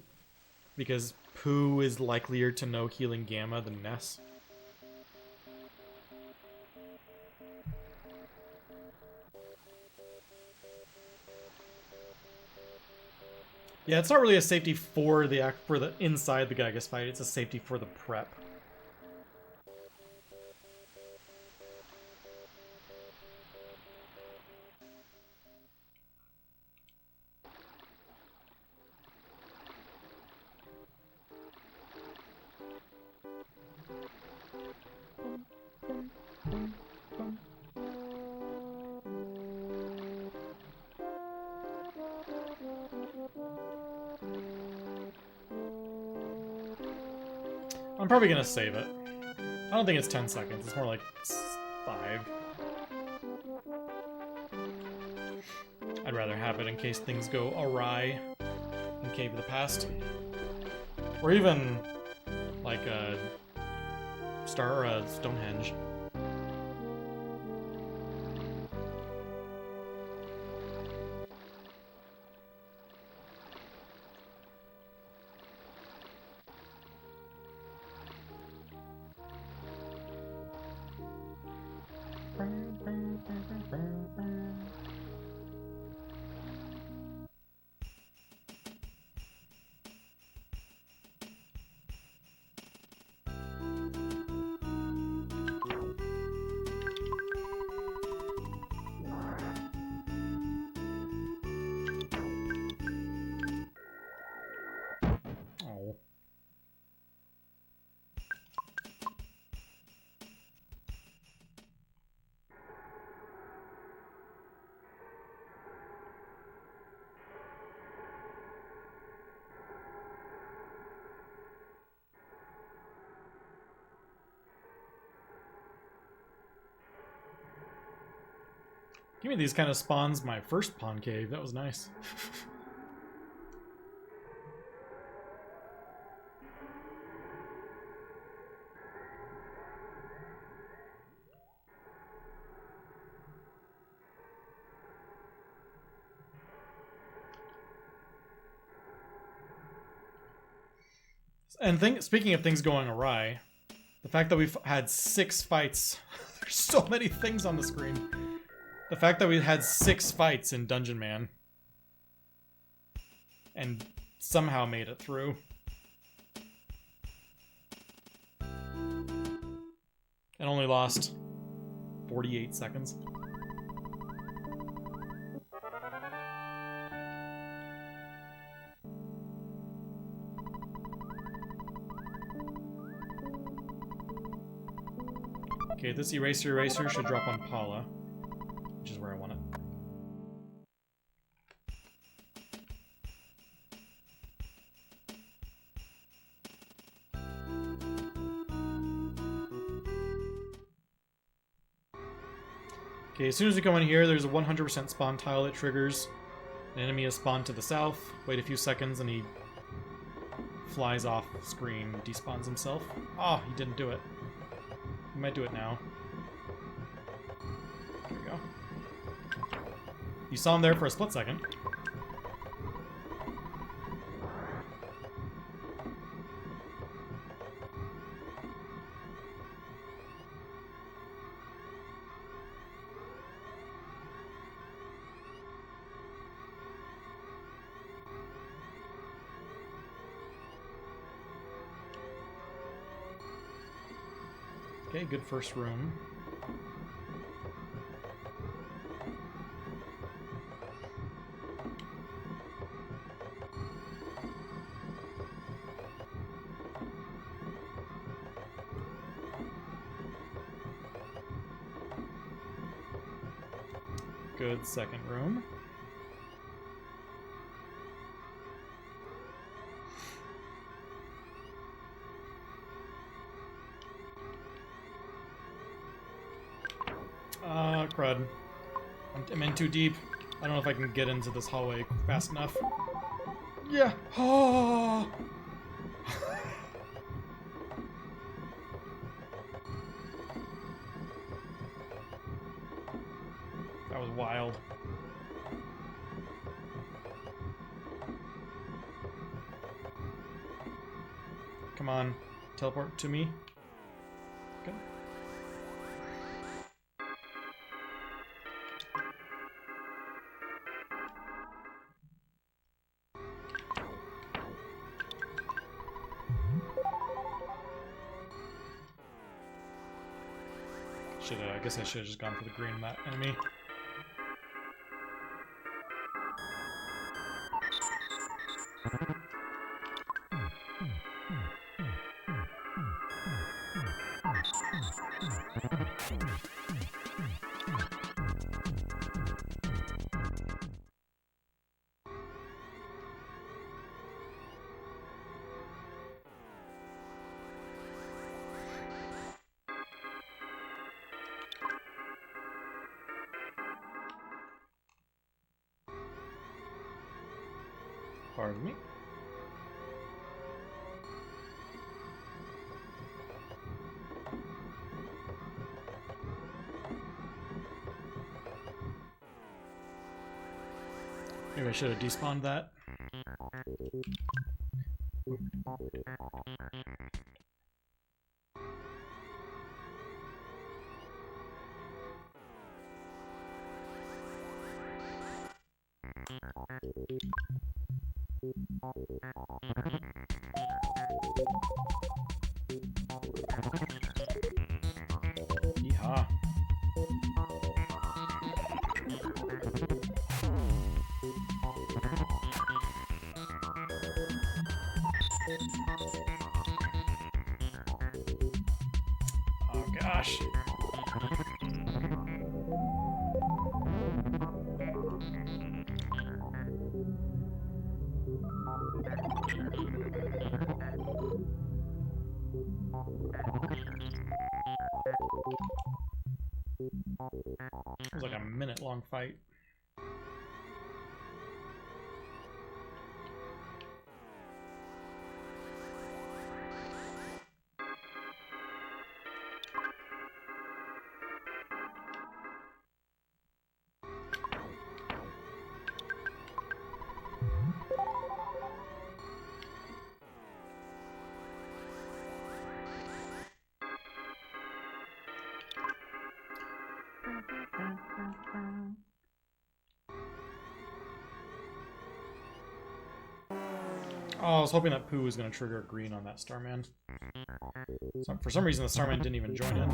Because Pooh is likelier to know Healing Gamma than Ness. Yeah, it's not really a safety for the inside the Gygas fight, it's a safety for the prep. I'm probably gonna save it. I don't think it's 10 seconds, it's more like 5. I'd rather have it in case things go awry in Cave of the Past. Or even, like, Stonehenge. Give me these kind of spawns my first pawn cave. That was nice. And speaking of things going awry, the fact that we've had 6 fights... There's so many things on the screen. The fact that we had 6 fights in Dungeon Man. and somehow made it through. And only lost 48 seconds. Okay, this eraser should drop on Paula, which is where I want it. Okay, as soon as we come in here, there's a 100% spawn tile that triggers. An enemy is spawned to the south. Wait a few seconds and he flies off screen, despawns himself. Oh, he didn't do it. He might do it now. There we go. You saw him there for a split second. Okay, good first room. Good second room. Crud. I'm in too deep. I don't know if I can get into this hallway fast enough. Yeah! Oh! That was wild. Come on, teleport to me. Okay. I guess I should have just gone for the green that enemy. Pardon me. Maybe I should have despawned that. Yeehaw. Oh gosh. It was like a minute-long fight. Oh, I was hoping that Pooh was going to trigger green on that Starman. So, for some reason, the Starman didn't even join in.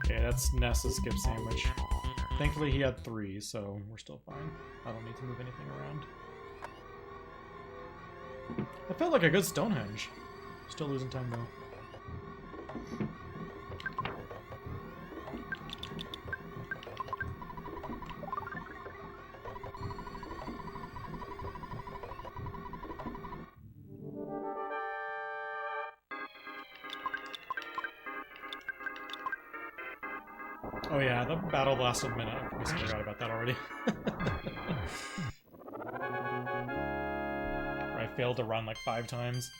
Okay, that's Ness's skip sandwich. Thankfully he had 3, so we're still fine. I don't need to move anything around. That felt like a good Stonehenge. Still losing time though. Oh yeah, the battle lasted a minute. I forgot about that already. I failed to run like 5 times.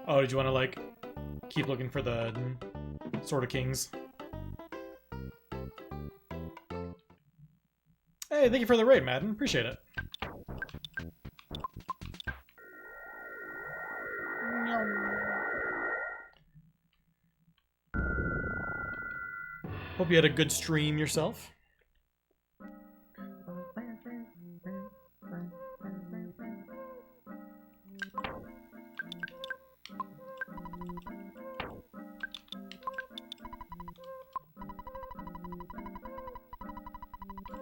Oh, did you want to, like, keep looking for the Sword of Kings? Hey, thank you for the raid, Madden. Appreciate it. Hope you had a good stream yourself.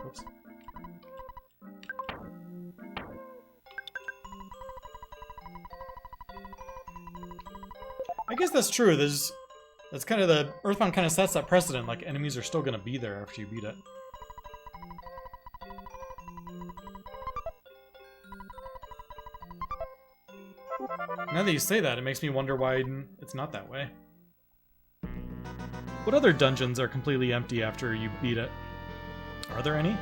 Oops. I guess that's true. That's kind of the Earthbound kind of sets that precedent. Like, enemies are still gonna be there after you beat it. Now that you say that, it makes me wonder why it's not that way. What other dungeons are completely empty after you beat it? Are there any?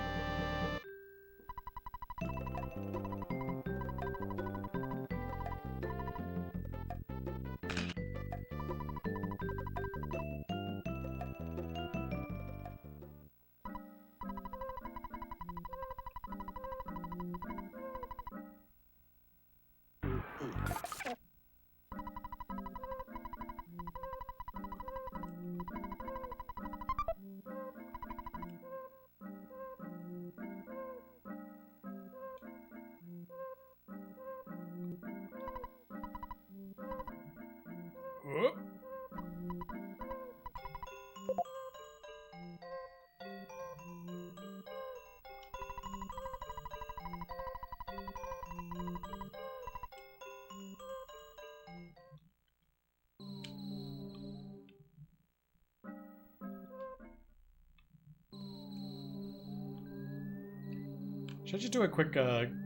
Should I just do a quick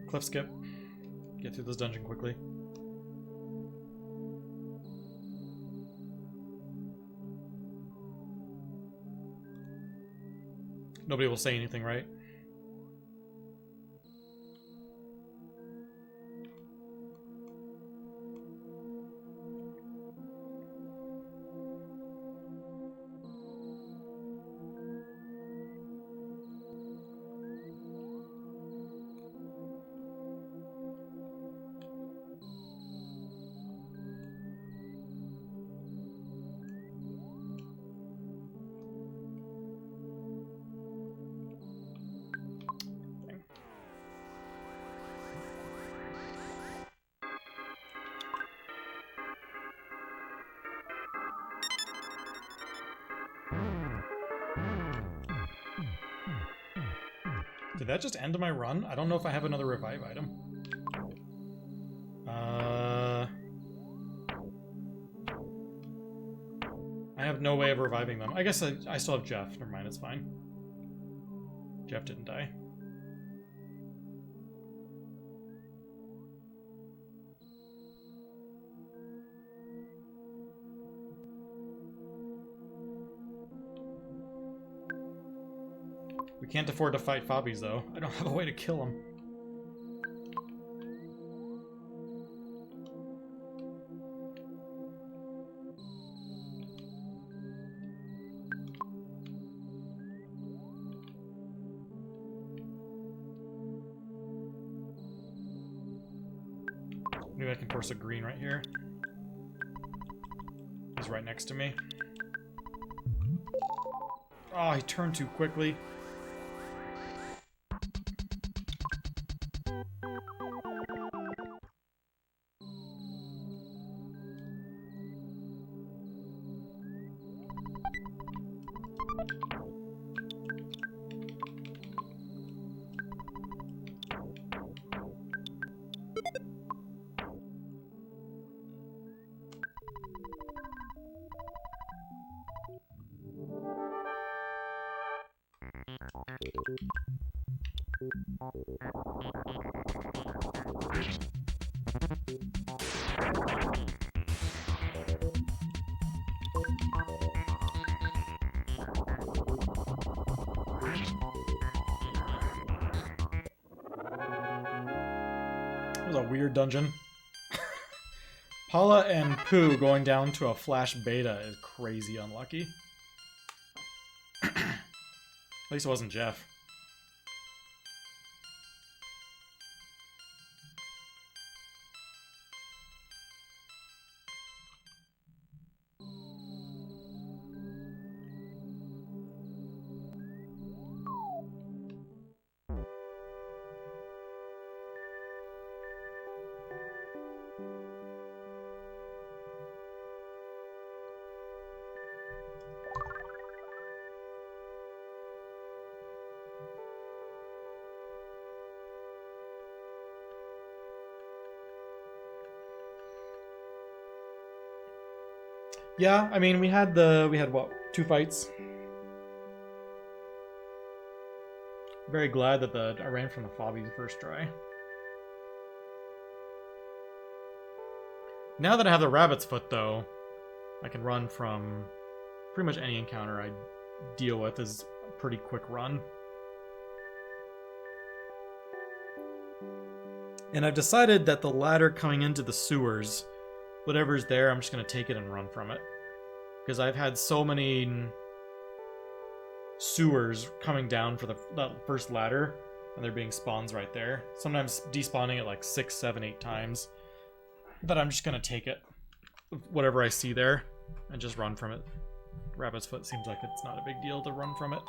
cliff skip? Get through this dungeon quickly. Nobody will say anything, right? Did that just end my run? I don't know if I have another revive item. I have no way of reviving them. I guess I still have Jeff. Never mind, it's fine. Jeff didn't die. We can't afford to fight Fobbies, though. I don't have a way to kill him. Maybe I can force a green right here. He's right next to me. Oh, he turned too quickly. That was a weird dungeon. Paula and Pooh going down to a flash beta is crazy unlucky. At least it wasn't Jeff. Yeah, I mean, we had what, 2 fights? Very glad that I ran from the Fobby first try. Now that I have the Rabbit's Foot, though, I can run from pretty much any encounter I deal with is a pretty quick run. And I've decided that the ladder coming into the sewers, whatever's there, I'm just going to take it and run from it. Because I've had so many sewers coming down for that first ladder, and there being spawns right there. Sometimes despawning it like 6, 7, 8 times. That I'm just going to take it, whatever I see there, and just run from it. Rabbit's Foot seems like it's not a big deal to run from it.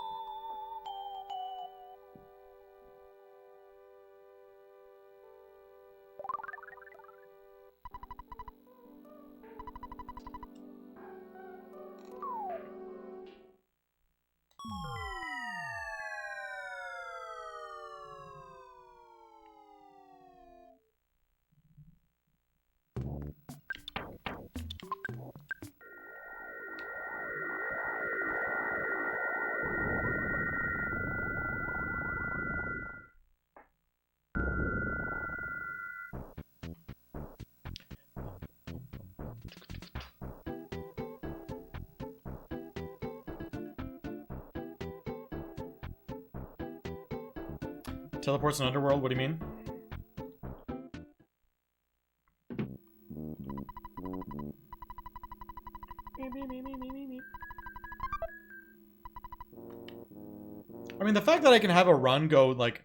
Teleports in Underworld, what do you mean? I mean, the fact that I can have a run go, like,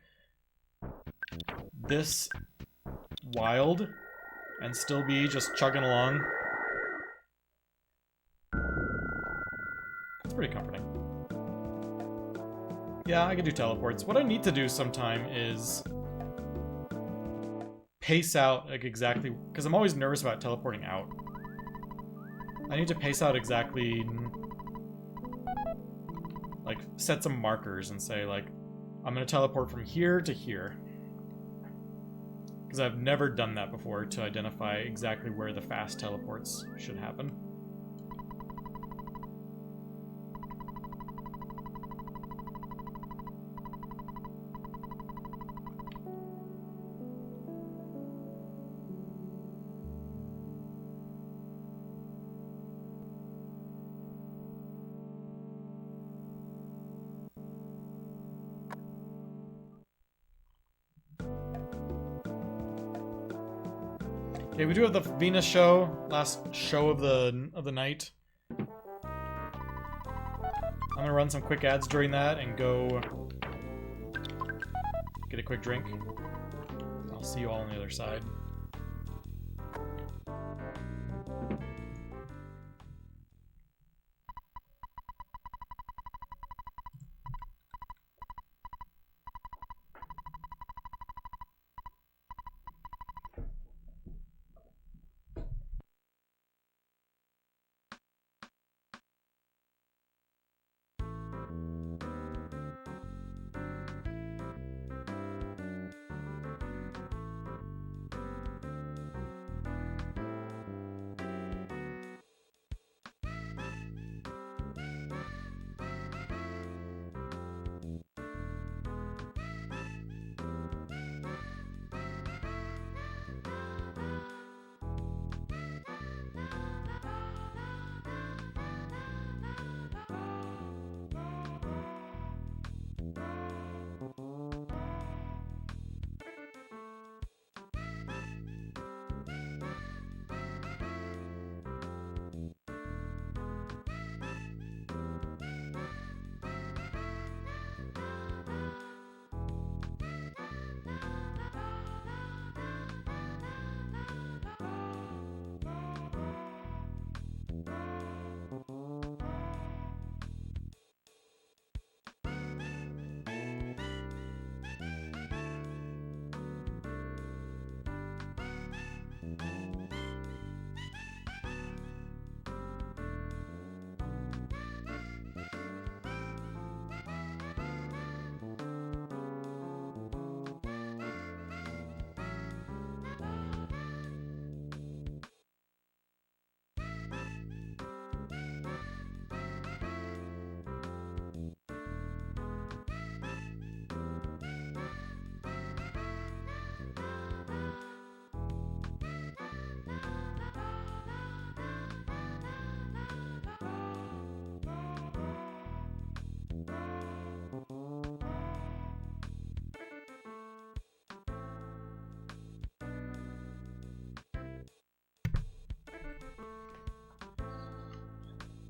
this wild and still be just chugging along, it's pretty comforting. Yeah, I can do teleports. What I need to do sometime is pace out, like, exactly, because I'm always nervous about teleporting out. I need to pace out exactly, like, set some markers and say, like, I'm going to teleport from here to here. Because I've never done that before to identify exactly where the fast teleports should happen. Okay, we do have the Venus show, last show of the night. I'm gonna run some quick ads during that and go get a quick drink. I'll see you all on the other side.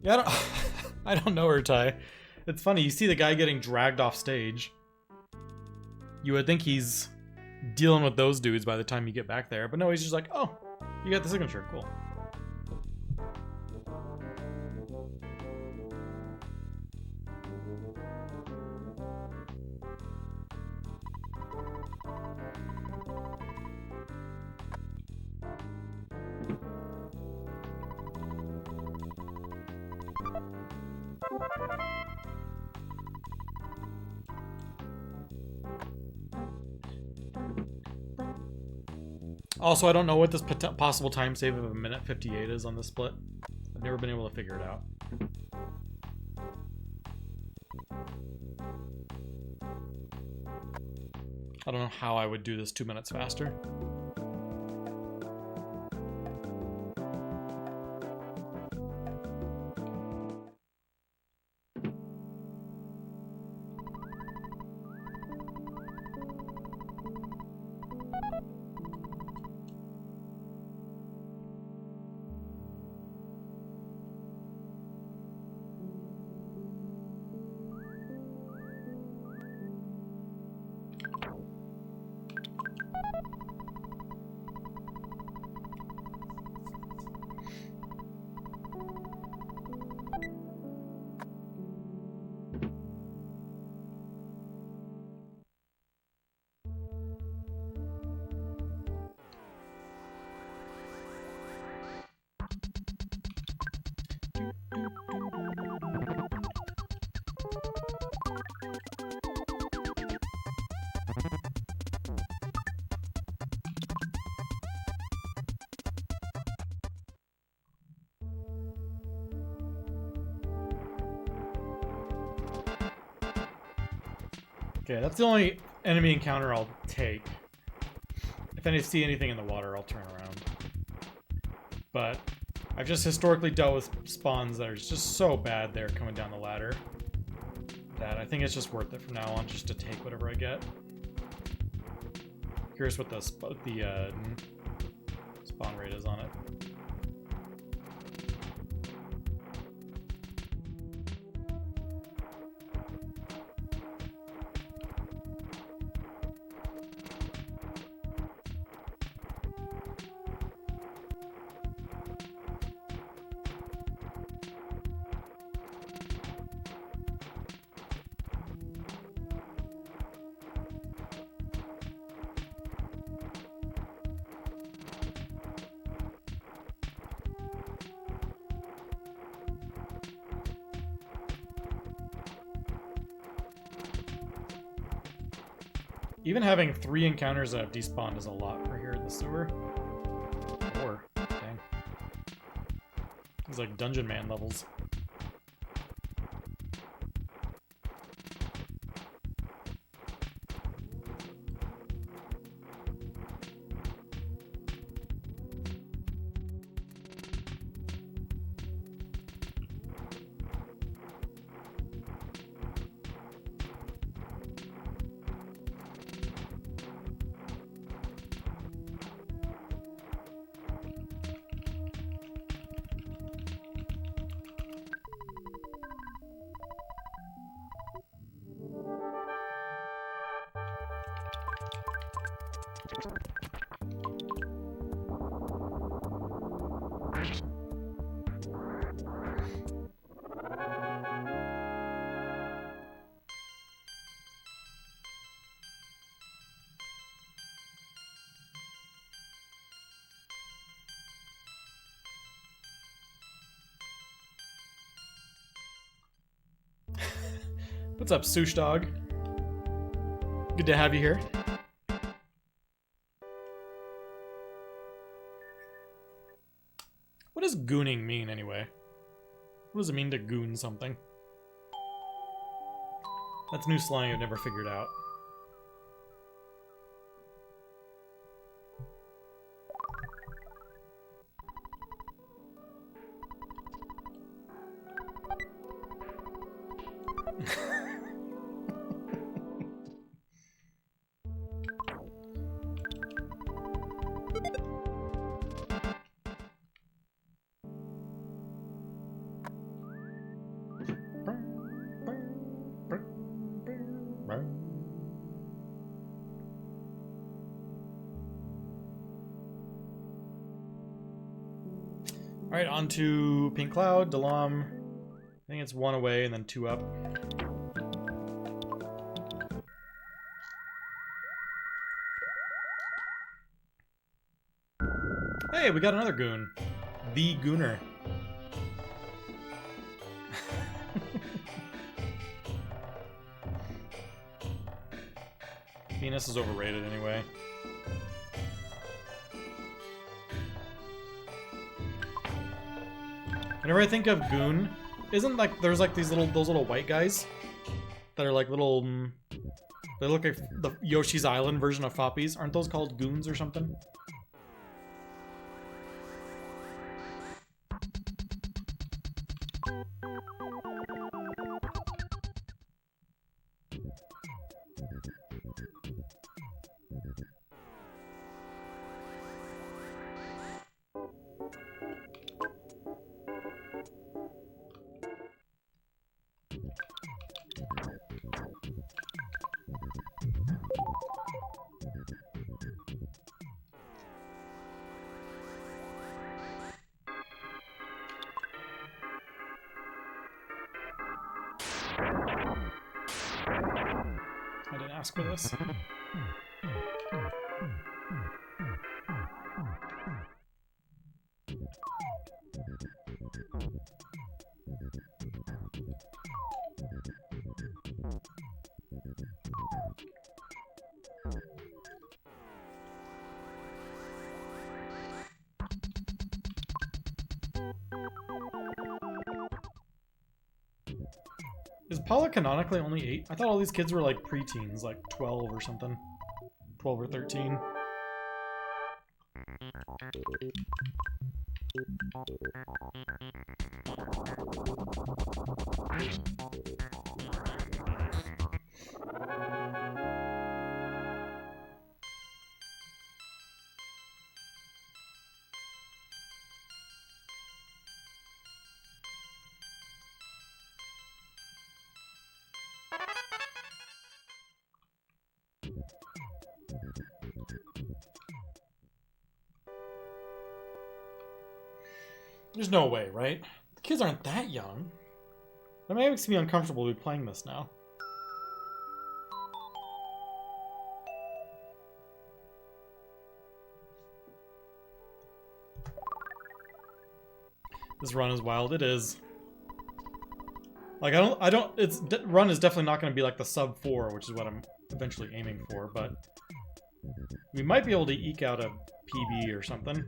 Yeah, I don't know her, Ty. It's funny, you see the guy getting dragged off stage. You would think he's dealing with those dudes by the time you get back there, but no, he's just like, oh, you got the signature, cool. Also, I don't know what this possible time save of 1:58 is on this split. I've never been able to figure it out. I don't know how I would do this 2 minutes faster. Okay, that's the only enemy encounter I'll take. If I see anything in the water, I'll turn around. But I've just historically dealt with spawns that are just so bad there coming down the ladder that I think it's just worth it from now on just to take whatever I get. Curious what the spawn rate is on it. Even having 3 encounters that have despawned is a lot for here in the sewer. 4. Dang. It's like Dungeon Man levels. What's up, Sush Dog? Good to have you here. What does gooning mean, anyway? What does it mean to goon something? That's new slang I've never figured out. Alright, on to Pink Cloud, Dalam. I think it's 1 away and then 2 up. Hey, we got another goon. The Gooner. Venus is overrated anyway. Whenever I think of goon, isn't like there's like those little white guys that are like little they look like the Yoshi's Island version of Foppies. Aren't those called goons or something? I didn't ask for this. Is Paula canonically only 8? I thought all these kids were like preteens, like 12 or something. 12 or 13. There's no way, right? The kids aren't that young. That makes me uncomfortable to be playing this now. This run is wild. It is. Like, run is definitely not going to be like the sub 4, which is what I'm eventually aiming for, but we might be able to eke out a PB or something.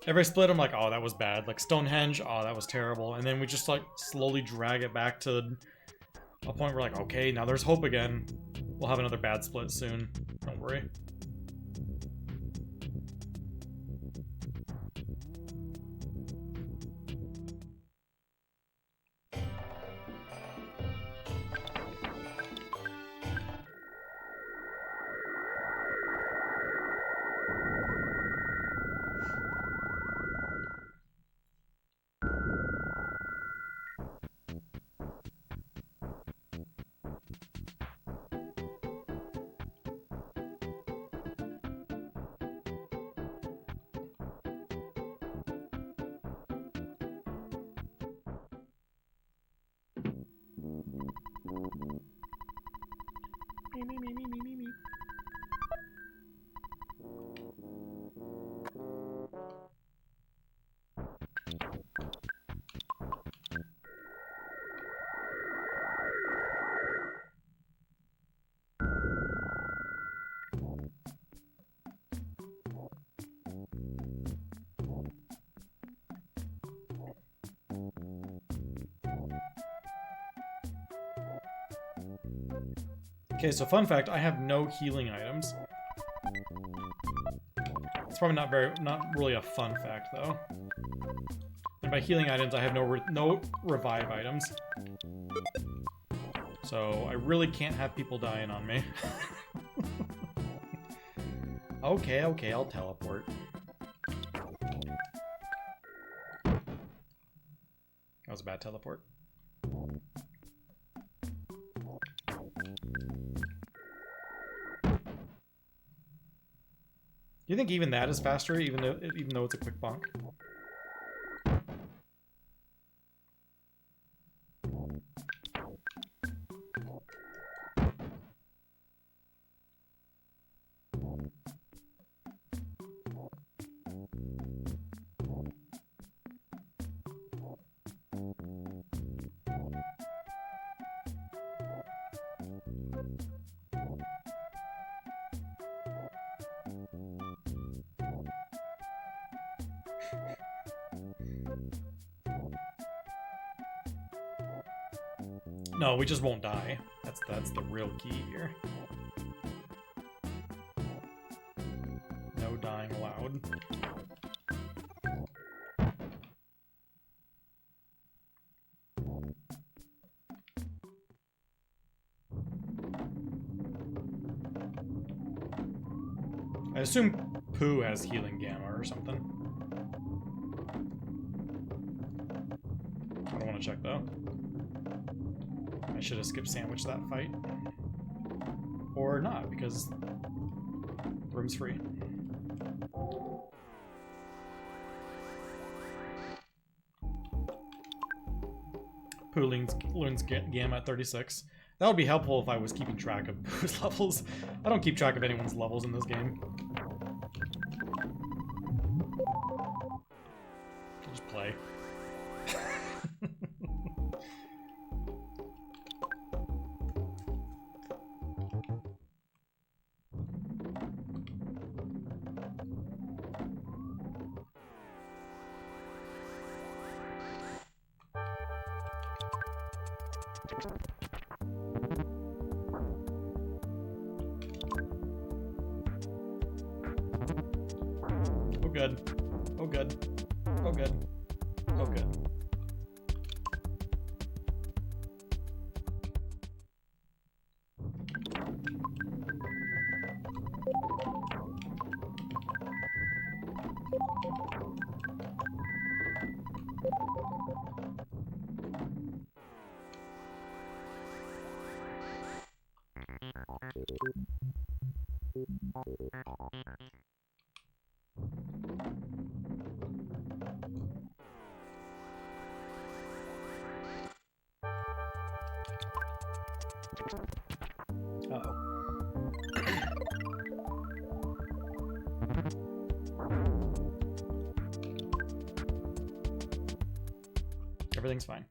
Every split, I'm like, oh, that was bad. Like, Stonehenge, oh, that was terrible. And then we just, like, slowly drag it back to a point where, like, okay, now there's hope again. We'll have another bad split soon. Don't worry. Me. Okay, so fun fact, I have no healing items. It's probably not really a fun fact though. And by healing items, I have no revive items. So I really can't have people dying on me. Okay, I'll teleport. That was a bad teleport. Do you think even that is faster, even though it's a quick bonk? No, we just won't die. That's the real key here. No dying allowed. I assume Pooh has healing gamma or something. I don't want to check though. I should have skipped sandwich that fight. Or not, because room's free. Pooh learns gamma at 36. That would be helpful if I was keeping track of Pooh's levels. I don't keep track of anyone's levels in this game. I'll just play. Oh good. Oh good. Oh good. Oh good. Uh-oh. Everything's fine.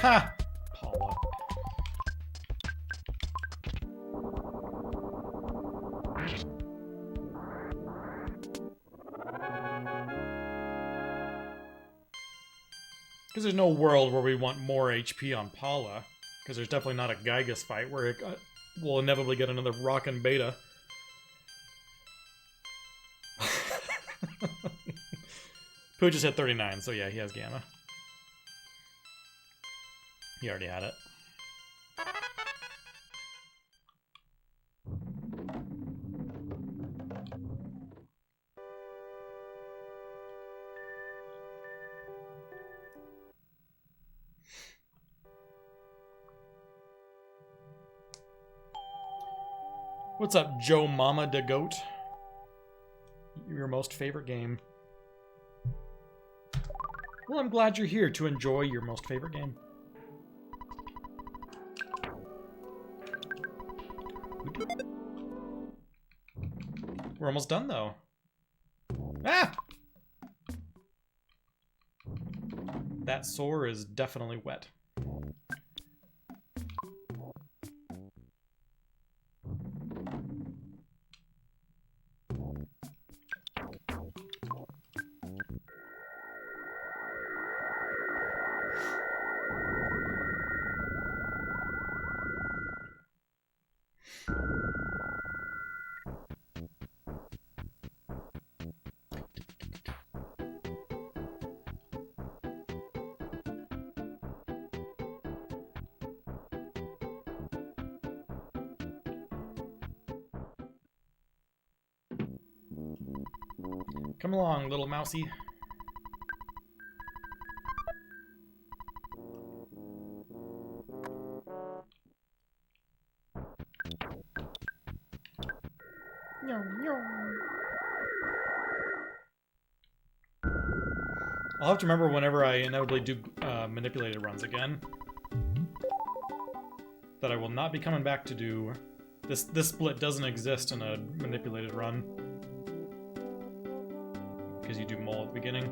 Ha! Paula. Because there's no world where we want more HP on Paula. Because there's definitely not a Gygas fight where it will inevitably get another rockin' beta. Pooh just hit 39, so yeah, he has Gamma. He already had it. What's up, Joe Mama de Goat? Your most favorite game. Well, I'm glad you're here to enjoy your most favorite game. We're almost done, though. Ah! That sore is definitely wet. Come along, little mousey. I'll have to remember whenever I inevitably do manipulated runs again that I will not be coming back to do this. This split doesn't exist in a manipulated run because you do mole at the beginning.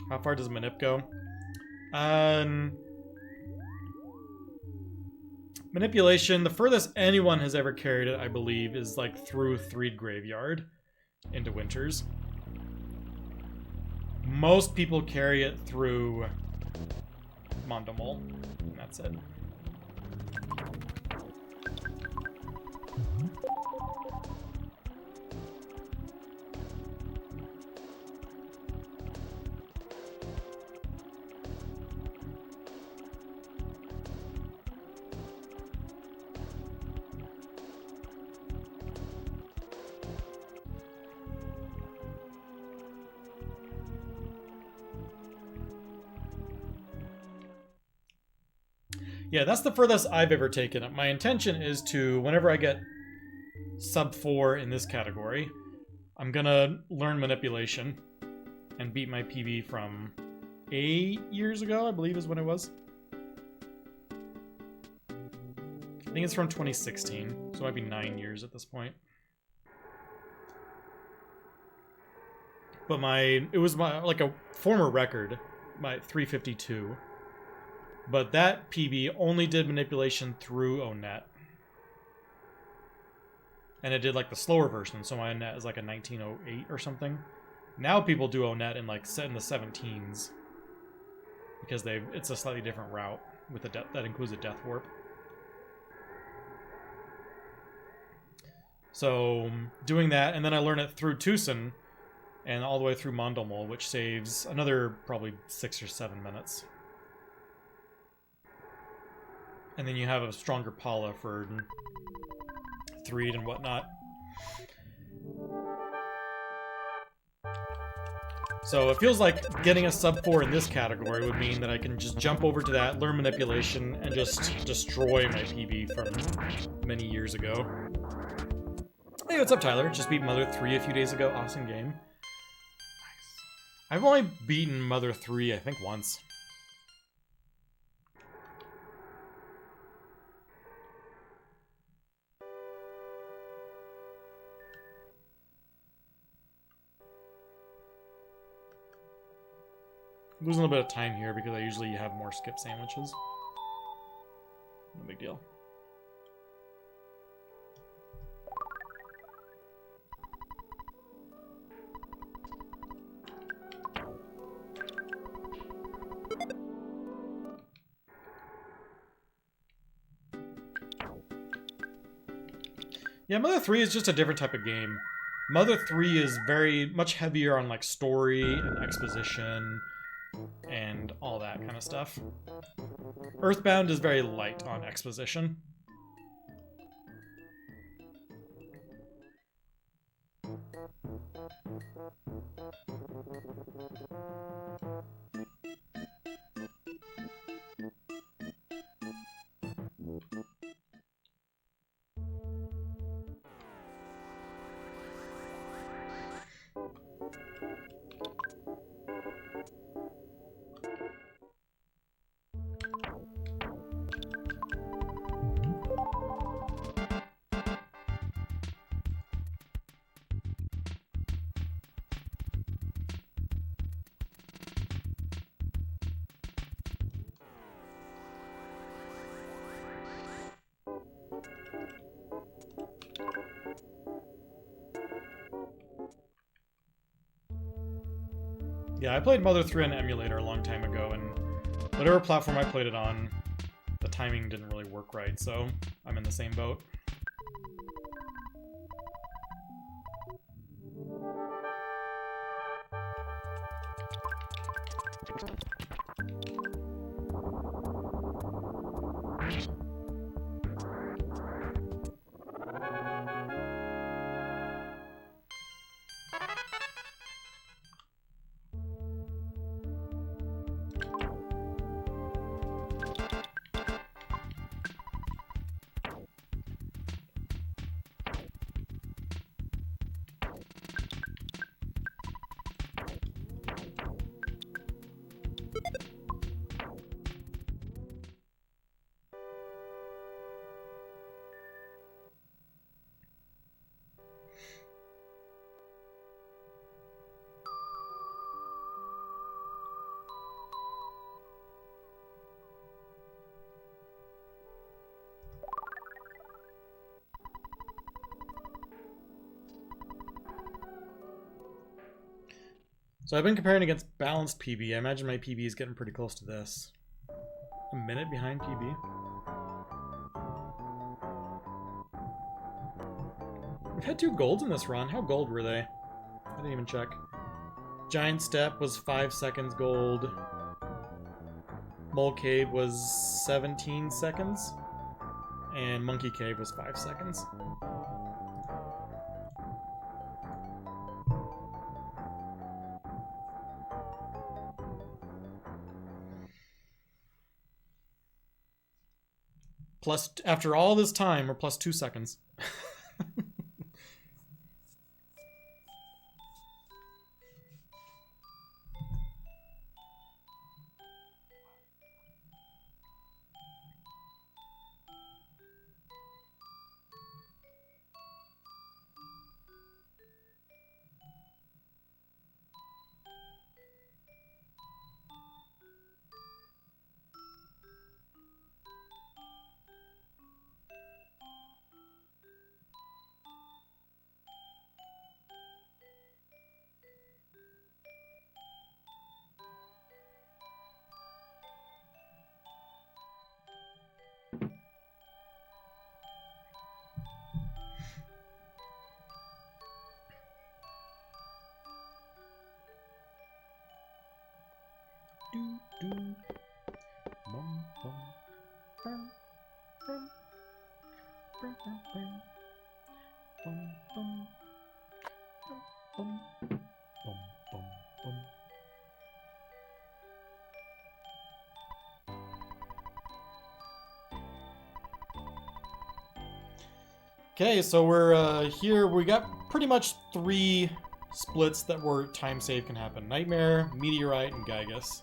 How far does Manip go? Manipulation, the furthest anyone has ever carried it, I believe, is like through Threed Graveyard into Winters. Most people carry it through Mondomol, and that's it. Yeah, that's the furthest I've ever taken it. My intention is to, whenever I get sub 4 in this category, I'm gonna learn manipulation and beat my PB from 8 years ago, I believe is when it was. I think it's from 2016, so it might be 9 years at this point. But it was like a former record, my 352. But that PB only did manipulation through ONET. And it did like the slower version, so my ONET is like a 1908 or something. Now people do ONET in like set in the 17s. Because it's a slightly different route with that includes a death warp. So doing that, and then I learn it through Tucson and all the way through Mondomol, which saves another probably 6 or 7 minutes. And then you have a stronger Paula for Threed and whatnot. So it feels like getting a sub 4 in this category would mean that I can just jump over to that, learn manipulation, and just destroy my PB from many years ago. Hey, what's up, Tyler? Just beat Mother 3 a few days ago. Awesome game. Nice. I've only beaten Mother 3, I think, once. Losing a little bit of time here because I usually have more skip sandwiches. No big deal. Yeah, Mother 3 is just a different type of game. Mother 3 is very much heavier on like story and exposition and all that kind of stuff. Earthbound is very light on exposition. Yeah, I played Mother 3 on emulator a long time ago, and whatever platform I played it on, the timing didn't really work right, so I'm in the same boat. So I've been comparing against balanced PB. I imagine my PB is getting pretty close to this. A minute behind PB. We've had 2 golds in this run. How gold were they? I didn't even check. Giant Step was 5 seconds gold. Mole Cave was 17 seconds. And Monkey Cave was 5 seconds. Plus, after all this time, we're plus 2 seconds. Okay, so we're here. We got pretty much 3 splits that were time save can happen. Nightmare, Meteorite, and Gygus.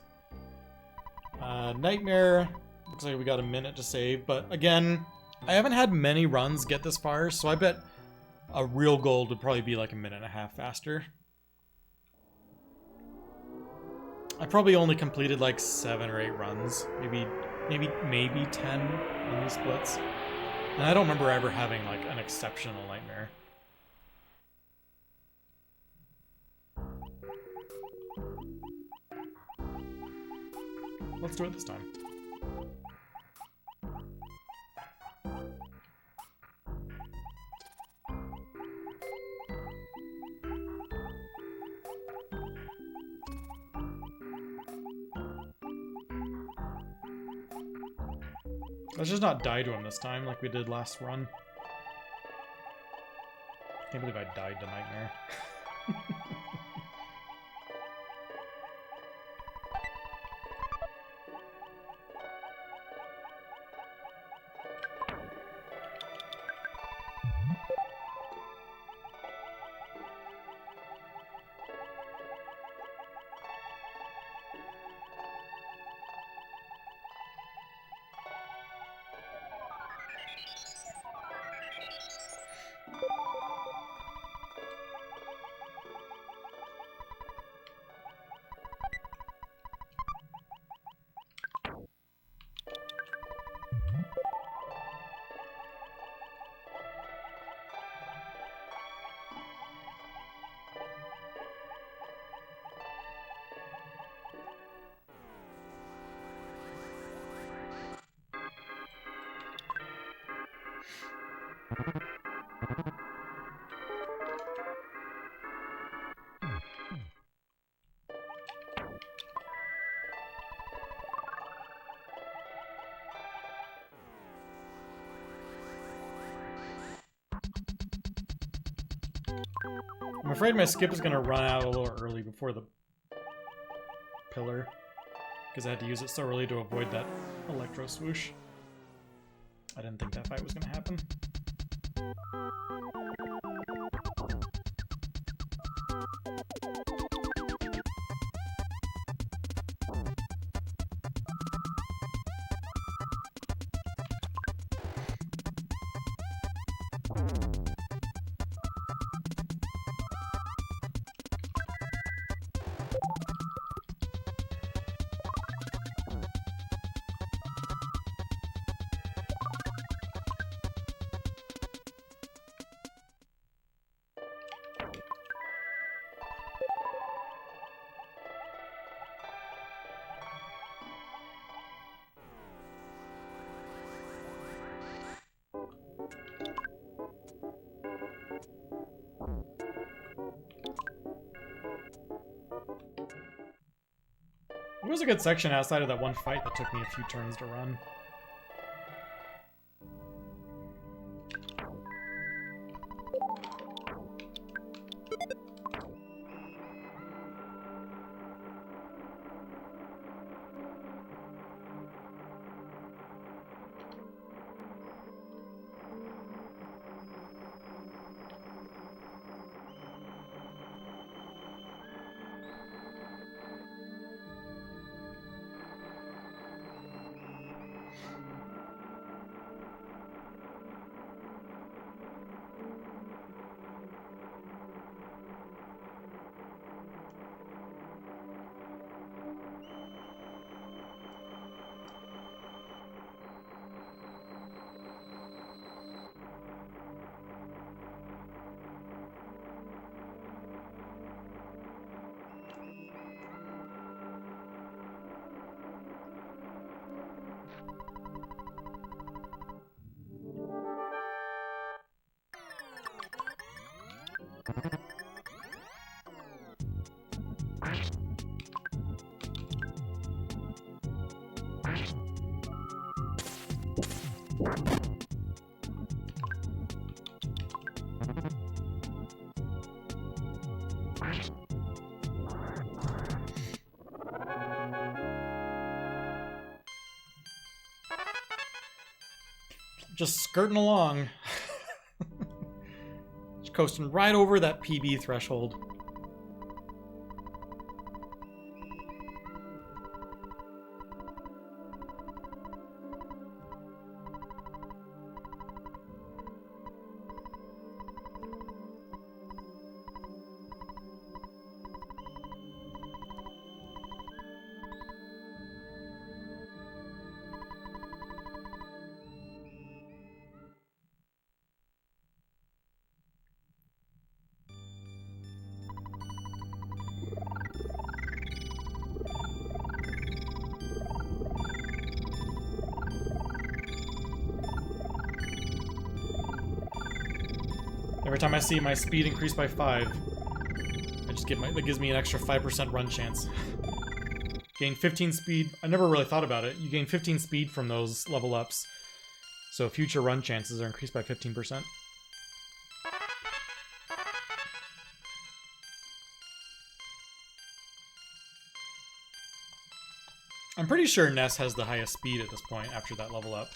Nightmare, looks like we got a minute to save, but again, I haven't had many runs get this far, so I bet a real gold would probably be like a minute and a half faster. I probably only completed like 7 or 8 runs, maybe 10 on these splits. And I don't remember ever having like an exceptional nightmare. Let's do it this time. Let's just not die to him this time like we did last run. Can't believe I died to Nightmare. I'm afraid my skip is going to run out a little early before the pillar, because I had to use it so early to avoid that electro swoosh. I didn't think that fight was going to happen. It was a good section outside of that one fight that took me a few turns to run. Just skirting along. Just coasting right over that PB threshold. Every time I see my speed increase by 5, I just get that gives me an extra 5% run chance. Gain 15 speed. I never really thought about it. You gain 15 speed from those level ups, so future run chances are increased by 15%. I'm pretty sure Ness has the highest speed at this point after that level up.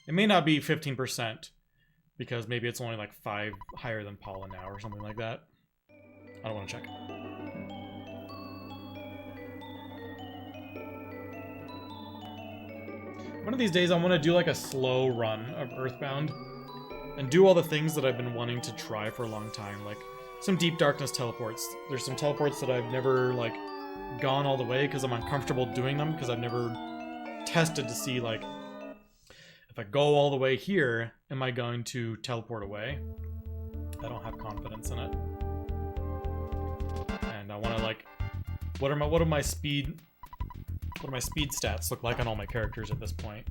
It may not be 15%, because maybe it's only like 5 higher than Paula now or something like that. I don't want to check. One of these days I want to do like a slow run of Earthbound and do all the things that I've been wanting to try for a long time, like some Deep Darkness teleports. There's some teleports that I've never like gone all the way because I'm uncomfortable doing them, because I've never tested to see like, if I go all the way here, am I going to teleport away? I don't have confidence in it. And I want to like, what do my speed stats look like on all my characters at this point?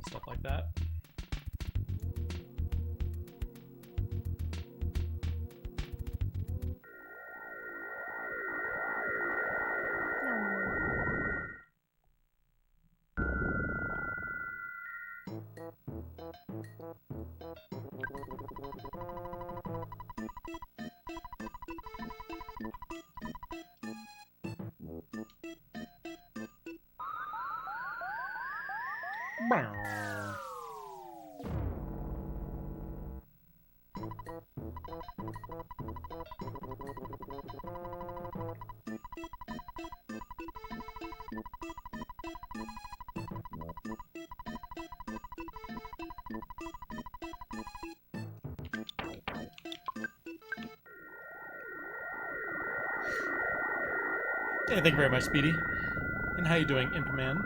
Stuff like that. Hey, thank you very much, Speedy. And how you doing, Imp Man?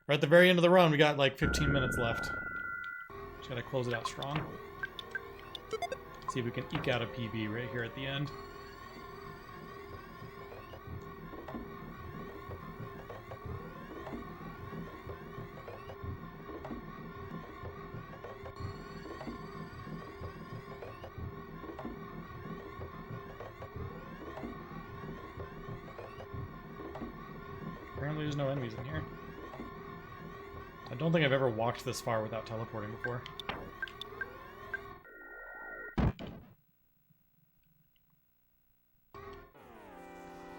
We're at the very end of the run. We got like 15 minutes left. Just gotta close it out strong. See if we can eke out a PB right here at the end. there's no enemies in here. I don't think I've ever walked this far without teleporting before.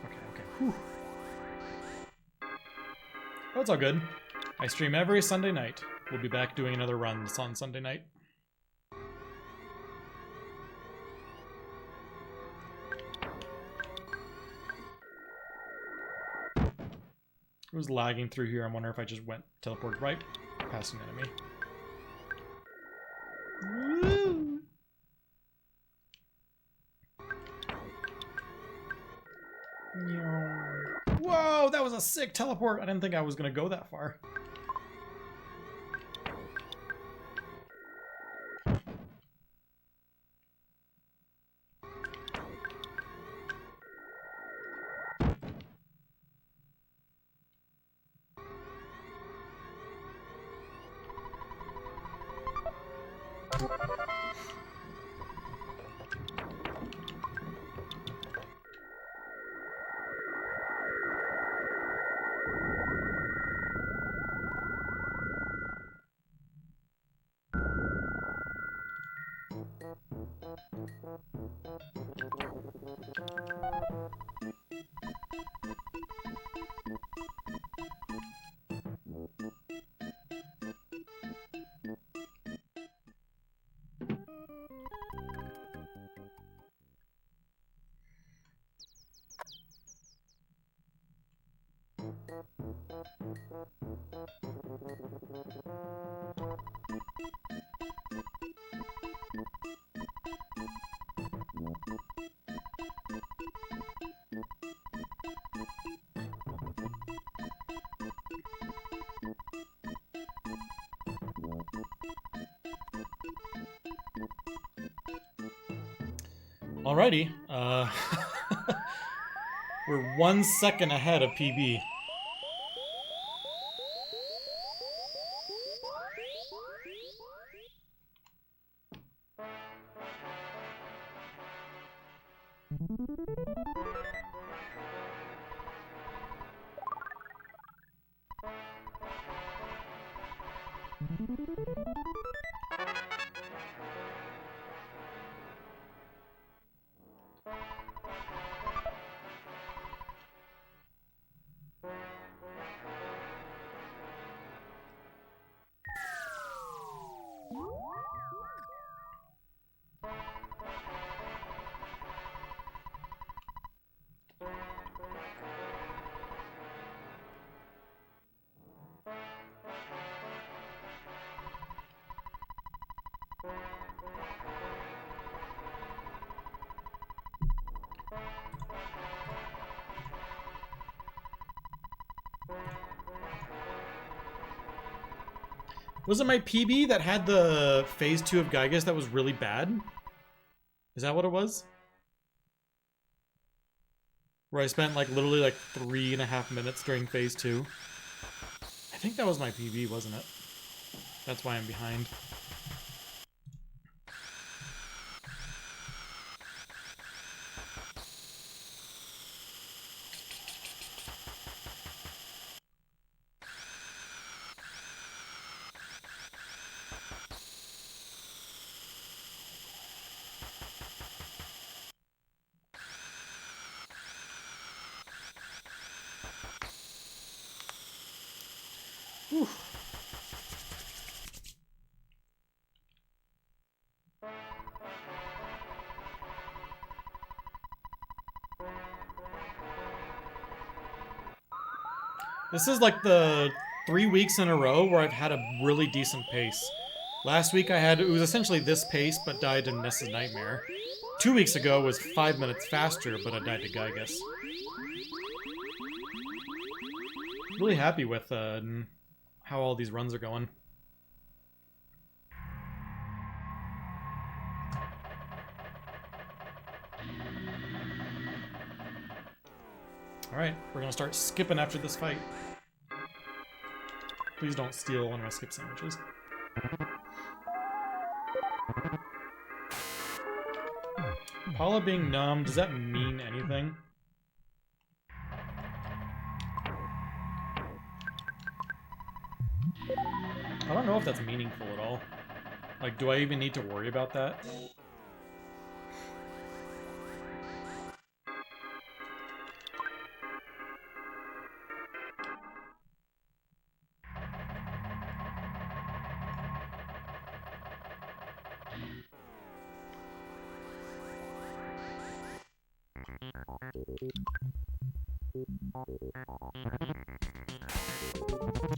Okay. Whew. Oh, it's all good. I stream every Sunday night. We'll be back doing another run on Sunday night. It was lagging through here. I'm wondering if I just teleported right past an enemy. Woo! Whoa, that was a sick teleport. I didn't think I was gonna go that far. Alrighty, we're 1 second ahead of PB. Was it my PB that had the phase 2 of Gygas that was really bad? Is that what it was? Where I spent like literally like 3.5 minutes during phase 2. I think that was my PB, wasn't it? That's why I'm behind. Whew. This is like the 3 weeks in a row where I've had a really decent pace. Last week it was essentially this pace, but died to Ness's Nightmare. 2 weeks ago was 5 minutes faster, but I died to Gygas. Really happy with how all these runs are going. Alright, we're gonna start skipping after this fight. Please don't steal one of my skip sandwiches. Paula being numb, does that mean anything? I don't know if that's meaningful at all. Like, do I even need to worry about that?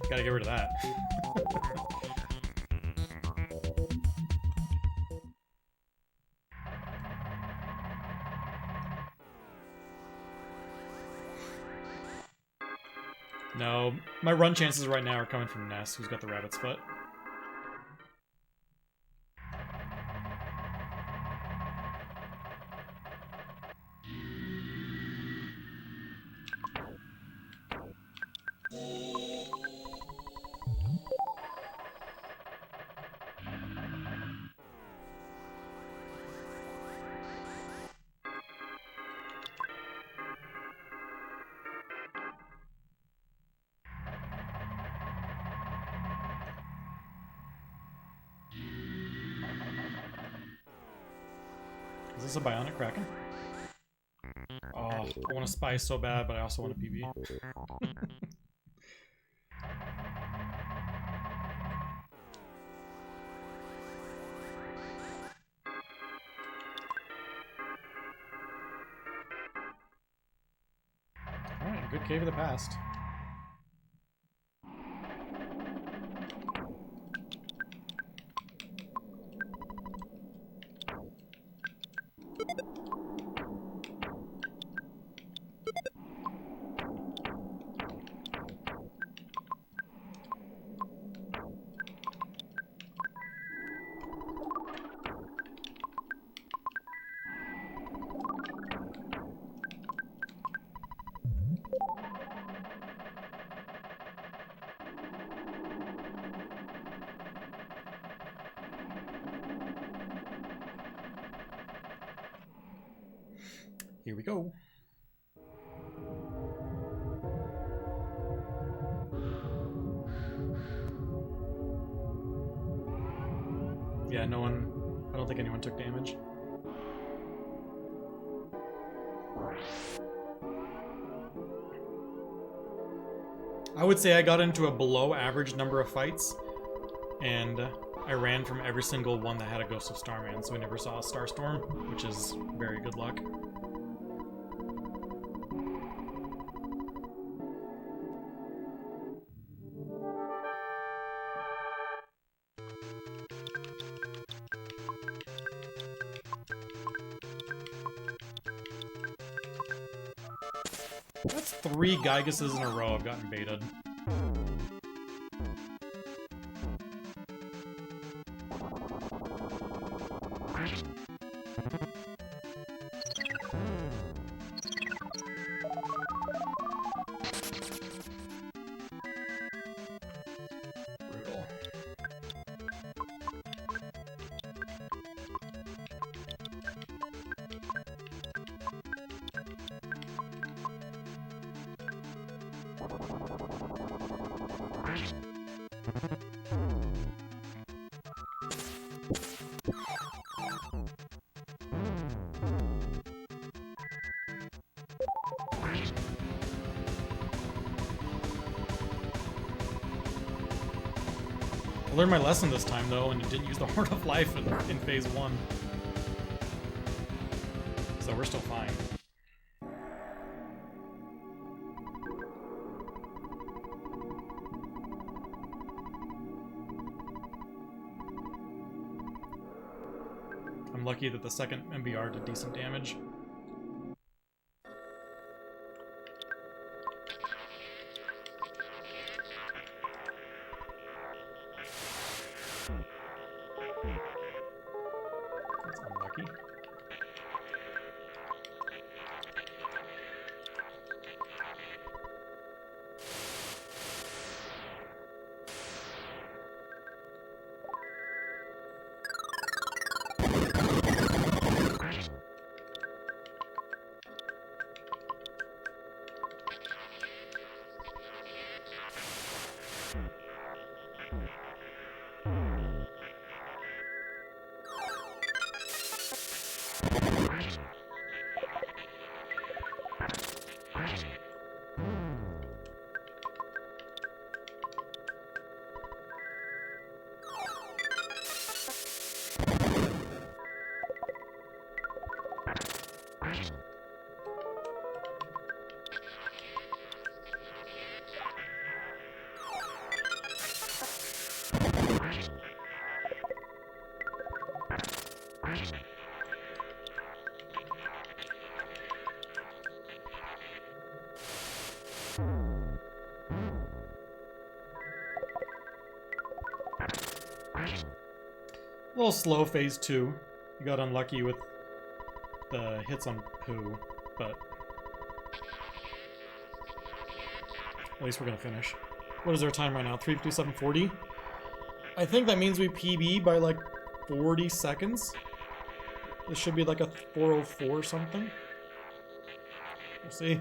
Gotta get rid of that. No, my run chances right now are coming from Ness, who's got the rabbit's foot. Is this a bionic kraken? Oh, I want to spy so bad, but I also want a PB. Alright, good cave of the past. Here we go. Yeah, no one... I don't think anyone took damage. I would say I got into a below average number of fights, and I ran from every single one that had a Ghost of Starman, so we never saw a Starstorm, which is very good luck. That's 3 Gygases in a row I've gotten baited. Brutal. I learned my lesson this time, though, and didn't use the Horn of Life in Phase 1. So we're still fine. I'm lucky that the second MBR did decent damage. That's unlucky. little slow phase 2. You got unlucky with the hits on Pooh, but at least we're gonna finish. What is our time right now? 3:57:40. I think that means we PB by like 40 seconds. This should be like a 4:04 something. We'll see.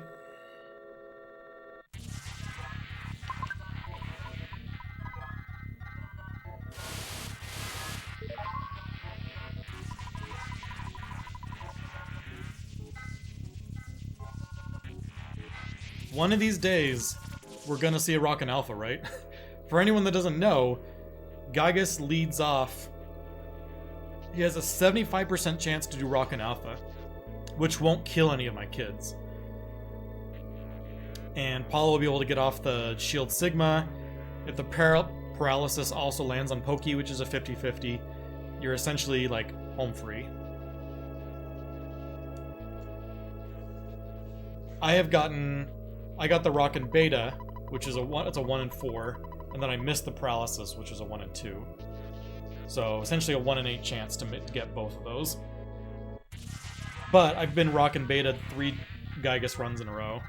One of these days, we're gonna see a Rockin' Alpha, right? For anyone that doesn't know, Gygus leads off. He has a 75% chance to do Rockin' Alpha, which won't kill any of my kids. And Paula will be able to get off the Shield Sigma. If the paralysis also lands on Pokey, which is a 50-50, you're essentially like home free. I got the Rockin' Beta, which is it's a 1 in 4, and then I missed the paralysis, which is a 1 in 2. So essentially a 1 in 8 chance to get both of those. But I've been Rockin' Beta 3 Gygus runs in a row.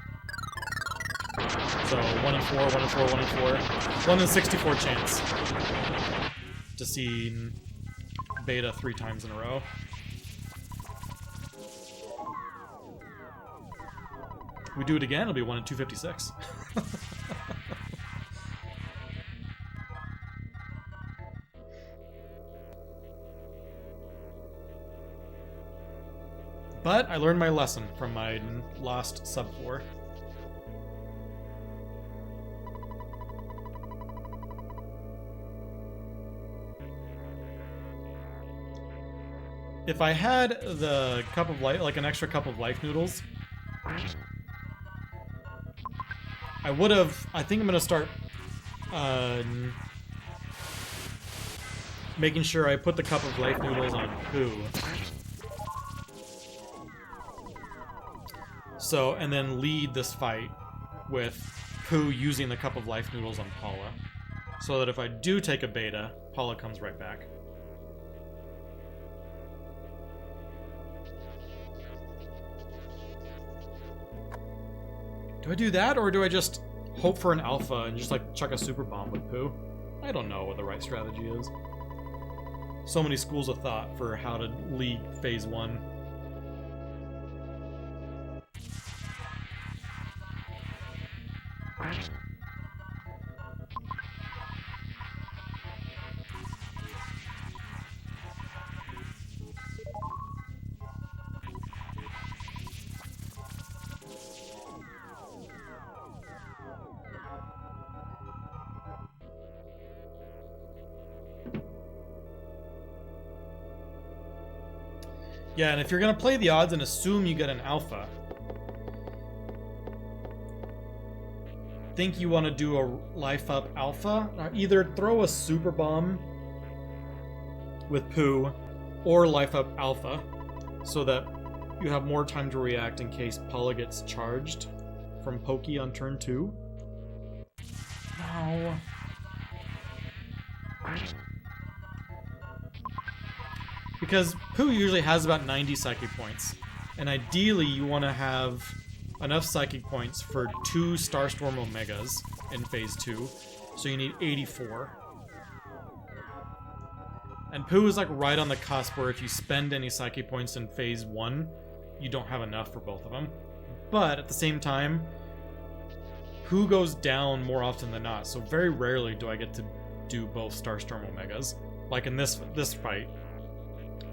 So 1 in 4, 1 in 4, 1 in 4. 1 in 64 chance to see Beta 3 times in a row. If we do it again, it'll be 1 in 256. But I learned my lesson from my lost sub 4. If I had the cup of life, like an extra cup of life noodles, I would have. I think I'm gonna start making sure I put the cup of life noodles on Pooh. So, and then lead this fight with Pooh using the cup of life noodles on Paula, so that if I do take a beta, Paula comes right back. Do I do that, or do I just hope for an alpha and just like chuck a super bomb with Pooh? I don't know what the right strategy is. So many schools of thought for how to lead phase 1. Yeah, and if you're gonna play the odds and assume you get an alpha, think you want to do a life up alpha, either throw a super bomb with Pooh or life up alpha so that you have more time to react in case Paula gets charged from Pokey on turn 2. No. Because Pooh usually has about 90 psychic points, and ideally you want to have enough psychic points for 2 Starstorm Omegas in phase 2, so you need 84. And Pooh is like right on the cusp where if you spend any psychic points in phase 1, you don't have enough for both of them. But at the same time, Pooh goes down more often than not, so very rarely do I get to do both Starstorm Omegas. Like in this fight,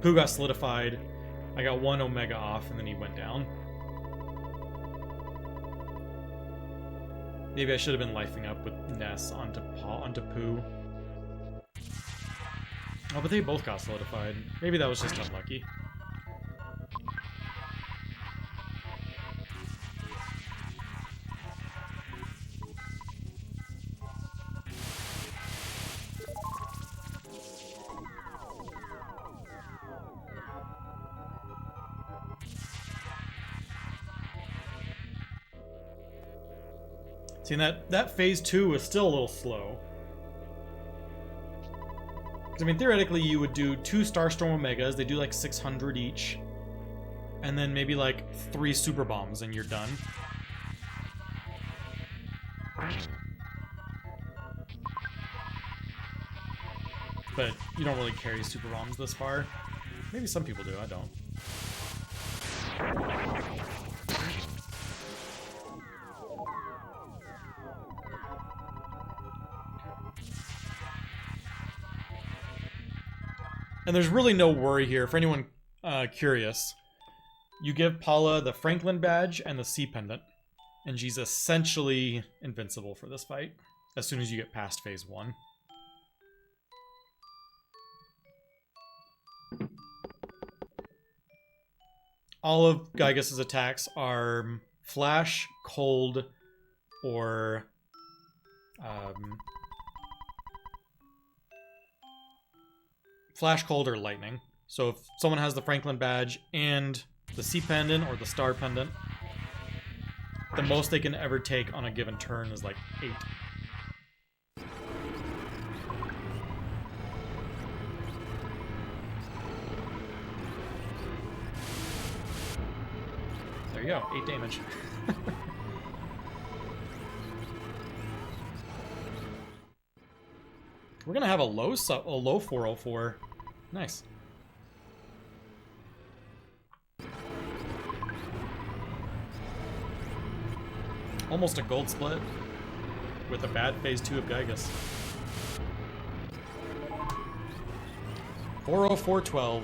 Pooh got solidified, I got 1 Omega off, and then he went down. Maybe I should have been lifing up with Ness onto Pooh. Oh, but they both got solidified. Maybe that was just unlucky. See, that phase 2 was still a little slow. I mean, theoretically, you would do 2 Starstorm Omegas. They do like 600 each. And then maybe like 3 Super Bombs and you're done. But you don't really carry Super Bombs this far. Maybe some people do, I don't. And there's really no worry here. For anyone curious, you give Paula the Franklin badge and the C pendant, and she's essentially invincible for this fight as soon as you get past phase 1. All of Gygas's attacks are Flash, Cold, or Flash, Cold, or Lightning. So if someone has the Franklin badge and the C pendant or the Star pendant, the most they can ever take on a given turn is like 8. There you go, 8 damage. We're gonna have a low 404. Nice. Almost a gold split with a bad phase 2 of Gygas. 404.12.